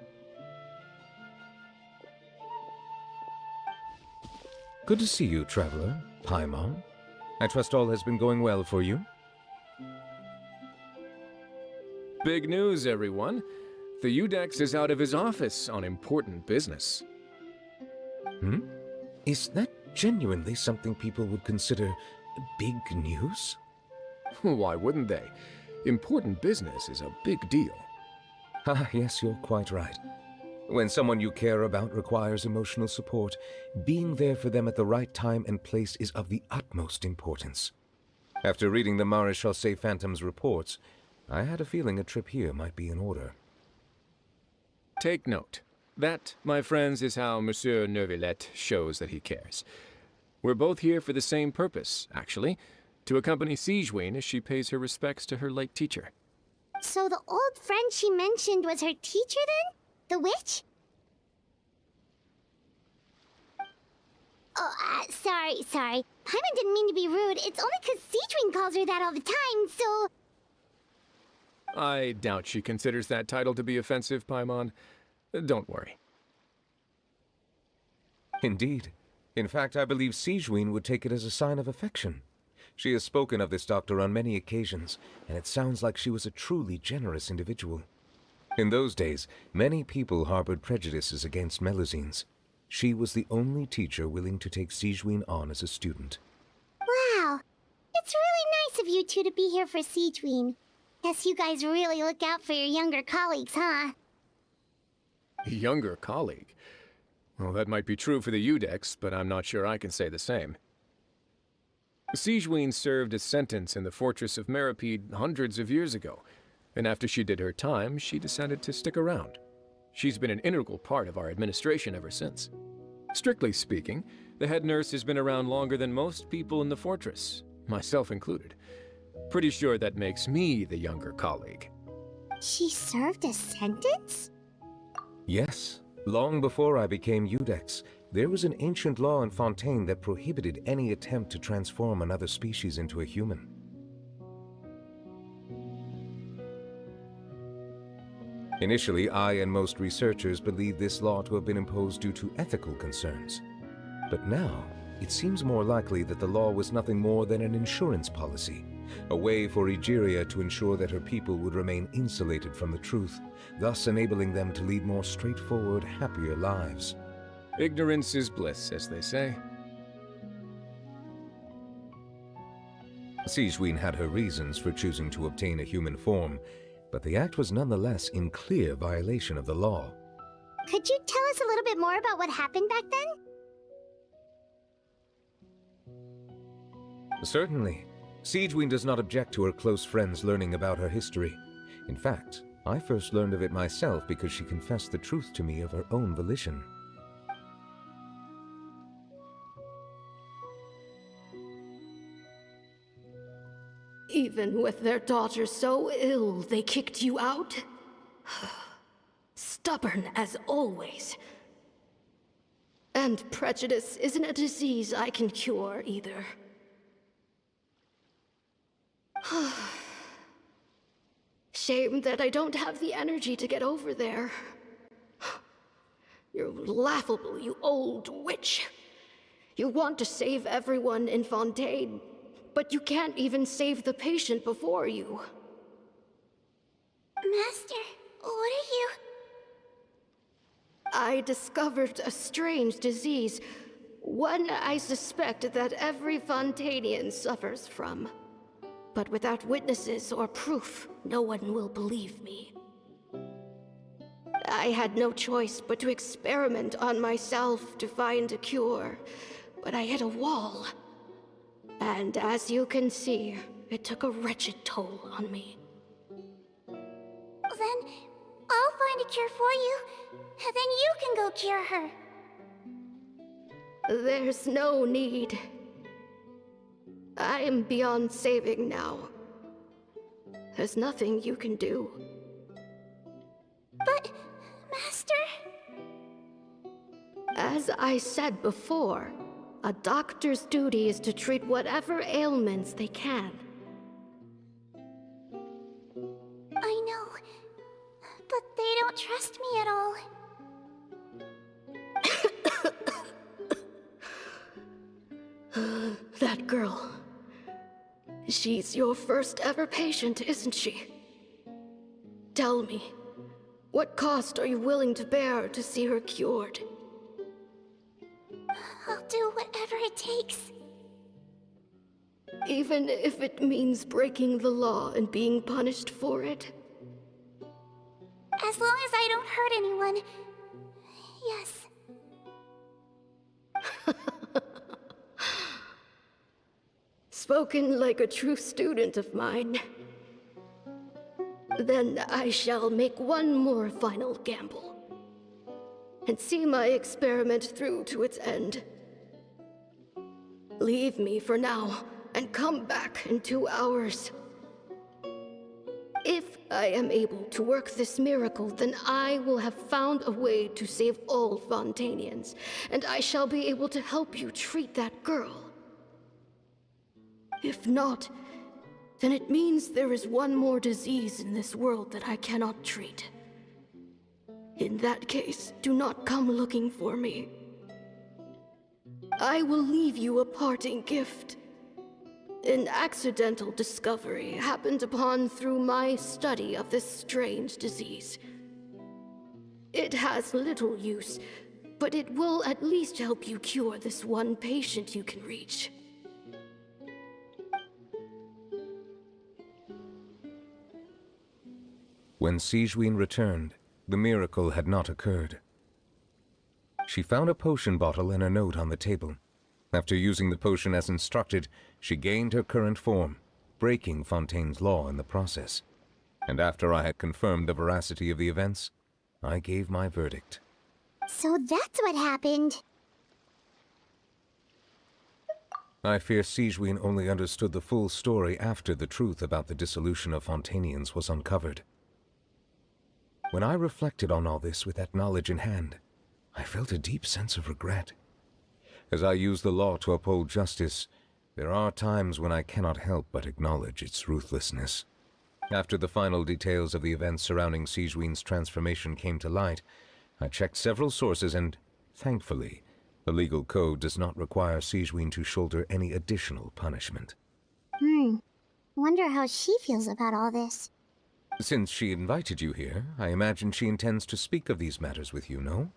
Good to see you, traveler. Paimon. I trust all has been going well for you? Big news, everyone. The Udex is out of his office on important business. Is that genuinely something people would consider big news? Why wouldn't they? Important business is a big deal. Ah, yes, you're quite right. When someone you care about requires emotional support, being there for them at the right time and place is of the utmost importance. After reading the Maréchal Phantom's reports, I had a feeling a trip here might be in order. Take note. That, my friends, is how Monsieur Nervalette shows that he cares. We're both here for the same purpose, actually. To accompany Sigewinne as she pays her respects to her late teacher. So the old friend she mentioned was her teacher then? The witch? Oh, sorry. Paimon didn't mean to be rude. It's only 'cause Sigewinne calls her that all the time, so... I doubt she considers that title to be offensive, Paimon. Don't worry. Indeed. In fact, I believe Sigewinne would take it as a sign of affection. She has spoken of this doctor on many occasions, and it sounds like she was a truly generous individual. In those days, many people harbored prejudices against Melusines. She was the only teacher willing to take Sigewinne on as a student. Wow. It's really nice of you two to be here for Sigewinne. Guess you guys really look out for your younger colleagues, huh? Younger colleague? Well, that might be true for the Udex, but I'm not sure I can say the same. Sigewinne served a sentence in the fortress of Meripede hundreds of years ago, and after she did her time, she decided to stick around. She's been an integral part of our administration ever since. Strictly speaking, the head nurse has been around longer than most people in the fortress, myself included. Pretty sure that makes me the younger colleague. She served a sentence? Yes. Long before I became Udex, there was an ancient law in Fontaine that prohibited any attempt to transform another species into a human. Initially, I and most researchers believed this law to have been imposed due to ethical concerns. But now, it seems more likely that the law was nothing more than an insurance policy, a way for Egeria to ensure that her people would remain insulated from the truth, thus enabling them to lead more straightforward, happier lives. Ignorance is bliss, as they say. Sigewinne had her reasons for choosing to obtain a human form, but the act was nonetheless in clear violation of the law. Could you tell us a little bit more about what happened back then? Certainly. Sigewinne does not object to her close friends learning about her history. In fact, I first learned of it myself because she confessed the truth to me of her own volition. Even with their daughter so ill, they kicked you out? Stubborn as always. And prejudice isn't a disease I can cure either. Shame that I don't have the energy to get over there. You're laughable, you old witch. You want to save everyone in Fontaine, but you can't even save the patient before you. Master, what are you... I discovered a strange disease, one I suspect that every Fontanian suffers from. But without witnesses or proof, no one will believe me. I had no choice but to experiment on myself to find a cure, but I hit a wall. And as you can see, it took a wretched toll on me. Then I'll find a cure for you, and then you can go cure her. There's no need. I am beyond saving now. There's nothing you can do. But, Master... As I said before, a doctor's duty is to treat whatever ailments they can. I know, but they don't trust me at all. That girl. She's your first ever patient, isn't she? Tell me, what cost are you willing to bear to see her cured? I'll do whatever it takes. Even if it means breaking the law and being punished for it? As long as I don't hurt anyone. Yes. Spoken like a true student of mine. Then I shall make one more final gamble. And see my experiment through to its end. Leave me for now, and come back in 2 hours. If I am able to work this miracle, then I will have found a way to save all Fontanians, and I shall be able to help you treat that girl. If not, then it means there is one more disease in this world that I cannot treat. In that case, do not come looking for me. I will leave you a parting gift. An accidental discovery happened upon through my study of this strange disease. It has little use, but it will at least help you cure this one patient you can reach. When Sigewinne returned, the miracle had not occurred. She found a potion bottle and a note on the table. After using the potion as instructed, she gained her current form, breaking Fontaine's law in the process. And after I had confirmed the veracity of the events, I gave my verdict. So that's what happened. I fear Sigewinne only understood the full story after the truth about the dissolution of Fontanians was uncovered. When I reflected on all this with that knowledge in hand, I felt a deep sense of regret. As I use the law to uphold justice, there are times when I cannot help but acknowledge its ruthlessness. After the final details of the events surrounding Sigewinne's transformation came to light, I checked several sources and, thankfully, the legal code does not require Sigewinne to shoulder any additional punishment. Wonder how she feels about all this. Since she invited you here, I imagine she intends to speak of these matters with you, no?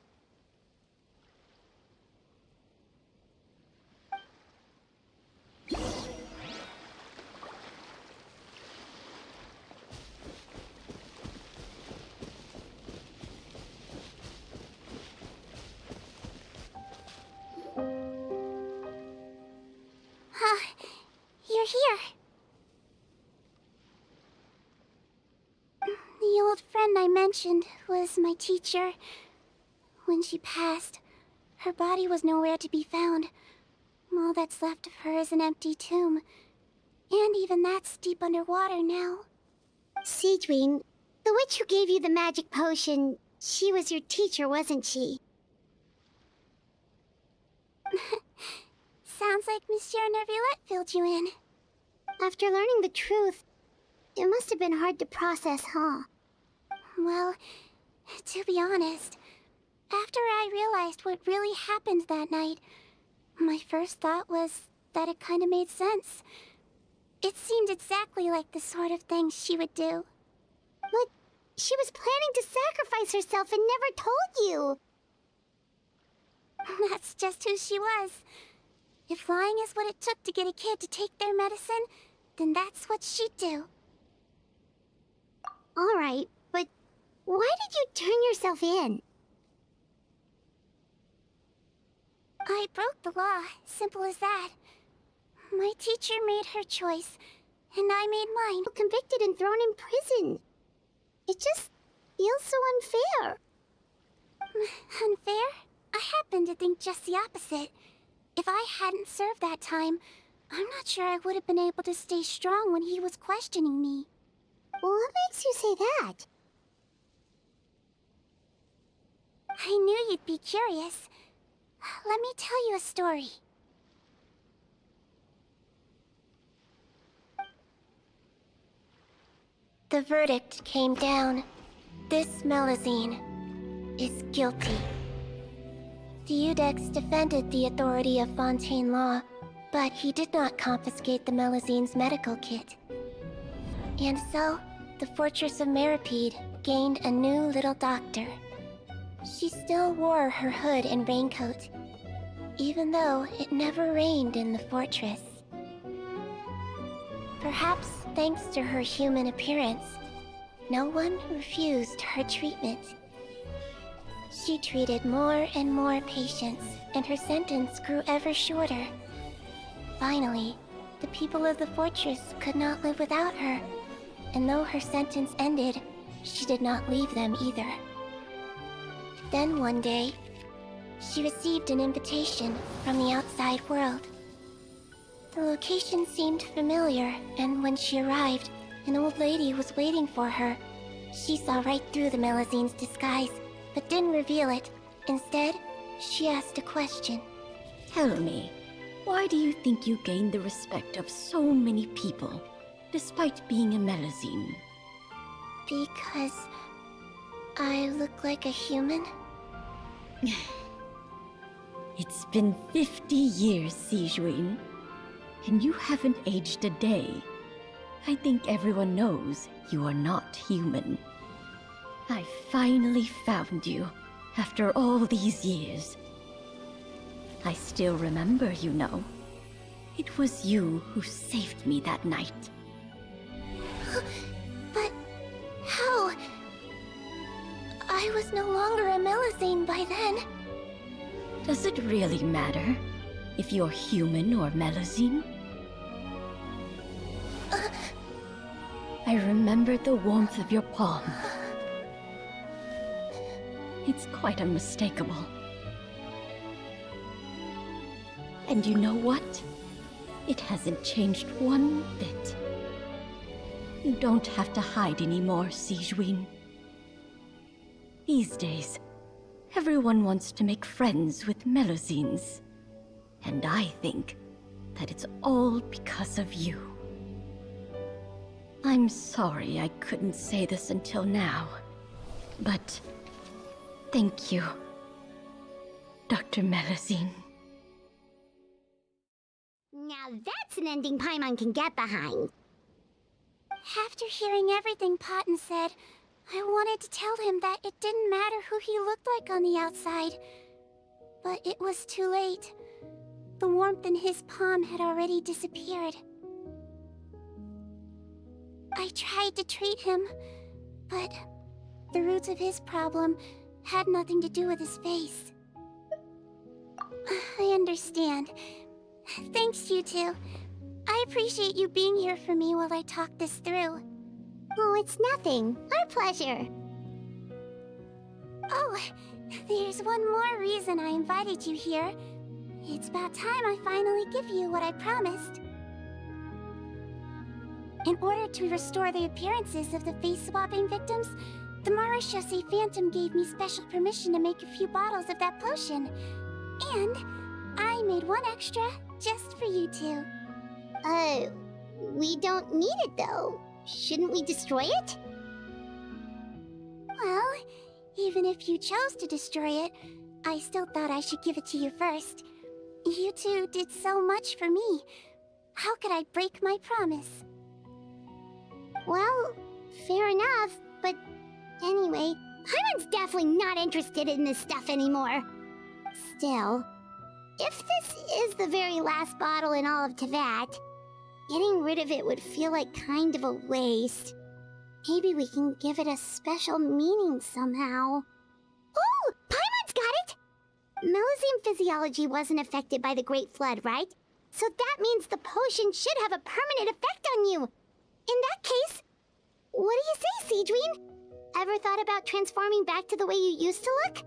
You're here. The old friend I mentioned was my teacher. When she passed, her body was nowhere to be found. All that's left of her is an empty tomb. And even that's deep underwater now. Sigewinne, the witch who gave you the magic potion, she was your teacher, wasn't she? Sounds like Monsieur Neuvillette filled you in. After learning the truth, it must have been hard to process, huh? Well, to be honest, after I realized what really happened that night, my first thought was that it kinda made sense. It seemed exactly like the sort of thing she would do. But she was planning to sacrifice herself and never told you! That's just who she was. If lying is what it took to get a kid to take their medicine, then that's what she'd do. Alright, but why did you turn yourself in? I broke the law, simple as that. My teacher made her choice, and I made mine. Convicted and thrown in prison. It just feels so unfair. Unfair? I happen to think just the opposite. If I hadn't served that time, I'm not sure I would have been able to stay strong when he was questioning me. What makes you say that? I knew you'd be curious. Let me tell you a story. The verdict came down. This Melusine is guilty. The Iudex defended the authority of Fontaine law, but he did not confiscate the Melusine's medical kit. And so, the Fortress of Meripede gained a new little doctor. She still wore her hood and raincoat, even though it never rained in the fortress. Perhaps thanks to her human appearance, no one refused her treatment. She treated more and more patients, and her sentence grew ever shorter. Finally, the people of the fortress could not live without her, and though her sentence ended, she did not leave them either. Then one day, she received an invitation from the outside world. The location seemed familiar, and when she arrived, an old lady was waiting for her. She saw right through the Melusine's disguise, but didn't reveal it. Instead, she asked a question. Tell me, why do you think you gained the respect of so many people, despite being a Melusine? Because I look like a human? It's been 50 years, Sigewinne, and you haven't aged a day. I think everyone knows you are not human. I finally found you, after all these years. I still remember, you know. It was you who saved me that night. But how? I was no longer a Melusine by then. Does it really matter if you're human or Melusine? I remember the warmth of your palm. It's quite unmistakable. And you know what? It hasn't changed one bit. You don't have to hide anymore, Sigewinne. These days, everyone wants to make friends with Melusines. And I think that it's all because of you. I'm sorry I couldn't say this until now, but thank you, Dr. Melusine. Now that's an ending Paimon can get behind. After hearing everything Paten said, I wanted to tell him that it didn't matter who he looked like on the outside. But it was too late. The warmth in his palm had already disappeared. I tried to treat him, but the roots of his problem had nothing to do with his face. I understand. Thanks, you two. I appreciate you being here for me while I talk this through. Oh, it's nothing. Our pleasure. Oh, there's one more reason I invited you here. It's about time I finally give you what I promised. In order to restore the appearances of the face-swapping victims, the Marechaussee Phantom gave me special permission to make a few bottles of that potion. And I made one extra just for you two. We don't need it though. Shouldn't we destroy it? Well, even if you chose to destroy it, I still thought I should give it to you first. You two did so much for me. How could I break my promise? Well, fair enough, but anyway, Paimon's definitely not interested in this stuff anymore. Still, if this is the very last bottle in all of Teyvat, getting rid of it would feel like kind of a waste. Maybe we can give it a special meaning somehow. Oh, Paimon's got it! Melusine physiology wasn't affected by the Great Flood, right? So that means the potion should have a permanent effect on you. In that case, what do you say, Sigewinne? Ever thought about transforming back to the way you used to look?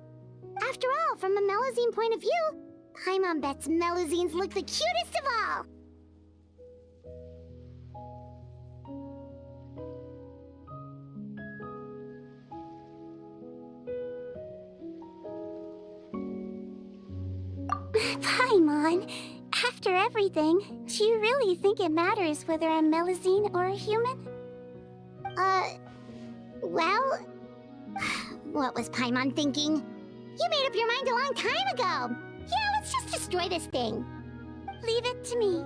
After all, from a Melusine point of view, Paimon bets Melusines look the cutest of all. Paimon, after everything, do you really think it matters whether I'm Melusine or a human? Well, what was Paimon thinking? You made up your mind a long time ago. Yeah, let's just destroy this thing. Leave it to me.